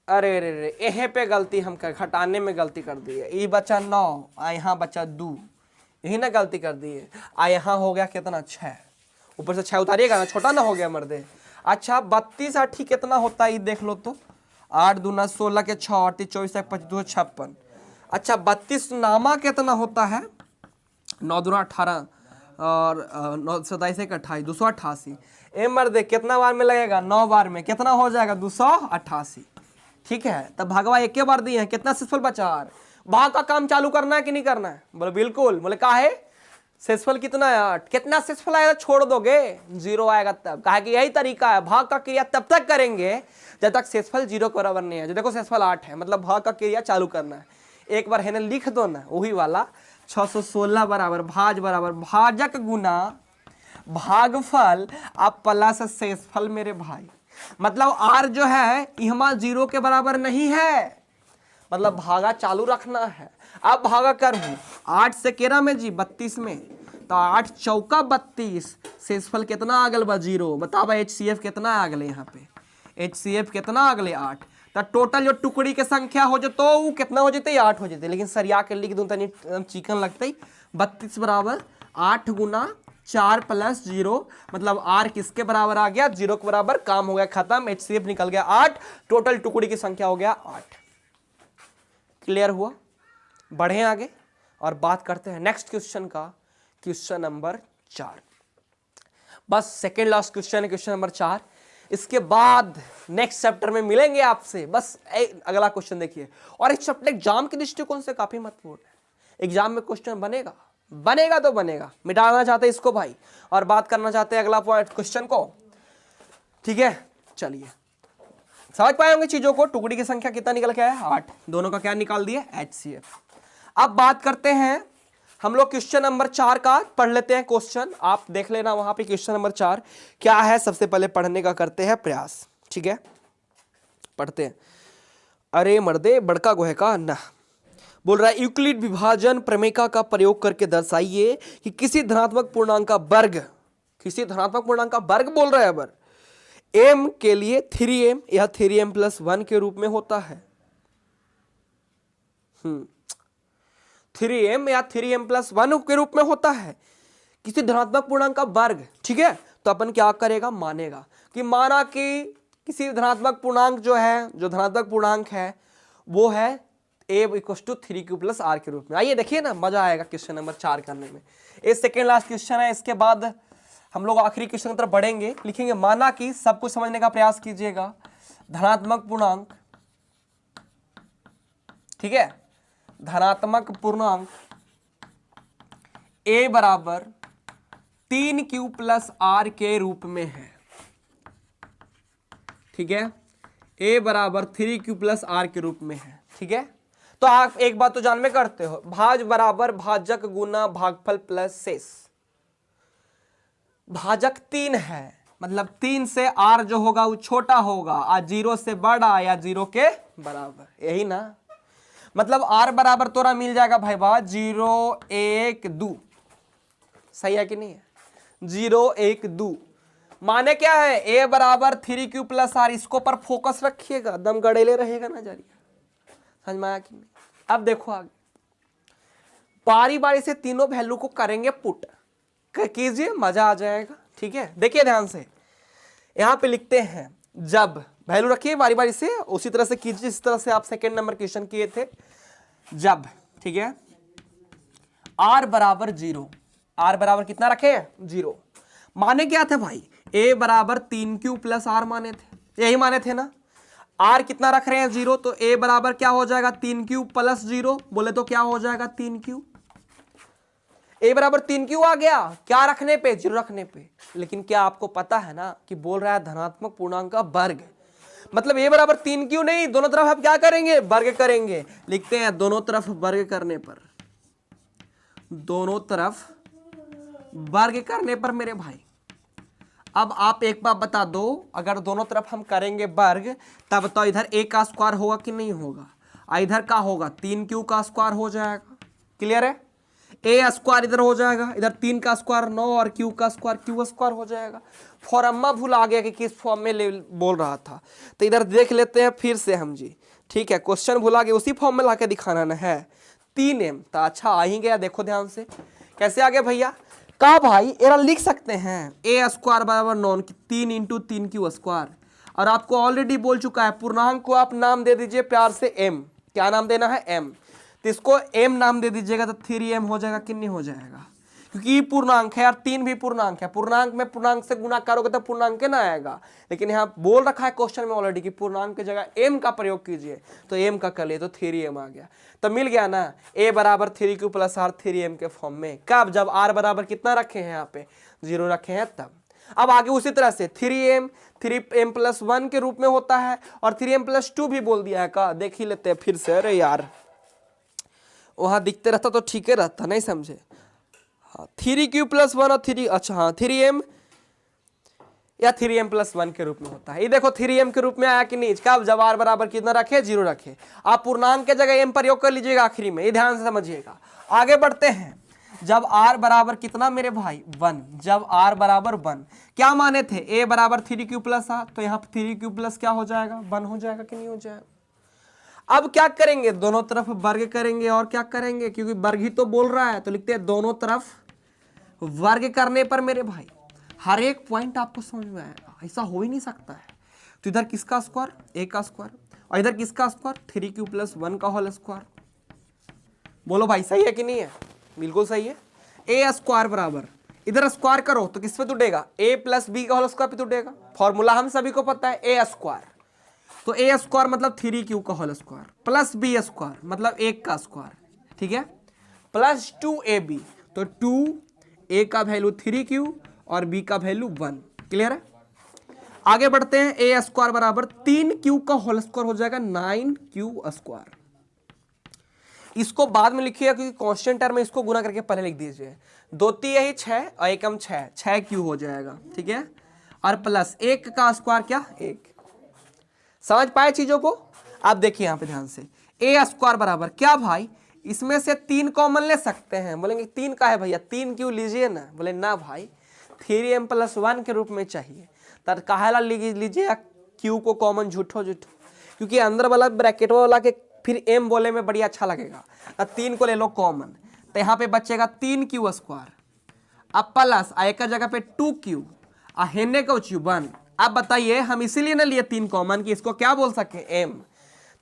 अरे रे रे, यहीं पे गलती हम कर, घटाने में गलती कर दी है। ये बचा 9 आ यहाँ बचा 2, यही ना गलती कर दी है। आ यहाँ हो गया कितना 6, ऊपर से 6 उतारिएगा ना, छोटा ना हो गया मर्दे। अच्छा 32 8 कितना होता है ये देख लो तो, 8 दूना 16 के 6, 8 24 25 56। अच्छा 32 नामा कितना होता है, 9 दूना 18 और 9 27 एक 28, 288। ए मर्दे कितना बार में लगेगा, 9 बार में कितना हो जाएगा, 288। ठीक है, तब भागवा एक बार दिए हैं, कितना शेषफल बचा, भाग का काम चालू करना है कि नहीं करना है, बोले बिल्कुल। बोले का है, शेषफल कितना है 8, कितना शेषफल आएगा छोड़ दोगे, 0 आएगा तब। कहा कि यही तरीका है, भाग का क्रिया तब तक करेंगे जब तक शेषफल 0 के बराबर नहीं है। जो देखो शेषफल 8 है, मतलब भाग का क्रिया चालू करना है। एक बार है लिख दो ना, वही वाला 616 बराबर भाज बराबर भाजक गुना भागफल अब प्लस शेषफल मेरे भाई। मतलब R जो है यहाँ 0 के बराबर नहीं है, मतलब भागा चालू रखना है। अब भागा करूँ 8 से केरा में जी 32 में, तो 8 चौका 32, शेषफल कितना आगल बा 0। बताओ HCF कितना आगले, यहाँ पे HCF कितना आगले 8। तो टोटल जो टुकड़ी के संख्या हो जो, तो वो कितना हो जाते, 8 हो जाते। लेकिन सरिया के लिख दूँ तनी चिकन लगते। 32 बराबर 8 गुना 4 प्लस 0, मतलब R किसके बराबर आ गया, 0 के बराबर। काम हो गया खत्म, HCF निकल गया 8, टोटल टुकड़ी की संख्या हो गया 8। क्लियर हुआ, बढ़े आगे और बात करते हैं नेक्स्ट क्वेश्चन का, क्वेश्चन नंबर 4। बस सेकेंड लास्ट क्वेश्चन है, क्वेश्चन नंबर 4। इसके बाद नेक्स्ट चैप्टर में मिलेंगे आपसे। बस अगला क्वेश्चन देखिए, और इस चैप्टर एग्जाम के दृष्टिकोण से काफी महत्वपूर्ण है। एग्जाम में क्वेश्चन बनेगा, बनेगा तो बनेगा। मिटाना चाहते हैं इसको भाई, और बात करना चाहते हैं अगला पॉइंट क्वेश्चन को, ठीक है। चलिए समझ पाए होंगे चीजों को। टुकड़ी की संख्या कितना निकल के आया, 8, दोनों का क्या निकाल दिया, HCF। अब बात करते हैं हम लोग क्वेश्चन नंबर 4 का, पढ़ लेते हैं क्वेश्चन। आप देख लेना वहां पे क्वेश्चन नंबर 4 क्या है, सबसे पहले पढ़ने का करते हैं प्रयास, ठीक है। पढ़ते हैं। अरे मर्दे बड़का गोहे का ना बोल रहा है, यूक्लिड विभाजन प्रमेयिका का प्रयोग करके दर्शाइए कि किसी धनात्मक पूर्णांक का वर्ग, किसी धनात्मक पूर्णांक का वर्ग बोल रहा है अबर, m के लिए 3m या 3m + 1 के रूप में होता है। 3m या 3m + 1 के रूप में होता है किसी धनात्मक पूर्णांक का वर्ग, ठीक है। तो अपन क्या करेगा, मानेगा कि माना कि किसी धनात्मक पूर्णांक जो है, जो धनात्मक पूर्णांक है वो है a = 3q + r के रूप में। आइए देखिए ना, मजा आएगा क्वेश्चन नंबर 4 करने में। ये सेकेंड लास्ट क्वेश्चन है, इसके बाद हम लोग आखिरी क्वेश्चन की तरफ बढ़ेंगे। लिखेंगे माना कि, सब कुछ समझने का प्रयास कीजिएगा, धनात्मक पूर्णांक, ठीक है, धनात्मक पूर्णांक a बराबर 3q + r के रूप में है, ठीक है। a बराबर 3q + r के रूप में है, ठीक है। तो आप एक बात तो जान में करते हो, भाज बराबर भाजक गुना भागफल प्लस शेष। भाजक 3 है, मतलब 3 से r जो होगा वो छोटा होगा, और 0 से बड़ा या 0 के बराबर, यही ना। मतलब r बराबर तोरा मिल जाएगा भाई बा 0 1 2, सही है कि नहीं है, 0 1 2। माने क्या है, a बराबर 3q + r, इसको पर फोकस रखिएगा, दम गड़ेले रहेगा ना जारी, समझ में आया कि नहीं। अब देखो आगे, बारी बारी से तीनों वैल्यू को करेंगे पुट, कीजिए, मजा आ जाएगा, ठीक है। देखिए ध्यान से, यहां पे लिखते हैं जब, वैल्यू रखिए बारी बारी से, उसी तरह से कीजिए जिस तरह से आप सेकेंड नंबर क्वेश्चन किए थे जब, ठीक है। r बराबर 0, r बराबर कितना रखे हैं 0, माने क्या थे भाई, a बराबर 3q प्लस r माने थे, यही माने थे ना। r कितना रख रहे हैं 0, तो a बराबर क्या हो जाएगा 3q प्लस 0, बोले तो क्या हो जाएगा 3q, a बराबर 3q आ गया, क्या रखने पे 0 रखने पे। लेकिन क्या आपको पता है ना कि बोल रहा है धनात्मक पूर्णांक का वर्ग, मतलब a बराबर 3q नहीं, दोनों तरफ आप क्या करेंगे वर्ग करेंगे, लिखते हैं दोनों तरफ वर्ग करने पर, दोनों तरफ वर्ग करने पर मेरे भाई। अब आप एक बात बता दो, अगर दोनों तरफ हम करेंगे वर्ग तब बताओ इधर a का स्क्वायर होगा कि नहीं होगा, इधर का होगा 3q का स्क्वायर हो जाएगा, क्लियर है। a स्क्वायर इधर हो जाएगा, इधर 3 का स्क्वायर 9 और q का स्क्वायर q स्क्वायर हो जाएगा। फॉर्मा भूला गया कि किस फॉर्म में बोल रहा था, तो इधर देख लेते हैं फिर से हम जी, ठीक है। क्वेश्चन भूला गया, उसी फॉर्म में लाके दिखाना ना है 3m, तो अच्छा आ ही गया, देखो ध्यान से कैसे आ गया भैया। कहा भाई एरा लिख सकते हैं a स्क्वायर बराबर 9 3 इंटू 3q स्क्वायर, और आपको ऑलरेडी बोल चुका है पूर्णांक को आप नाम दे दीजिए प्यार से m, क्या नाम देना है m, तो इसको m नाम दे दीजिएगा तो 3m हो जाएगा कि नहीं हो जाएगा, क्योंकि पूर्णांक है और 3 भी पूर्णांक है, पूर्णांक में पूर्णांक से गुणा करोगे तो पूर्णांक ना आएगा। लेकिन यहाँ बोल रखा है क्वेश्चन में ऑलरेडी कि पूर्णांक की जगह m का प्रयोग कीजिए, तो m का कर लिए तो 3m आ गया, तो मिल गया ना a बराबर 3q प्लस r 3m के फॉर्म में। कब, जब r बराबर कितना रखे हैं यहाँ पे 0 रखे हैं तब। अब आगे उसी तरह से 3m प्लस 1 के रूप में होता है, और 3m प्लस 2 भी बोल दिया है का, देख ही लेते हैं फिर से। अरे यार वहां दिखते रहता तो ठीक है रहता, नहीं समझे। हाँ 3q प्लस 1 और 3, अच्छा हाँ 3m या 3m प्लस 1 के रूप में होता है। ये देखो 3m के रूप में आया कि नहीं, कब, जब r बराबर कितना रखे 0 रखे। आप पूर्णांक के जगह m प्रयोग कर लीजिएगा आखिरी में, ये ध्यान से समझिएगा। आगे बढ़ते हैं, जब r बराबर कितना मेरे भाई 1, जब r बराबर 1, क्या माने थे a बराबर 3q प्लस r, तो यहाँ 3q प्लस क्या हो जाएगा 1 हो जाएगा कि नहीं हो जाएगा। अब क्या करेंगे, दोनों तरफ वर्ग करेंगे, और क्या करेंगे क्योंकि वर्ग ही तो बोल रहा है, तो लिखते हैं दोनों तरफ वर्ग करने पर मेरे भाई हर एक पॉइंट आपको समझ में आएगा, ऐसा हो ही नहीं सकता है। तो इधर किसका स्क्वायर a का स्क्वायर, और इधर किसका स्क्वायर 3q प्लस 1 का होल स्क्वायर। बोलो भाई सही है कि नहीं है, बिल्कुल सही है। a स्क्वायर बराबर इधर स्क्वायर करो तो किस पे टूटेगा, a प्लस b का होल स्क्वायर पे टूटेगा। फॉर्मूला हम सभी को पता है a स्क्वायर, तो a स्क्वायर मतलब 3q का whole square plus b square मतलब 1 का स्क्वायर, ठीक है, प्लस 2ab, तो 2a का वैल्यू 3q और b का वैल्यू 1, क्लियर है। आगे बढ़ते हैं, a स्क्वायर बराबर 3q का होल स्क्वायर हो जाएगा 9q स्क्वायर। इसको बाद में लिखिएगा क्योंकि कांस्टेंट टर्म में इसको गुना करके पहले लिख दीजिए, 2 यही 6 और 1 6q हो जाएगा, ठीक है, और प्लस 1 का स्क्वायर क्या 1। समझ पाए चीजों को। आप देखिए यहां पे ध्यान से, a स्क्वायर बराबर क्या भाई, इसमें से 3 कॉमन ले सकते हैं, बोलेंगे 3 का है भैया 3 क्यों लीजिए ना, बोले ना भाई 3m प्लस 1 के रूप में चाहिए, तब काहेला लीजिए q को कॉमन, झूठो झूठो, क्योंकि अंदर वाला ब्रैकेट वाला के फिर m बोले में बढ़िया अच्छा लगेगा, तो 3 को ले लो कॉमन, तो यहाँ पे बचेगा 3q स्क्वायर, अब प्लस एक का जगह पे 2q, हेने को 1। अब बताइए हम इसीलिए ना लिए 3 कॉमन कि इसको क्या बोल सके m,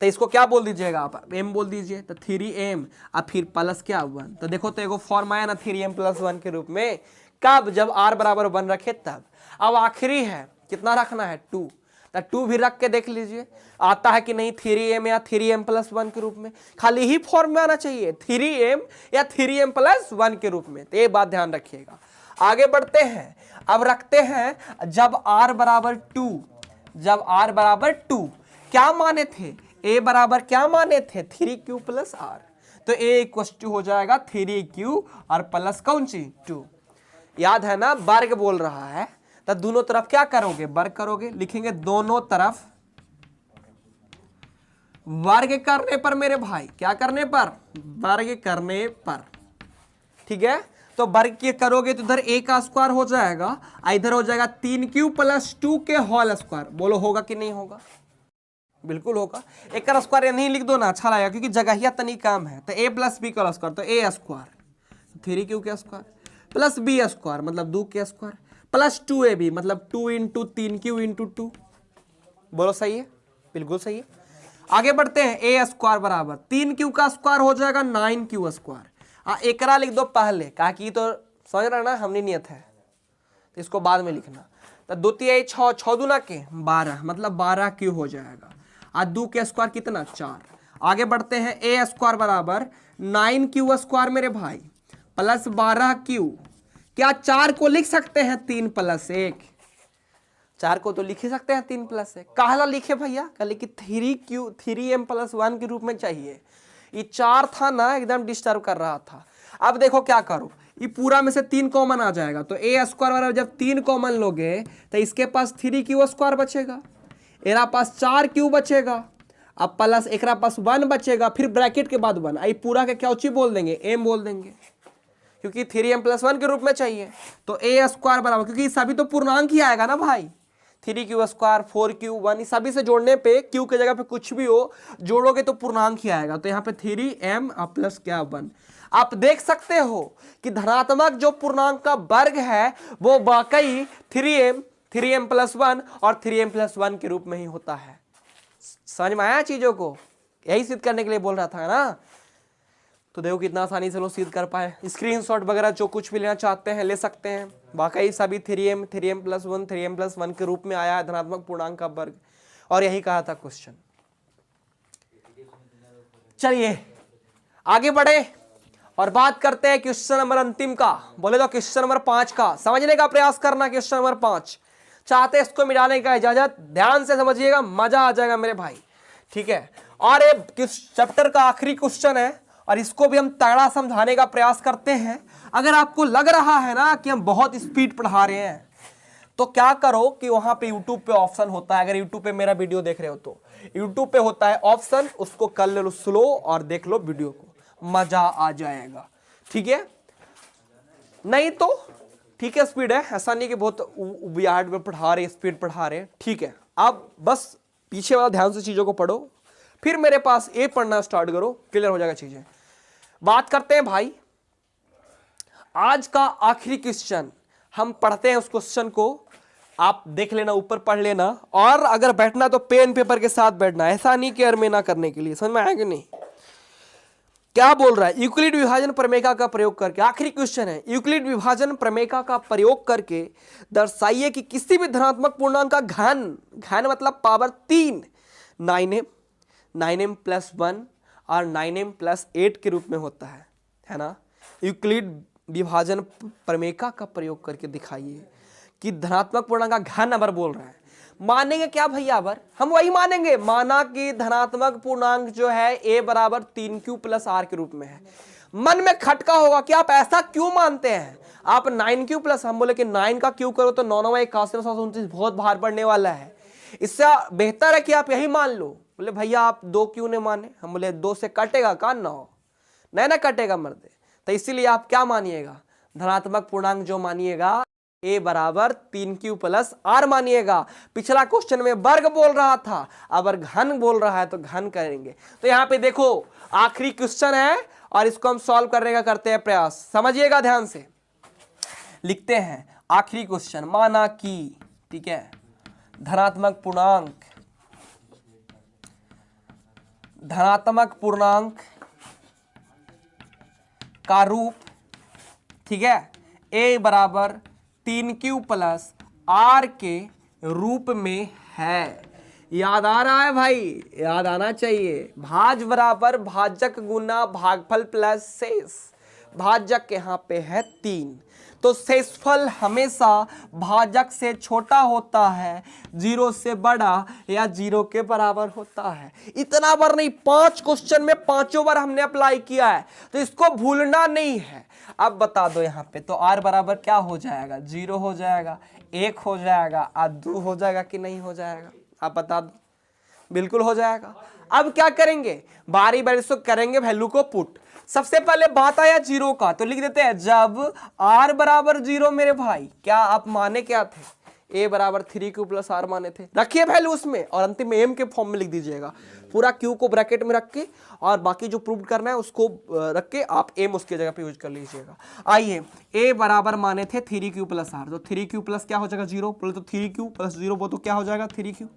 तो इसको क्या बोल दीजिएगा आप m बोल दीजिए, तो 3m अब फिर प्लस क्या 1, तो देखो तो एगो फॉर्म आया ना 3m प्लस 1 के रूप में, कब, जब r बराबर 1 रखे तब। अब आखिरी है कितना रखना है 2, तो 2 भी रख के देख लीजिए आता है कि नहीं 3m या 3m प्लस 1 के रूप में, खाली ही फॉर्म में आना चाहिए 3m या 3m प्लस 1 के रूप में, तो ये बात ध्यान रखिएगा। आगे बढ़ते हैं, अब रखते हैं जब r बराबर 2, जब r बराबर 2 क्या माने थे, a बराबर क्या माने थे 3q प्लस r, तो a इक्वल टू हो जाएगा 3q और प्लस कौन सी 2, याद है ना वर्ग बोल रहा है, तो दोनों तरफ क्या करोगे वर्ग करोगे, लिखेंगे दोनों तरफ वर्ग करने पर मेरे भाई, क्या करने पर वर्ग करने पर, ठीक है। तो वर्ग के करोगे तो इधर a का स्क्वायर हो जाएगा, इधर हो जाएगा 3q प्लस 2 के होल स्क्वायर, बोलो होगा कि नहीं होगा, बिल्कुल होगा। एक का स्क्वायर नहीं लिख दो ना अच्छा लगेगा, क्योंकि जगह तनी कम है, तो a प्लस बी का स्क्वायर, तो a स्क्वायर 3q के स्क्वायर प्लस b स्क्वायर मतलब 2 के स्क्वायर प्लस 2ab मतलब 2 इंटू 3q इंटू 2, बोलो सही है, बिल्कुल सही है। आगे बढ़ते हैं, ए स्क्वायर बराबर 3q का स्क्वायर हो जाएगा 9q स्क्वायर। एकरा लिख दो पहले, कहा कि तो समझ रहा ना, हमने नियत है तो इसको बाद में लिखना। तो 2 तिहाई 6, 6 दूना के 12, मतलब 12q हो जाएगा। और 2 के स्क्वायर कितना 4। आगे बढ़ते हैं, ए स्क्वायर बराबर 9q स्क्वायर मेरे भाई प्लस 12q। क्या 4 को लिख सकते हैं 3 + 1? 4 को तो लिख ही सकते हैं 3 + 1। काहला लिखे भैया, कल कि 3m + 1 के रूप में चाहिए। ये 4 था ना, एकदम डिस्टर्ब कर रहा था। अब देखो क्या करो, ये पूरा में से 3 कॉमन आ जाएगा, तो ए स्क्वायर बराबर जब 3 कॉमन लोगे तो इसके पास 3q स्क्वायर बचेगा, एरा पास 4q बचेगा, अब प्लस एकरा पास 1 बचेगा, फिर ब्रैकेट के बाद 1। आई पूरा के क्या उची बोल देंगे, m बोल देंगे, क्योंकि 3m + 1 के रूप में चाहिए। तो ए स्क्वायर बराबर, क्योंकि सभी तो पूर्णांक ही आएगा ना भाई, 3q स्क्वायर 4q 1, सभी से जोड़ने पे q के जगह पे कुछ भी हो जोड़ोगे तो पूर्णांक ही आएगा। तो यहाँ पे 3m प्लस क्या 1। आप देख सकते हो कि धनात्मक जो पूर्णांक का वर्ग है वो वाकई 3m + 1 और 3m + 1 के रूप में ही होता है। समझ में आया चीजों को? यही सिद्ध करने के लिए बोल रहा था ना। तो देखो कितना आसानी से लोग सिद्ध कर पाए। स्क्रीनशॉट वगैरह जो कुछ भी लेना चाहते हैं ले सकते हैं। वाकई सभी 3m + 1 3m + 1 के रूप में आया है धनात्मक पूर्णांक का वर्ग, और यही कहा था क्वेश्चन। चलिए आगे बढ़े और बात करते हैं क्वेश्चन नंबर अंतिम का। बोले तो क्वेश्चन नंबर 5 का समझने का प्रयास करना। क्वेश्चन नंबर 5 चाहते इसको मिटाने का इजाजत, ध्यान से समझिएगा, मजा आ जाएगा मेरे भाई, ठीक है। और ये किस चैप्टर का आखिरी क्वेश्चन है और इसको भी हम तगड़ा समझाने का प्रयास करते हैं। अगर आपको लग रहा है ना कि हम बहुत स्पीड पढ़ा रहे हैं तो क्या करो कि वहां पे YouTube पे ऑप्शन होता है, अगर YouTube पे मेरा वीडियो देख रहे हो तो YouTube पे होता है ऑप्शन, उसको कर लो स्लो और देख लो वीडियो को, मजा आ जाएगा, ठीक है। नहीं तो ठीक है, स्पीड है, ऐसा नहीं कि बहुत वियार्ड में पढ़ा रहे, स्पीड पढ़ा रहे, ठीक है। आप बस पीछे वाला ध्यान से चीजों को पढ़ो, फिर मेरे पास ए पढ़ना स्टार्ट करो, क्लियर हो जाएगा चीजें। बात करते हैं भाई आज का आखिरी क्वेश्चन, हम पढ़ते हैं उस क्वेश्चन को, आप देख लेना, ऊपर पढ़ लेना, और अगर बैठना तो पेन पेपर के साथ बैठना, ऐसा नहीं कि में ना करने के लिए। समझ में आया कि नहीं? क्या बोल रहा है, यूक्लिड विभाजन प्रमेय का प्रयोग करके, आखिरी क्वेश्चन है, यूक्लिड विभाजन प्रमेय का प्रयोग करके दर्शाइए कि किसी भी धनात्मक पूर्णांक का घन मतलब पावर 3 9m + 1 और 9m + 8 के रूप में होता है ना। यूक्लिड विभाजन प्रमेय का प्रयोग करके दिखाइए कि धनात्मक पूर्णांक का घन नंबर बोल रहा है। मानेंगे क्या भैया? अबर हम वही मानेंगे, माना कि धनात्मक पूर्णांक जो है a बराबर 3q + r के रूप में है। मन में खटका होगा कि आप ऐसा क्यों मानते हैं, आप 9q प्लस, हम बोले कि 9 का q करो तो 9 9 81 29 बहुत भार पड़ने वाला है, इससे बेहतर है कि आप यही मान लो। बोले भैया आप 2 क्यों नहीं माने, हम बोले 2 से कटेगा का 9, नहीं ना कटेगा मर्दे, तो इसीलिए आप क्या मानिएगा, धनात्मक पूर्णांक जो मानिएगा a बराबर 3q + r मानिएगा। पिछला क्वेश्चन में वर्ग बोल रहा था, अब घन बोल रहा है तो घन करेंगे। तो यहाँ पे देखो आखिरी क्वेश्चन है और इसको हम सॉल्व करने का करते हैं प्रयास, समझिएगा ध्यान से। लिखते हैं आखिरी क्वेश्चन, माना कि, ठीक है, धनात्मक पूर्णांक का रूप, ठीक है, a बराबर 3q + r के रूप में है। याद आ रहा है भाई? याद आना चाहिए। भाज बराबर भाजक गुना भागफल प्लस शेष, भाजक यहाँ पे है 3, तो शेषफल हमेशा भाजक से छोटा होता है, 0 से बड़ा या 0 के बराबर होता है। इतना बार नहीं, 5 क्वेश्चन में 5 बार हमने अप्लाई किया है, तो इसको भूलना नहीं है। अब बता दो यहाँ पे तो r बराबर क्या हो जाएगा, 0 हो जाएगा, 1 हो जाएगा और 2 हो जाएगा कि नहीं हो जाएगा, आप बता दो। बिल्कुल हो जाएगा। अब क्या करेंगे, बारी बारी से करेंगे वैल्यू को पुट। सबसे पहले बात आया 0 का, तो लिख देते हैं जब r बराबर 0 मेरे भाई, क्या आप माने क्या थे, a बराबर 3q + r माने थे, रखिए वैल्यू उसमें और अंतिम में m के फॉर्म में लिख दीजिएगा, पूरा q को ब्रैकेट में रख के और बाकी जो प्रूव करना है उसको रख के आप m उसके जगह पे यूज कर लीजिएगा। आइए a बराबर माने थे 3q + r, तो 3q प्लस क्या हो जाएगा 0, बोले तो 3q + 0 वो तो क्या हो जाएगा 3q,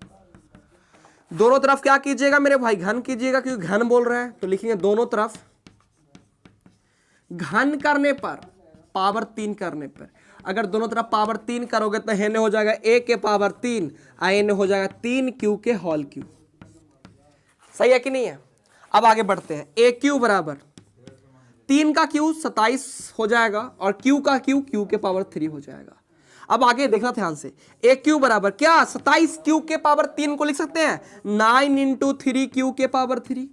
दोनों तरफ क्या कीजिएगा मेरे भाई, घन कीजिएगा, क्योंकि घन बोल रहे हैं तो लिखेंगे दोनों तरफ घन करने पर पावर 3 करने पर। अगर दोनों तरफ पावर 3 करोगे तो हेने हो जाएगा a के पावर 3, आने हो जाएगा 3q के होल क्यू। सही है कि नहीं है? अब आगे बढ़ते हैं। a क्यू बराबर 3 का क्यू 27 हो जाएगा और q का क्यू के पावर 3 हो जाएगा। अब आगे देखना ध्यान से, a क्यू बराबर क्या 27 q के पावर 3 को लिख सकते हैं 9 इंटू 3q के पावर 3।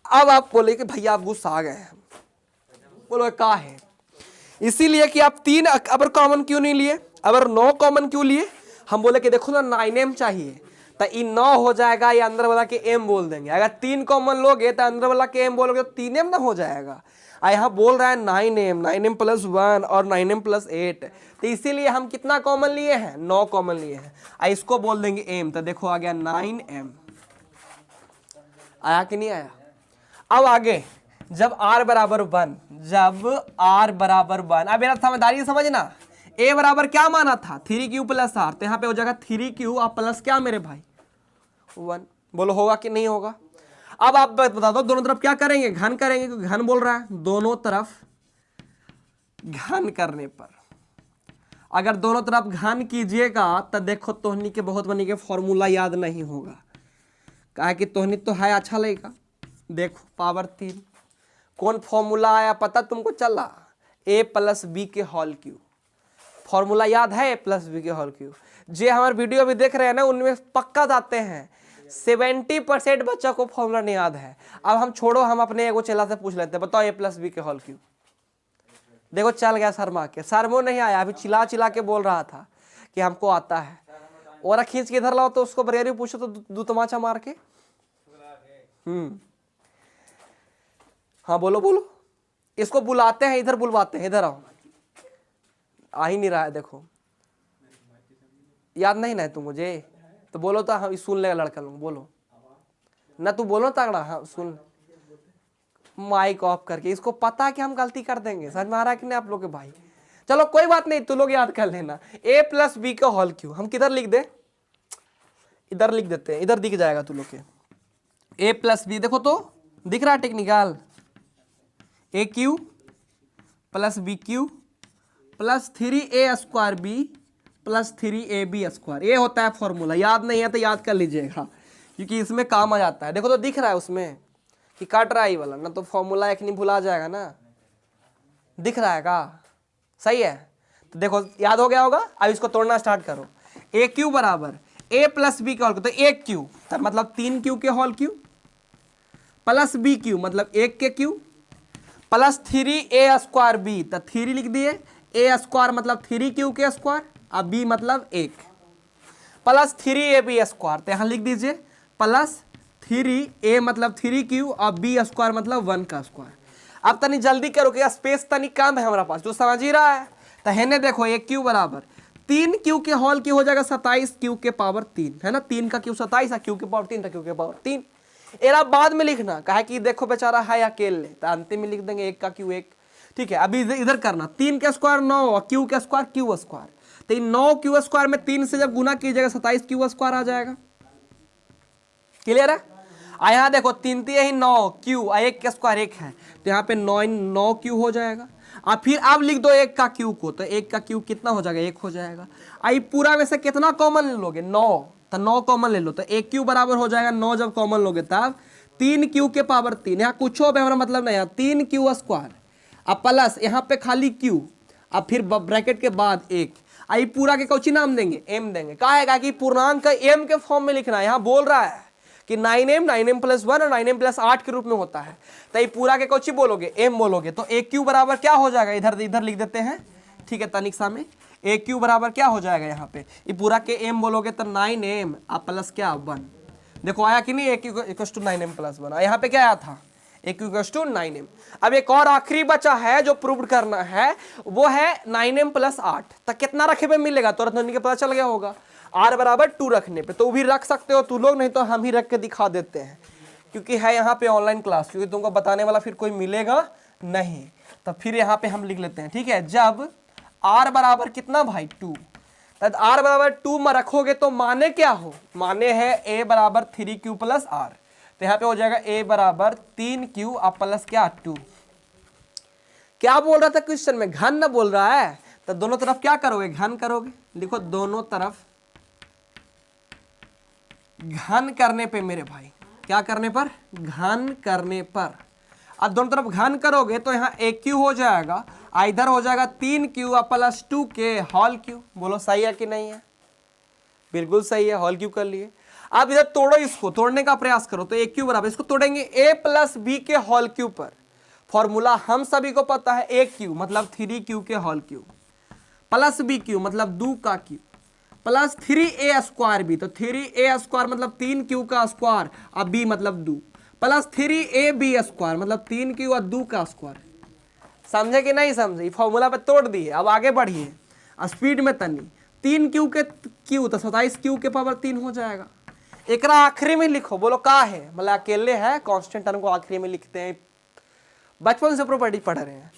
अब आप बोले कि भैया आप गुस्सा आ गए हैं, बोलो क्या है, इसीलिए कि आप 3 अगर कॉमन क्यों नहीं लिए, अगर 9 कॉमन क्यों लिए, हम बोले कि देखो ना 9m चाहिए तो ये 9 हो जाएगा, ये अंदर वाला के m बोल देंगे। अगर 3 कॉमन लोगे तो अंदर वाला के m बोलोगे तो 3m ना हो जाएगा। यहाँ बोल रहा है 9m प्लस 1 और 9m प्लस 8, तो इसीलिए हम कितना कॉमन लिए हैं 9 कॉमन लिए हैं। इसको बोल देंगे m, तो देखो आ गया 9m। आया कि नहीं आया? अब आगे जब r बराबर 1, जब r बराबर 1, अब मेरा समझदारी समझना, a बराबर क्या माना था 3q प्लस r, तो यहाँ पे हो जाएगा 3q और प्लस क्या मेरे भाई 1। बोलो होगा कि नहीं होगा? अब आप बता दो दोनों तरफ क्या करेंगे, घन करेंगे, क्योंकि घन बोल रहा है। दोनों तरफ घन करने पर, अगर दोनों तरफ घन कीजिएगा तो देखो तोहनी के बहुत बनी के फॉर्मूला याद नहीं होगा, कहा कि तोहनी तो है अच्छा लगेगा। देखो पावर 3 कौन फॉर्मूला आया पता तुमको चला, a प्लस बी के होल क्यू। फॉर्मूला याद है a प्लस बी के होल क्यू? जे हमारे वीडियो भी देख रहे हैं ना उनमें पक्का जाते हैं, 70% बच्चा को फॉर्मूला नहीं याद है। अब हम छोड़ो, हम अपने एगो चेला से पूछ लेते हैं, बताओ a प्लस बी के होल क्यू। देखो चल गया शर्मा के, शर्मो नहीं आया, अभी चिल्ला चिल्ला के बोल रहा था कि हमको आता है। और खींच के इधर लाओ तो उसको बरेरी पूछो तो दो तमाचा मार के। हाँ बोलो बोलो, इसको बुलाते हैं, इधर बुलवाते हैं, इधर आओ। आ ही नहीं रहा है, देखो याद नहीं ना है तुम मुझे, तो बोलो तो हम सुन लेगा लड़का लोग, बोलो ना, तू बोलो तगड़ा। हाँ सुन, माइक ऑफ करके, इसको पता है कि हम गलती कर देंगे, समझ में आ रहा है कि नहीं आप लोग के भाई? चलो कोई बात नहीं, तू लोग याद कर लेना, a प्लस बी का होल क्यू। हम किधर लिख दे, इधर लिख देते हैं, इधर दिख जाएगा तू लोग के। a प्लस बी देखो तो दिख रहा है technical, A Q plus B Q plus 3a square B plus 3ab square, ये होता है फॉर्मूला। याद नहीं है तो याद कर लीजिएगा, क्योंकि इसमें काम आ जाता है। देखो तो दिख रहा है उसमें कि काट रहा है ये वाला ना, तो फॉर्मूला एक नहीं भुला जाएगा ना, दिख रहा है का? सही है, तो देखो याद हो गया होगा। अब इसको तोड़ना स्टार्ट करो। ए क्यू बराबर a प्लस बी के होल क्यू, तो एक क्यू मतलब 3q के whole cube plus B cube मतलब 1 के Q plus 3a square B, तो 3 लिख दिए, a स्क्वायर मतलब 3q के स्क्वायर, अब b मतलब 1 प्लस 3ab स्क्वायर, तो यहाँ लिख दीजिए प्लस 3a मतलब 3q और b स्क्वायर मतलब 1 का स्क्वायर। अब तनी जल्दी करो कि स्पेस तनी कम है हमारा पास, जो समझ ही रहा है। तो हेने देखो एक क्यू बराबर 3q के होल क्यू हो जाएगा 27q के पावर 3, है ना, 3 का क्यू 27 है, q के पावर 3 था, q के पावर 3। एरा बाद में लिखना, कहा कि देखो बेचारा है अकेले, तो अंतिम में लिख देंगे 1 का क्यू 1। ठीक है, अभी इधर करना, 3 का स्क्वायर 9 और q का स्क्वायर q स्क्वायर, तो 9q स्क्वायर में 3 से जब गुना कीजिएगा 27q स्क्वायर आ जाएगा। क्लियर है? यहाँ देखो 3 3 ही 9q और 1 का स्क्वायर 1 है, तो यहाँ पे 9q हो जाएगा। और फिर आप लिख दो 1 का क्यू को, तो 1 का क्यू कितना हो जाएगा 1 हो जाएगा। आई पूरा में से कितना कॉमन ले लोगे 9, तो 9 कॉमन ले लो, तो 1 क्यू बराबर हो जाएगा 9 जब कॉमन लोगे तब 3q के पावर 3, यहाँ कुछ हो हमारा मतलब नहीं है, 3q स्क्वायर अब प्लस यहाँ पे खाली q, अब फिर ब्रैकेट के बाद 1, आई पूरा के कौची नाम देंगे m देंगे। कहा कि पूर्णांक का m के फॉर्म में लिखना है। यहाँ बोल रहा है कि 9m प्लस 1 और 9m प्लस 8 के रूप में होता है, तो ये पूरा के कौची बोलोगे m बोलोगे, तो a क्यू बराबर क्या हो जाएगा, इधर इधर लिख देते हैं। ठीक है, तनिक में a क्यू बराबर क्या हो जाएगा, यहाँ पे ये पूरा के m बोलोगे तो 9m आप प्लस क्या 1। देखो आया कि नहीं, a cube equals to 9m plus 1, यहाँ पे क्या आया था a cube equals to 9m। अब एक और आखिरी बचा है जो प्रूव करना है, वो है 9m प्लस 8, तो कितना रखे पे मिलेगा, तो रत्न के पता चल गया होगा। r बराबर 2 रखने पे, तो भी रख सकते हो तू लोग, नहीं तो हम ही रख के दिखा देते हैं, क्योंकि है यहाँ पे ऑनलाइन क्लास, क्योंकि तुमको बताने वाला फिर कोई मिलेगा नहीं। तो फिर यहाँ पे हम लिख लेते हैं, ठीक है, जब r बराबर कितना भाई 2, आर बराबर 2 में रखोगे तो माने क्या हो, माने है ए बराबर 3q प्लस आर। तो यहाँ पे हो जाएगा ए बराबर 3q और प्लस क्या 2। क्या बोल रहा था क्वेश्चन में, घन ना बोल रहा है, तो दोनों तरफ क्या करोगे, घन करोगे। लिखो दोनों तरफ घन करने पे मेरे भाई, क्या करने पर, घन करने पर। अब दोनों तरफ घन करोगे तो यहाँ एक क्यू हो जाएगा, इधर हो जाएगा 3q plus 2k whole Q. बोलो सही है कि नहीं है, बिल्कुल सही है, होल क्यू कर लिए। अब इधर तोड़ो, इसको तोड़ने का प्रयास करो, तो एक क्यू बराबर, इसको तोड़ेंगे a प्लस बी के होल क्यू पर। फॉर्मूला हम सभी को पता है, ए क्यू मतलब 3q के whole cube plus B cube मतलब 2 का Q plus 3a square B, तो 3a स्क्वायर मतलब 3q का स्क्वायर और b मतलब 2 प्लस 3ab स्क्वायर मतलब 3q और 2 का स्क्वायर। समझे कि नहीं समझे, फॉर्मूला पे तोड़ दिए। अब आगे बढ़िए स्पीड में तनी, 3q के q तो 27q के पावर 3 हो जाएगा। एकरा आखिरी में लिखो, बोलो का है, मतलब अकेले है, कांस्टेंट टर्म को आखिरी में लिखते हैं, बचपन से प्रॉपर्टी पढ़ रहे हैं।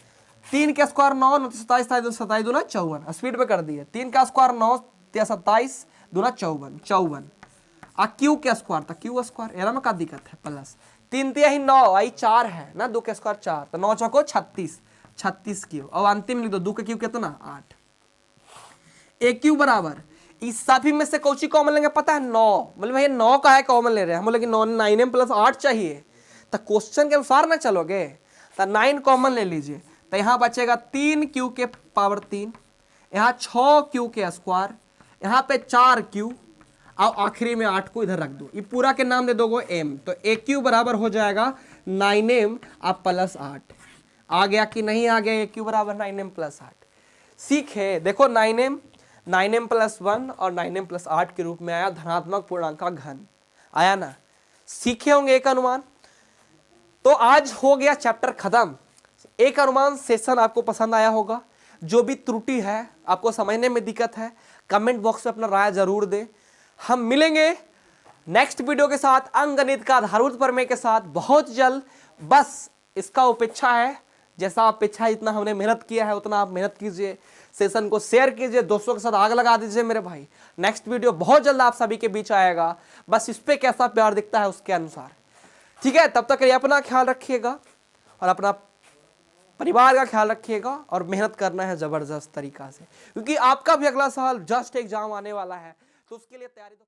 3 का स्क्वायर 9, 27 27 दूना 54, स्पीड पे कर दिए। 3 का स्क्वायर 9 27 दूना 54 54 आ क्यू के स्क्वायर था क्यू स्क्वायर, एरा में का दिक्कत है, प्लस 3 3 ही 9 आई 4 है ना, 2 के स्क्वायर 4, तो 9 चौको 36 36 क्यू। और अंतिम लिख दो 2 के क्यू कितना 8। ए क्यू बराबर इस सभी में से कौची कॉमन लेंगे पता है, 9, मतलब भैया 9 का है कॉमन ले रहे हैं हम, बोले कि 9m प्लस 8 चाहिए, तो क्वेश्चन के अनुसार ना चलोगे, तो 9 कॉमन ले लीजिए। तो यहाँ बचेगा 3q के पावर 3, यहाँ 6q के स्क्वायर, यहाँ पे 4q और आखिरी में 8 को इधर रख दो, ये पूरा के नाम दे दोगे m, तो ए क्यू बराबर हो जाएगा 9m अब प्लस 8। आ गया कि नहीं आ गया, ए क्यू बराबर 9m प्लस 8। सीखे देखो 9m प्लस 1 और 9m प्लस 8 के रूप में आया धनात्मक पूर्णांक का घन, आया ना, सीखे होंगे एक अनुमान। तो आज हो गया चैप्टर खत्म। एक अनुमान सेशन आपको पसंद आया होगा, जो भी त्रुटि है, आपको समझने में दिक्कत है, कमेंट बॉक्स में अपना राय जरूर दें। हम मिलेंगे नेक्स्ट वीडियो के साथ, अंकगणित का आधारभूत प्रमेय के साथ बहुत जल्द। बस इसका अपेक्षा है, जैसा अपेक्षा है, इतना हमने मेहनत किया है उतना आप मेहनत कीजिए, सेशन को शेयर कीजिए, दोस्तों के साथ आग लगा दीजिए मेरे भाई। नेक्स्ट वीडियो बहुत जल्द आप सभी के बीच आएगा, बस इस पे कैसा प्यार दिखता है उसके अनुसार, ठीक है। तब तक अपना ख्याल रखिएगा और अपना परिवार का ख्याल रखिएगा, और मेहनत करना है जबरदस्त तरीका से, क्योंकि आपका भी अगला साल जस्ट एग्जाम आने वाला है, तो उसके लिए तैयारी तो